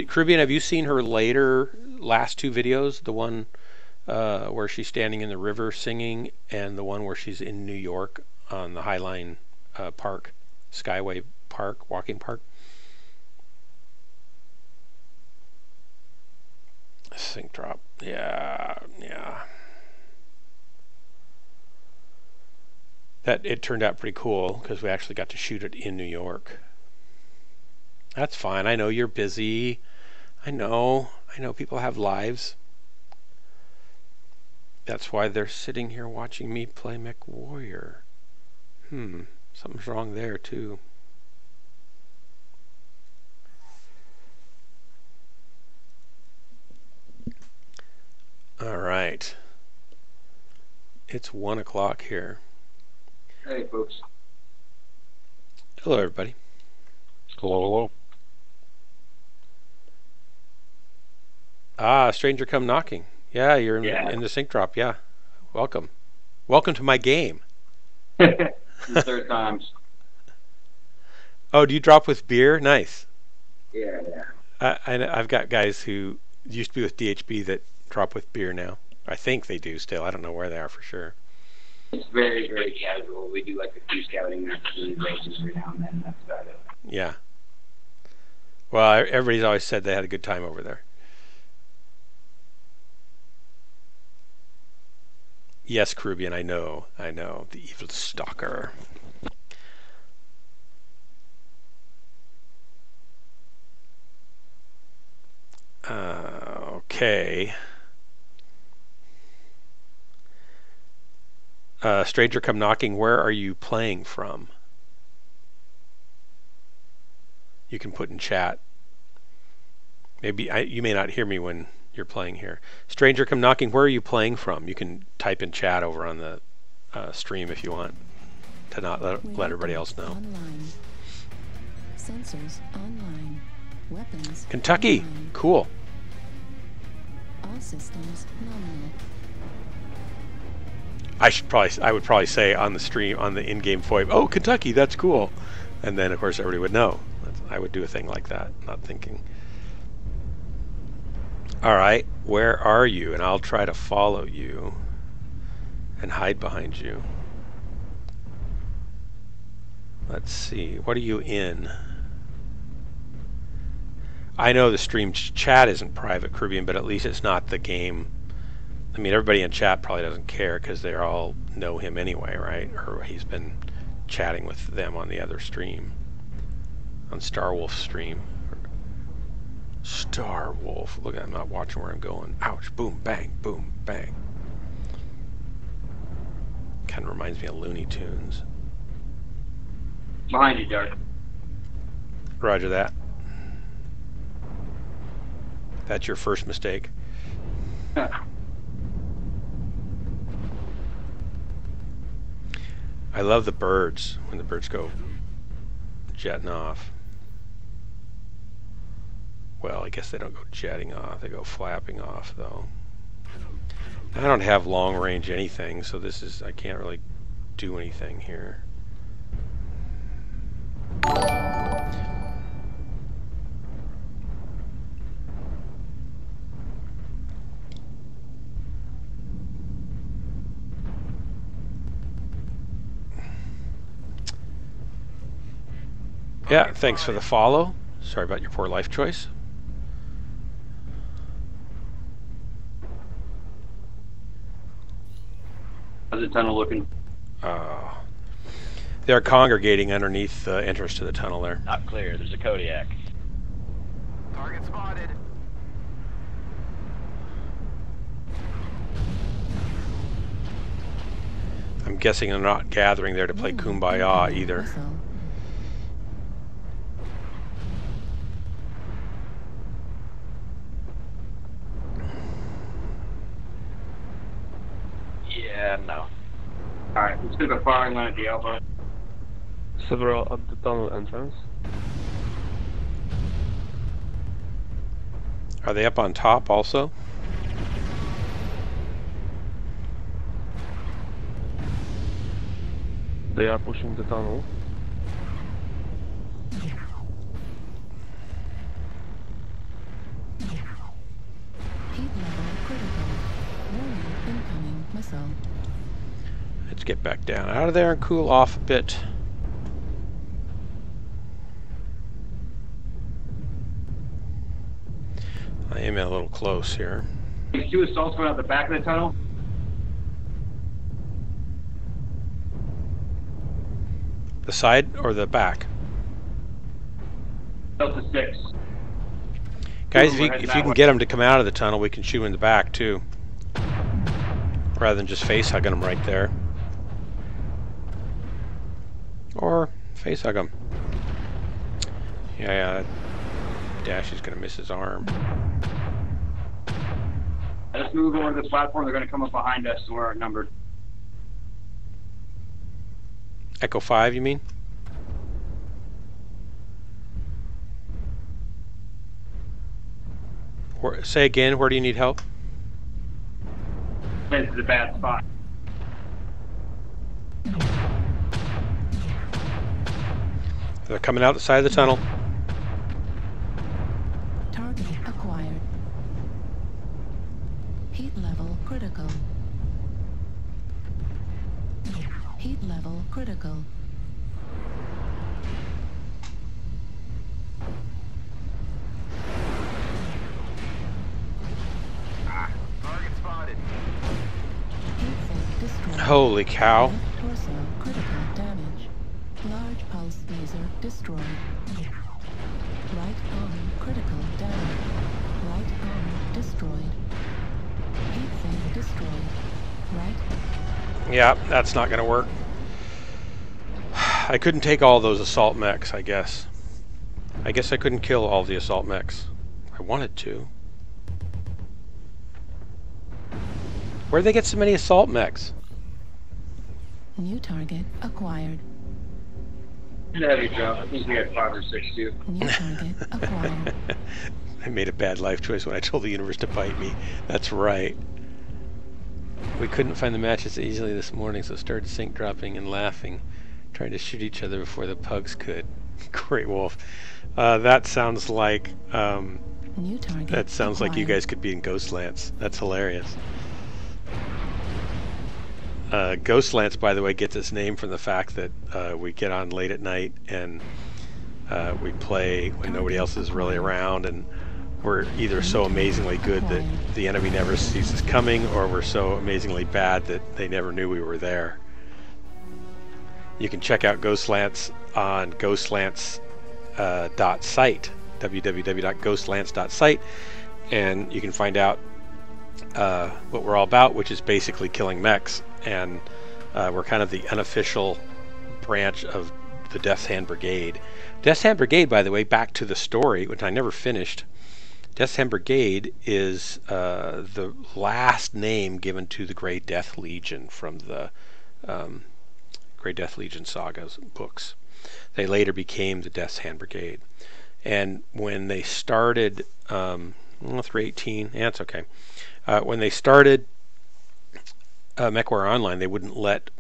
Caribbean, have you seen her last two videos? The one where she's standing in the river singing, and the one where she's in New York on the Highline Park, Skyway Park, walking park. Sync drop. Yeah. It turned out pretty cool because we actually got to shoot it in New York. That's fine. I know you're busy. I know people have lives. That's why they're sitting here watching me play MWOrline. Something's wrong there too. All right. It's 1 o'clock here. Hey, folks. Hello, everybody. Hello. Ah, stranger come knocking. Yeah, you're in the sync drop. Yeah, welcome to my game. Third times. Oh, do you drop with beer? Nice. Yeah. I've got guys who used to be with DHB that drop with beer now. I think they do still. I don't know where they are for sure. It's very, very casual. We do like a few scouting matches races every now and then. That's about it. Yeah. Well, everybody's always said they had a good time over there. Yes, Caribbean, I know. The evil stalker. Okay. Stranger come knocking, where are you playing from? You can put in chat. Maybe you may not hear me when you're playing here. Stranger come knocking, where are you playing from? You can type in chat over on the stream if you want to not let everybody else know. Online. Sensors online. Weapons. Kentucky. Online. Cool. All systems nominal. I would probably say on the stream, on the in-game FOIP, oh, Kentucky, that's cool. And then, of course, everybody would know. I would do a thing like that, not thinking. All right, where are you? And I'll try to follow you and hide behind you. Let's see, what are you in? I know the stream chat isn't private, Caribbean, but at least it's not the game. I mean, everybody in chat probably doesn't care because they all know him anyway, right? Or he's been chatting with them on the other stream. On Star Wolf's stream. Star Wolf. Look, I'm not watching where I'm going. Ouch. Boom, bang, boom, bang. Kind of reminds me of Looney Tunes. Behind you, Dark. Roger that. That's your first mistake. I love the birds when the birds go jetting off. Well, I guess they don't go jetting off, they go flapping off though. I don't have long range anything, so I can't really do anything here. Yeah, thanks for the follow. Sorry about your poor life choice. How's the tunnel looking? They're congregating underneath the entrance to the tunnel there. Not clear. There's a Kodiak. Target spotted. I'm guessing they're not gathering there to play Kumbaya either. Yeah, no. Alright, let's do the firing line at the elbow. Several at the tunnel entrance. Are they up on top also? They are pushing the tunnel. Heat level critical. Warning. Let's get back down out of there and cool off a bit. I am a little close here. There's 2 assaults going out the back of the tunnel. The side or the back? Delta 6. Guys, if you can get them to come out of the tunnel, we can shoot them in the back too, rather than just face hugging them right there. Or face hug him. Yeah, Dash is gonna miss his arm. Let's move over to the platform. They're going to come up behind us, so we're outnumbered. Echo 5, you mean? Say again, where do you need help? This is a bad spot. They're coming out the side of the tunnel. Target acquired. Heat level critical. Heat level critical. Target spotted. Holy cow. Torso critical damage. Large pulse laser destroyed. Right arm critical damage. Right arm destroyed. Heat sink destroyed. Right. Yeah, that's not gonna work. I couldn't take all those assault mechs, I guess. I guess I couldn't kill all the assault mechs. I wanted to. Where'd they get so many assault mechs? New target acquired. Did a heavy drop. I think we had 5 or 6 too. New target acquired. I made a bad life choice when I told the universe to bite me. That's right. We couldn't find the matches easily this morning, so started sync dropping and laughing, trying to shoot each other before the pugs could. Great Wolf. That sounds like New target that sounds acquired. like you guys could be in Ghostlands. That's hilarious. Ghostlands, by the way, gets its name from the fact that we get on late at night and we play when nobody else is really around, and we're either so amazingly good that the enemy never sees us coming, or we're so amazingly bad that they never knew we were there. You can check out Ghostlands on ghostlance.site, www.ghostlance.site, and you can find out what we're all about, which is basically killing mechs, and we're kind of the unofficial branch of the Death's Hand Brigade. Death's Hand Brigade, by the way, back to the story, which I never finished. Death's Hand Brigade is the last name given to the Grey Death Legion from the Grey Death Legion sagas books. They later became the Death's Hand Brigade. And when they started, 318, yeah, it's okay. When they started MWOnline, they wouldn't let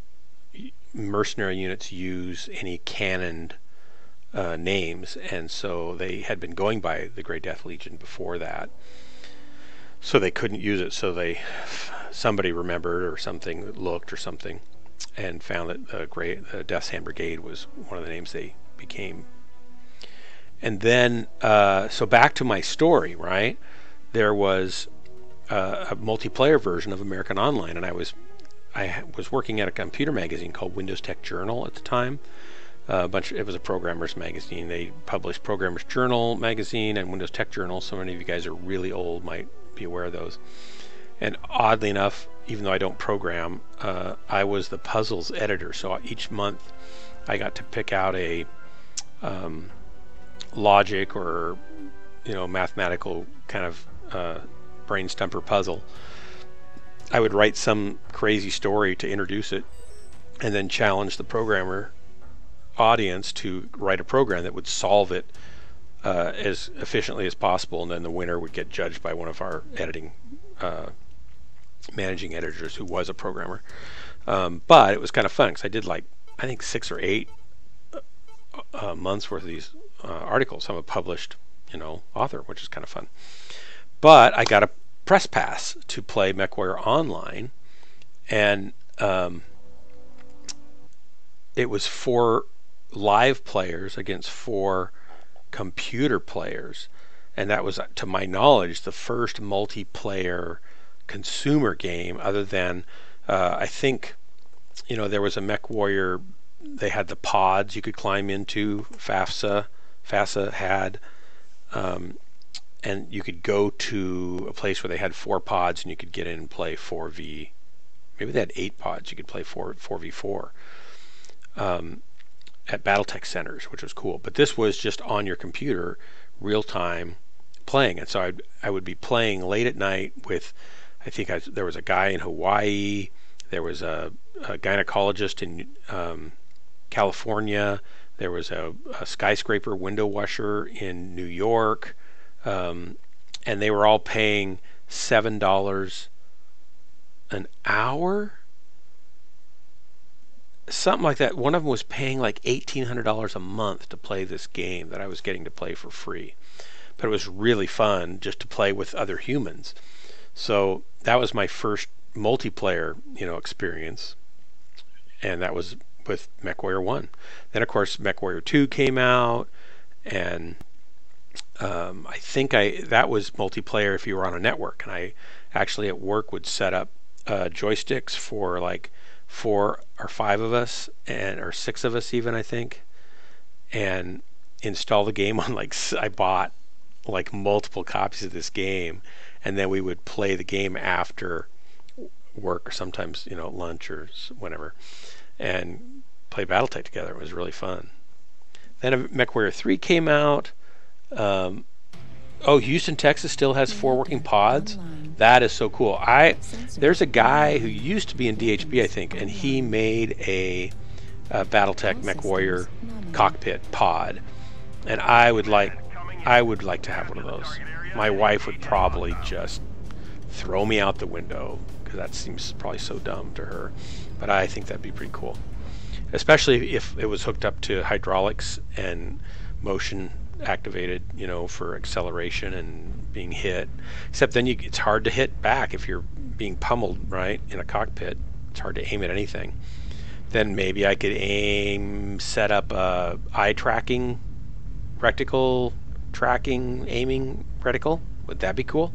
mercenary units use any canoned names, and so they had been going by the Grey Death Legion before that, so they couldn't use it. So somebody remembered or something, looked or something, and found that the Death's Hand Brigade was one of the names they became. And then so back to my story, right? There was a multiplayer version of American Online, and I was working at a computer magazine called Windows Tech Journal at the time. It was a programmer's magazine. They published Programmer's Journal magazine and Windows Tech Journal. So many of you guys are really old, might be aware of those. And oddly enough, even though I don't program, I was the puzzles editor. So each month I got to pick out a logic or mathematical kind of brain stumper puzzle. I would write some crazy story to introduce it, and then challenge the programmer audience to write a program that would solve it as efficiently as possible, and then the winner would get judged by one of our editing managing editors who was a programmer. But it was kind of fun because I did I think 6 or 8 months worth of these articles. I'm a published author, which is kind of fun. But I got a press pass to play MechWarrior Online, and it was 4 live players against 4 computer players, and that was, to my knowledge, the first multiplayer consumer game other than I think, you know, there was a MechWarrior. They had the pods you could climb into. FAFSA had, and you could go to a place where they had 4 pods and you could get in and play 4v. Maybe they had 8 pods. You could play 4v4 at BattleTech centers, which was cool. But this was just on your computer, real time playing. And so I would be playing late at night with, I think there was a guy in Hawaii. There was a gynecologist in California. There was a skyscraper window washer in New York. And they were all paying $7 an hour, something like that. One of them was paying like $1,800 a month to play this game that I was getting to play for free. But it was really fun just to play with other humans. So that was my first multiplayer, you know, experience, and that was with MechWarrior 1. Then of course MechWarrior 2 came out, and I think that was multiplayer if you were on a network. And I actually at work would set up joysticks for like 4 or 5 of us, or 6 of us even, I think, and install the game on, like, I bought like multiple copies of this game, and then we would play the game after work, or sometimes, you know, lunch or whenever, and play BattleTech together. It was really fun. Then MechWarrior 3 came out. Oh, Houston, Texas still has 4 working pods. That is so cool. There's a guy who used to be in DHB, I think, and he made a BattleTech MechWarrior cockpit pod, and I would like to have one of those. My wife would probably just throw me out the window because that seems probably so dumb to her, but I think that'd be pretty cool, especially if it was hooked up to hydraulics and motion activated, you know, for acceleration and being hit. Except then it's hard to hit back if you're being pummeled, right, in a cockpit. It's hard to aim at anything. Then maybe I could set up a eye tracking reticle, aiming reticle. Would that be cool?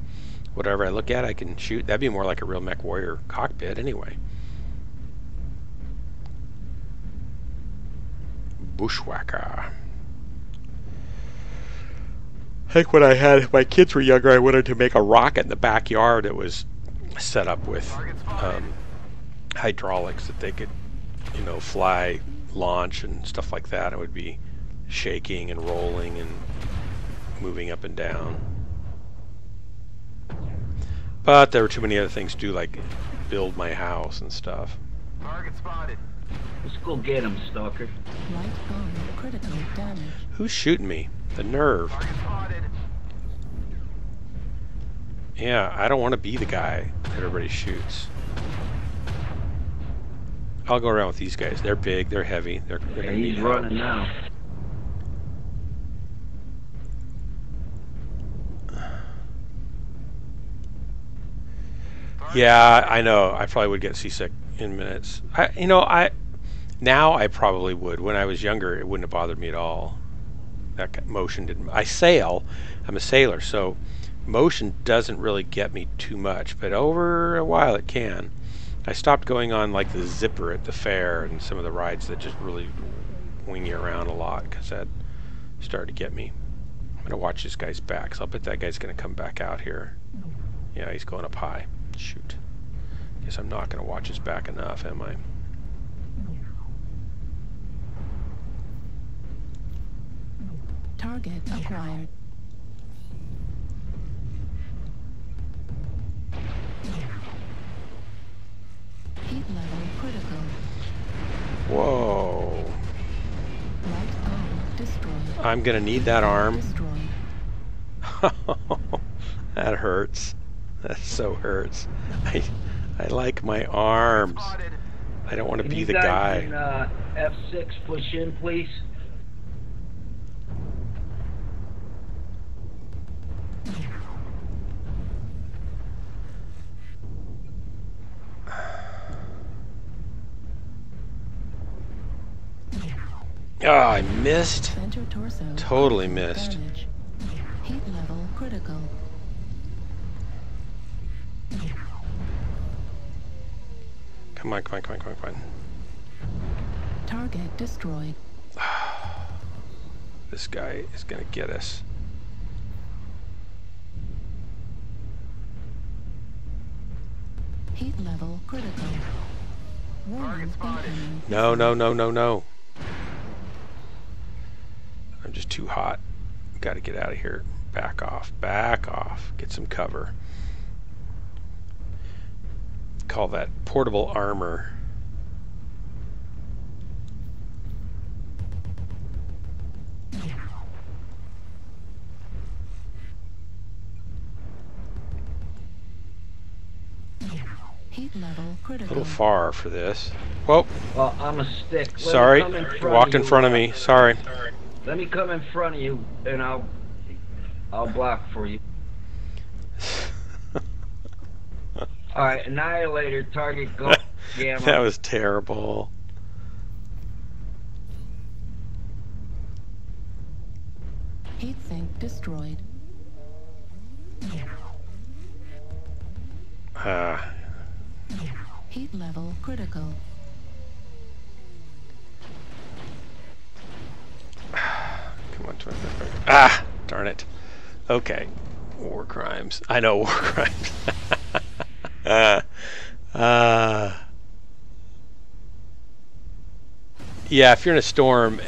Whatever I look at, I can shoot. That'd be more like a real MechWarrior cockpit anyway. Bushwhacker. I think when my kids were younger, I wanted to make a rocket in the backyard that was set up with hydraulics that they could, you know, fly, launch, and stuff like that. It would be shaking and rolling and moving up and down. But there were too many other things to do, like build my house and stuff. Target spotted. Let's go get him, Stalker. Right arm critical damage. Who's shooting me? The nerve. Yeah, I don't want to be the guy that everybody shoots. I'll go around with these guys. They're big, they're heavy. They're gonna need he's help. running now. Yeah, I know. I probably would get seasick in minutes. Now I probably would. When I was younger, it wouldn't have bothered me at all. That motion didn't. I sail. I'm a sailor, so motion doesn't really get me too much. But over a while, it can. I stopped going on like the zipper at the fair and some of the rides that just really wing you around a lot because that started to get me. I'm gonna watch this guy's back, so I'll bet that guy's gonna come back out here. Yeah, he's going up high. Shoot. Guess I'm not gonna watch his back enough, am I? Target acquired. Heat level critical. Whoa. Right arm destroyed. I'm gonna need that arm. Destroyed. That hurts. That so hurts. I like my arms. I don't want to be the guy. Can F6 push in, please? Oh, I missed. Center torso. Totally missed. Damage. Heat level critical. Come on, come on, come on, come on, come on. Target destroyed. This guy is gonna get us. Heat level critical. Warning incoming. No, no, no, no, no. I'm just too hot. Gotta get out of here. Back off, back off. Get some cover. Call that portable armor. Heat level A critical. little far for this. Whoa. Well, I'm a stick. Let Sorry, me come in front walked of in front of you. me. Sorry. Let me come in front of you, and I'll block for you. All right, Annihilator, target, go. Gamma. That was terrible. Heat sink destroyed. Heat level critical. Come on, 25. Ah, darn it. Okay. War crimes. I know, war crimes. Yeah, if you're in a storm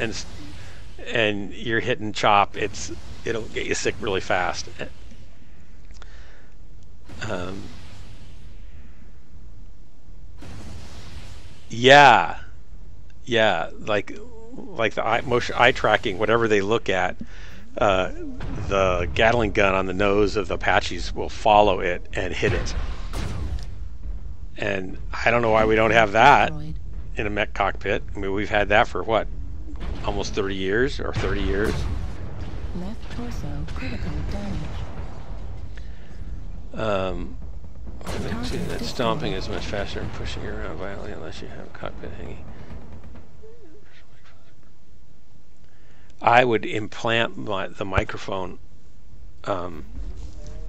and you're hitting chop, it'll get you sick really fast. Yeah, like the eye tracking, whatever they look at, the Gatling gun on the nose of the Apaches will follow it and hit it. And I don't know why we don't have that in a mech cockpit. I mean, we've had that for what, almost 30 years or 30 years. Left torso critical damage. That stomping is much faster than pushing you around violently unless you have a cockpit hanging. I would implant the microphone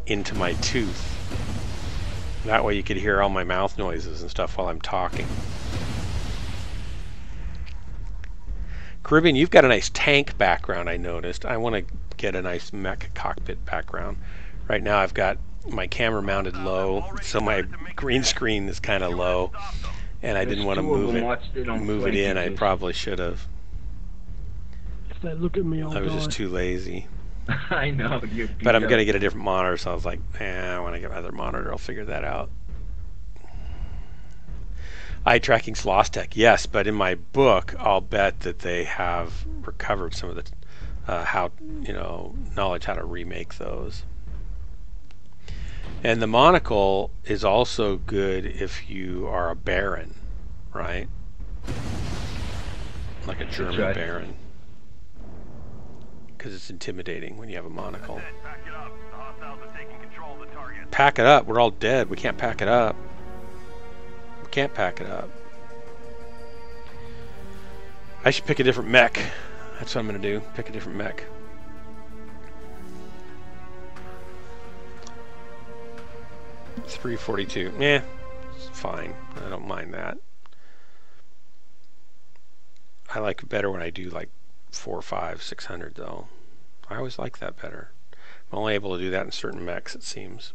into my tooth. That way you could hear all my mouth noises and stuff while I'm talking. Caribbean, you've got a nice tank background, I noticed. I want to get a nice mech cockpit background. Right now I've got my camera mounted low, so my green screen is kind of low, and I didn't want to move it in. I probably should have. If they look at me, I was just too lazy. I know. But I'm going to get a different monitor, so I was like, when I get my other monitor, I'll figure that out. Eye tracking's lost tech, yes, but in my book, I'll bet that they have recovered some of the knowledge how to remake those. And the monocle is also good if you are a baron, right? Like a German baron. Because it's intimidating when you have a monocle. Pack it up. We're all dead. We can't pack it up. We can't pack it up. I should pick a different mech. That's what I'm going to do. Pick a different mech. It's 342. Yeah, it's fine. I don't mind that. I like it better when I do like 400, 500, 600 though. I always like that better. I'm only able to do that in certain mechs, it seems.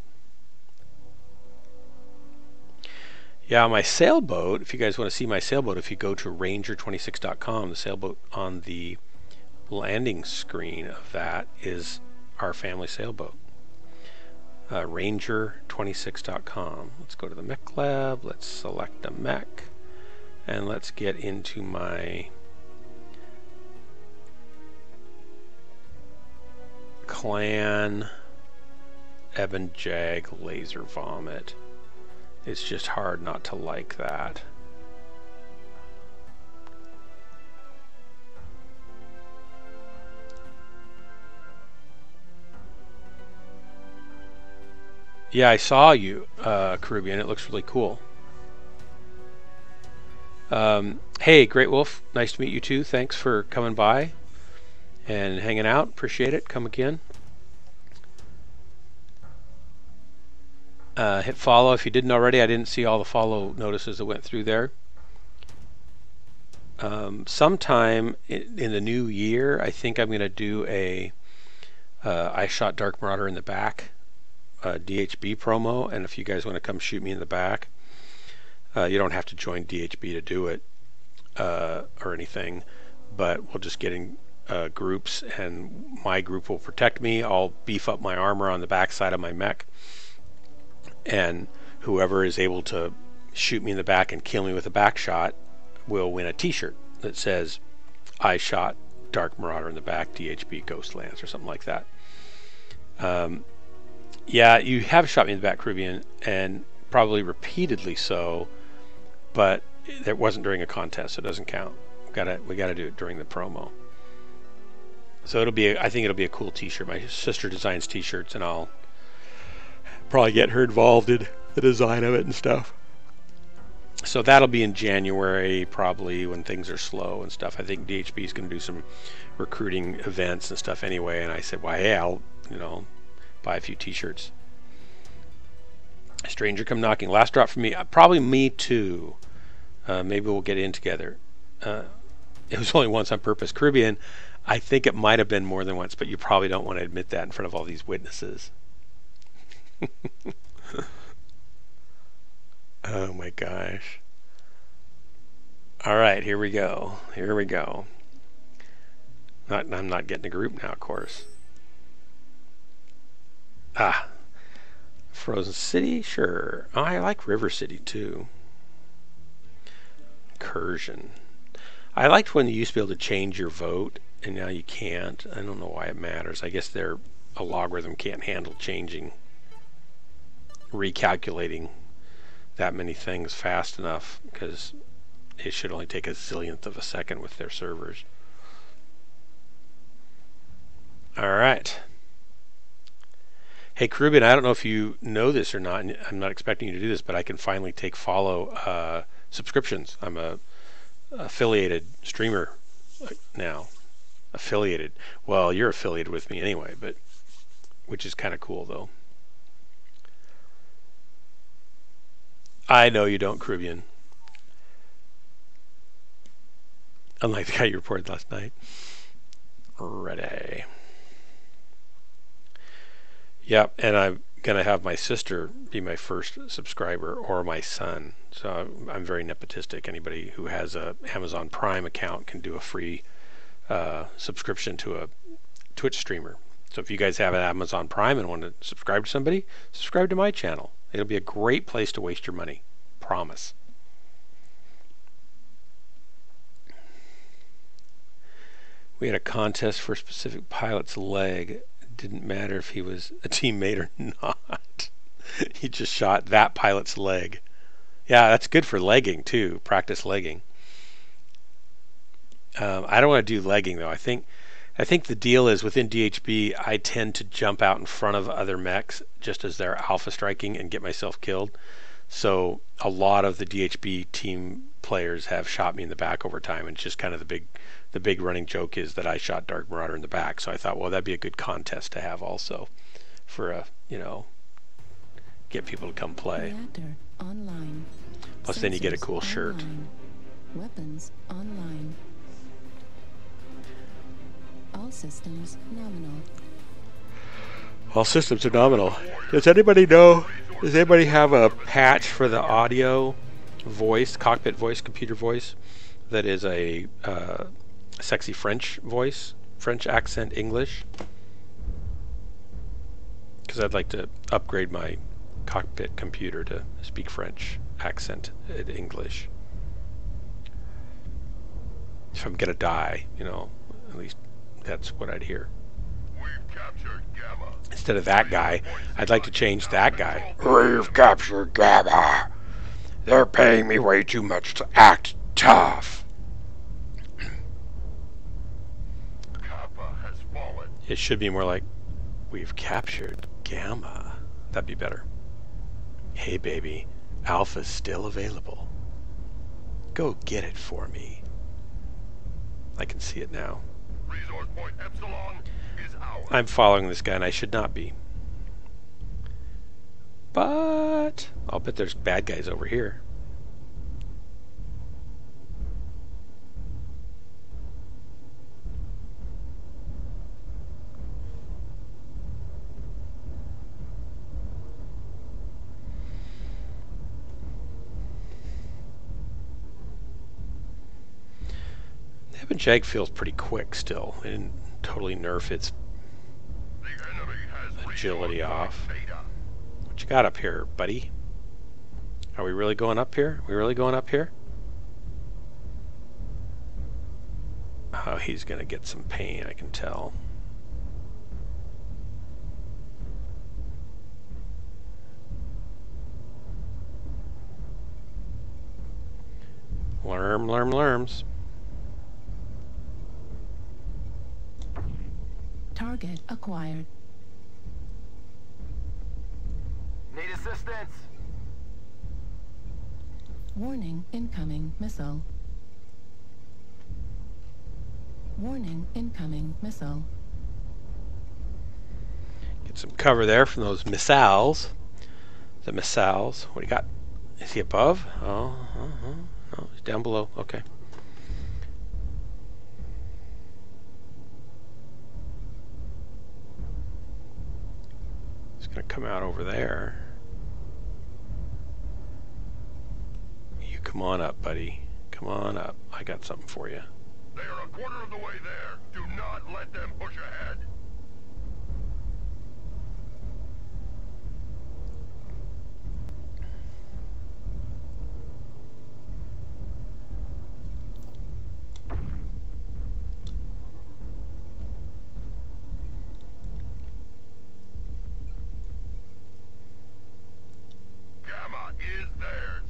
Yeah, my sailboat, if you guys want to see my sailboat, if you go to ranger26.com, the sailboat on the landing screen of that is our family sailboat. Ranger26.com. Let's go to the mech lab, let's select a mech, and let's get into my Clan Eben Jag Laser Vomit. It's just hard not to like that. Yeah, I saw you, Caribbean. It looks really cool. Hey, Great Wolf, nice to meet you too. Thanks for coming by and hanging out. Appreciate it. Come again. Hit follow if you didn't already. I didn't see all the follow notices that went through there. Sometime in the new year, I think I'm going to do a I shot Dark Marauder in the back DHB promo, and if you guys want to come shoot me in the back, you don't have to join DHB to do it or anything, but we'll just get in groups, and my group will protect me. I'll beef up my armor on the back side of my mech, and whoever is able to shoot me in the back and kill me with a back shot will win a t-shirt that says I shot Dark Marauder in the back, DHB Ghostlands, or something like that. Yeah, you have shot me in the back, Caribbean, and probably repeatedly so, but it wasn't during a contest, so it doesn't count. We gotta do it during the promo. So it'll be I think it'll be a cool t-shirt. My sister designs t-shirts, and I'll probably get her involved in the design of it and stuff. So that'll be in January, probably, when things are slow and stuff. I think DHB is going to do some recruiting events and stuff anyway, and I said, well, hey, I'll, buy a few t-shirts. Stranger come knocking. Last drop from me. Probably me too. Maybe we'll get in together. It was only once on purpose. Caribbean, I think it might have been more than once, but you probably don't want to admit that in front of all these witnesses. Oh my gosh. All right, here we go. Here we go. I'm not getting a group now, of course. Ah. Frozen City? Sure. Oh, I like River City too. Incursion. I liked when you used to be able to change your vote, and now you can't. I don't know why it matters. I guess a logarithm can't handle changing, recalculating that many things fast enough, because it should only take a zillionth of a second with their servers. Alright. Hey Caribbean, I don't know if you know this or not, and I'm not expecting you to do this, but I can finally take follow subscriptions. I'm a affiliated streamer now. Affiliated. Well, you're affiliated with me anyway, but which is kind of cool though. I know you don't, Caribbean. Unlike the guy you reported last night. Ready. Yep, and I'm going to have my sister be my first subscriber, or my son. So I'm very nepotistic. Anybody who has a Amazon Prime account can do a free subscription to a Twitch streamer. So if you guys have an Amazon Prime and want to subscribe to somebody, subscribe to my channel. It'll be a great place to waste your money. Promise. We had a contest for a specific pilot's leg. It didn't matter if he was a teammate or not. He just shot that pilot's leg. Yeah, that's good for legging too. Practice legging. I don't want to do legging though. I think the deal is within DHB, I tend to jump out in front of other mechs just as they're alpha striking and get myself killed. So a lot of the DHB team players have shot me in the back over time, and it's just kind of the big running joke is that I shot Dark Marauder in the back. So I thought, well, that'd be a good contest to have also for a, get people to come play. Reactor online. Plus then you get a cool shirt. Online. Weapons online. All systems nominal. All systems are nominal. Does anybody know? Does anybody have a patch for the audio voice, cockpit voice, computer voice that is a sexy French voice, French accent English? Because I'd like to upgrade my cockpit computer to speak French accent English. If I'm gonna die, at least that's what I'd hear. Instead of that guy, I'd like to change that guy. We've captured Gamma. They're paying me way too much to act tough. It should be more like, we've captured Gamma. That'd be better. Hey baby, Alpha's still available. Go get it for me. I can see it now. Resource point Epsilon is ours. I'm following this guy and I should not be. But I'll bet there's bad guys over here. The Jag feels pretty quick still. They didn't totally nerf its agility off. What you got up here, buddy? Are we really going up here? We really going up here? Oh, he's gonna get some pain, I can tell. Lerms. Target acquired. Need assistance. Warning, incoming missile. Warning, incoming missile. Get some cover there from those missiles. The missiles. What do you got? Is he above? Oh, no, he's down below. Okay. He's gonna come out over there. You come on up, buddy. Come on up. I got something for you. They are a quarter of the way there. Do not let them push ahead. Gamma is theirs.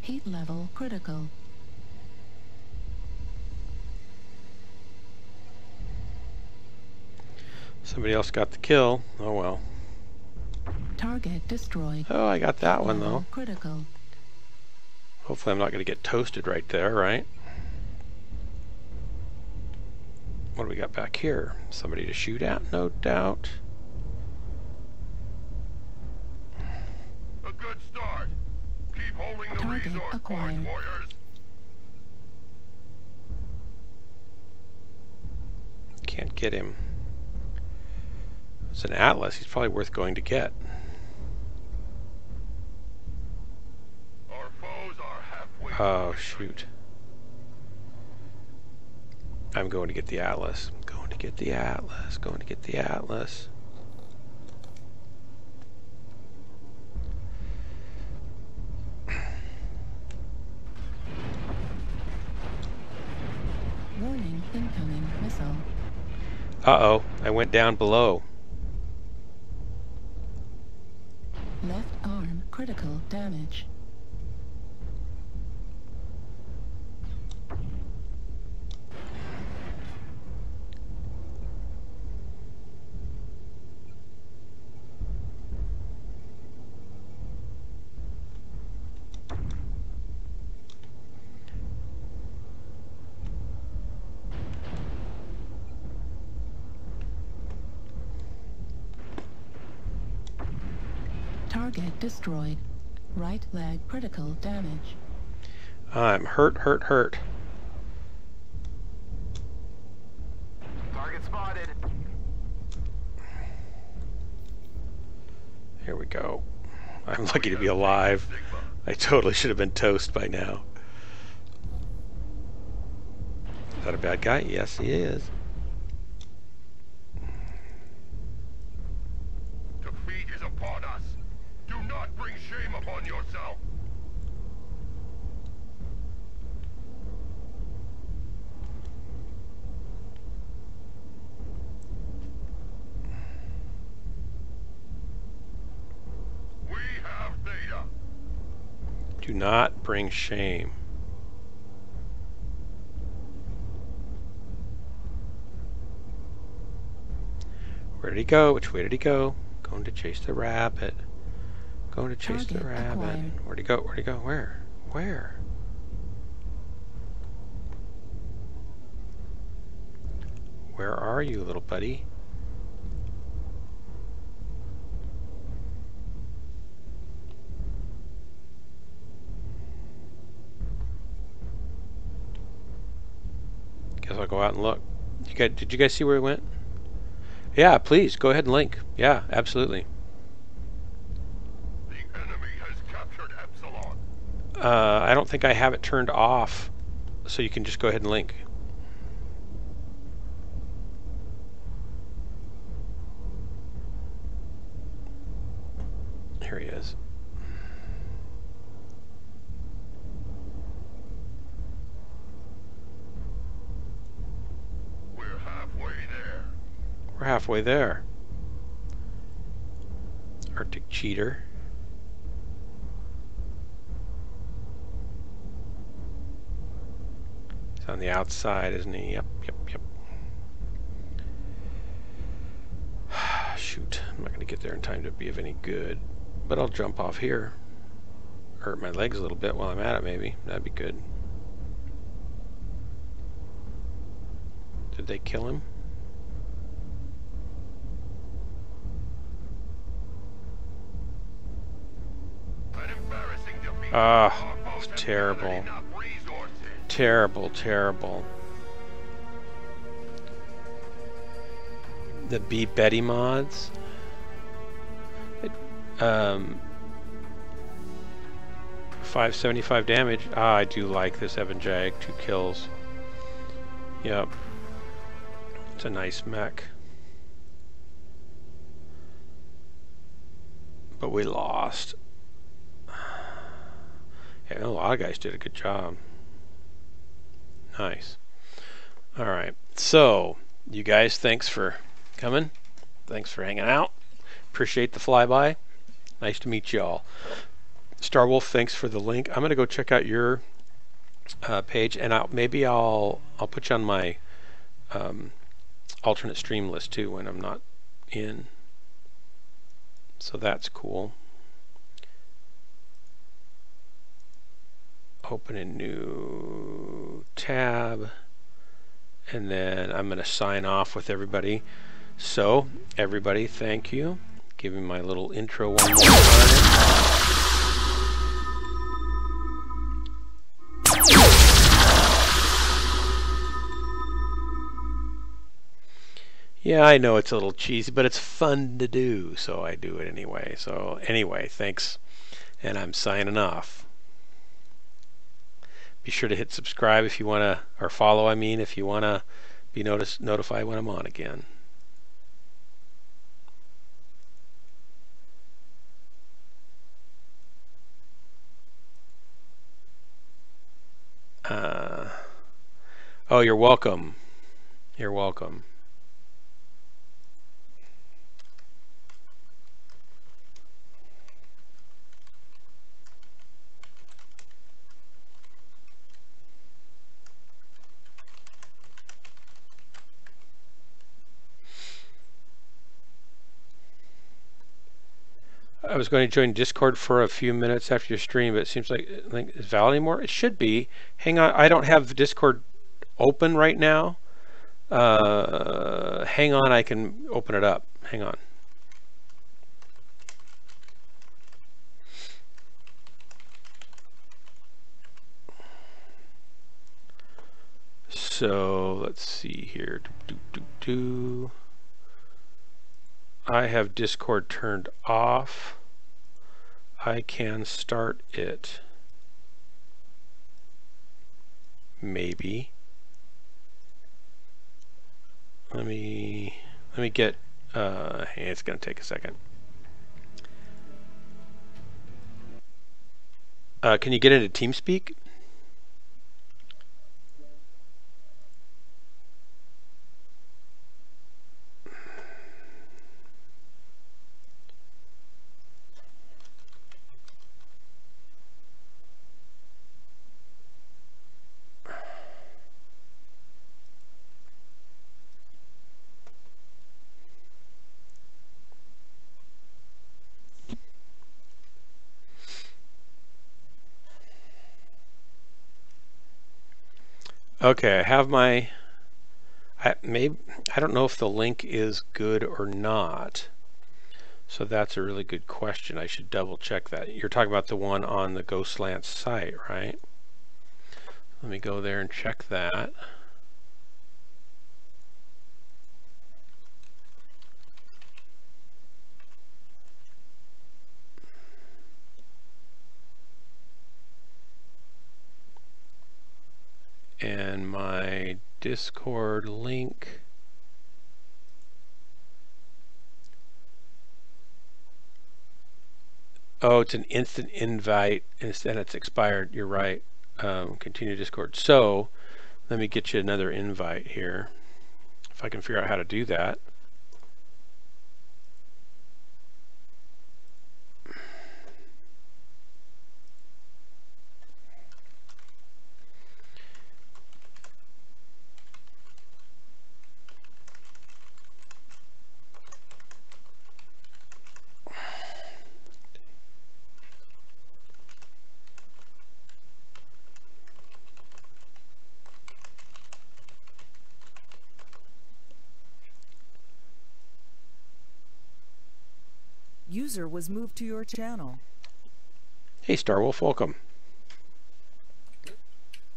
Heat level critical. Somebody else got the kill. Oh well. Target destroyed. Oh, I got that one though. Critical. Hopefully I'm not going to get toasted right there, right? What do we got back here? Somebody to shoot at, no doubt. A good start. Keep holding the Target resource acquired. point, warriors. Can't get him. It's an Atlas. He's probably worth going to get. Our foes are halfway. Oh, shoot. I'm going to get the Atlas. Going to get the Atlas. Going to get the Atlas. Warning, incoming missile. Uh-oh. I went down below. Left arm critical damage. Target destroyed. Right leg critical damage. I'm hurt. Target spotted. Here we go. I'm lucky to be alive. I totally should have been toast by now. Is that a bad guy? Yes, he is. Defeat is upon us. Do not bring shame upon yourself. We have Theta. Do not bring shame. Where did he go? Which way did he go? Going to chase the rabbit. Going to chase the rabbit. Acquired. Where'd he go? Where'd he go? Where? Where? Where are you, little buddy? Guess I'll go out and look. Did you guys see where he went? Yeah, please go ahead and link. Yeah, absolutely. I don't think I have it turned off, so you can just go ahead and link. Here he is. We're halfway there. We're halfway there. Arctic cheater. He's on the outside, isn't he? Yep, yep, yep. Shoot, I'm not going to get there in time to be of any good. But I'll jump off here. Hurt my legs a little bit while I'm at it, maybe. That'd be good. Did they kill him? Ah, it's terrible. Terrible, terrible. The Beat Betty mods. 575 damage. Ah, I do like this Evan Jag. 2 kills. Yep. It's a nice mech. But we lost. Yeah, a lot of guys did a good job. Nice. Alright. So, you guys, thanks for coming. Thanks for hanging out. Appreciate the flyby. Nice to meet y'all. Starwolf, thanks for the link. I'm gonna go check out your page, and maybe I'll put you on my alternate stream list too when I'm not in. So that's cool. Open a new tab, and then I'm gonna sign off with everybody. So everybody, thank you. Give me my little intro one more time. Yeah, I know it's a little cheesy, but it's fun to do, so I do it anyway. So anyway, thanks, and I'm signing off. Be sure to hit subscribe if you want to, or follow, I mean, if you want to be notified when I'm on again. Oh, you're welcome. You're welcome. I was going to join Discord for a few minutes after your stream, but it seems like it's valid anymore. It should be. Hang on, I don't have Discord open right now. Hang on, I can open it up. Hang on. So let's see here. I have Discord turned off. I can start it. Maybe. Let me get hey, it's gonna take a second. Can you get into TeamSpeak? Okay, I have my. I don't know if the link is good or not. So that's a really good question. I should double check that. You're talking about the one on the Ghostland site, right? Let me go there and check that. And my Discord link. Oh, it's an instant invite and it's expired. You're right. Continue Discord. So let me get you another invite here. If I can figure out how to do that. User was moved to your channel. Hey, Starwolf, welcome.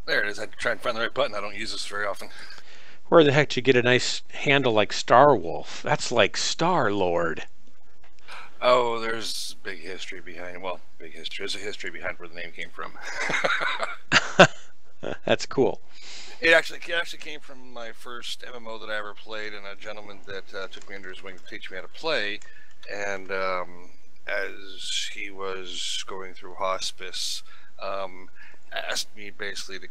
There it is. I had to try and find the right button. I don't use this very often. Where the heck did you get a nice handle like Starwolf? That's like Star-Lord. Oh, there's big history behind. Well, big history. There's a history behind where the name came from. That's cool. It actually came from my first MMO that I ever played, and a gentleman that took me under his wing to teach me how to play. And as he was going through hospice, asked me basically to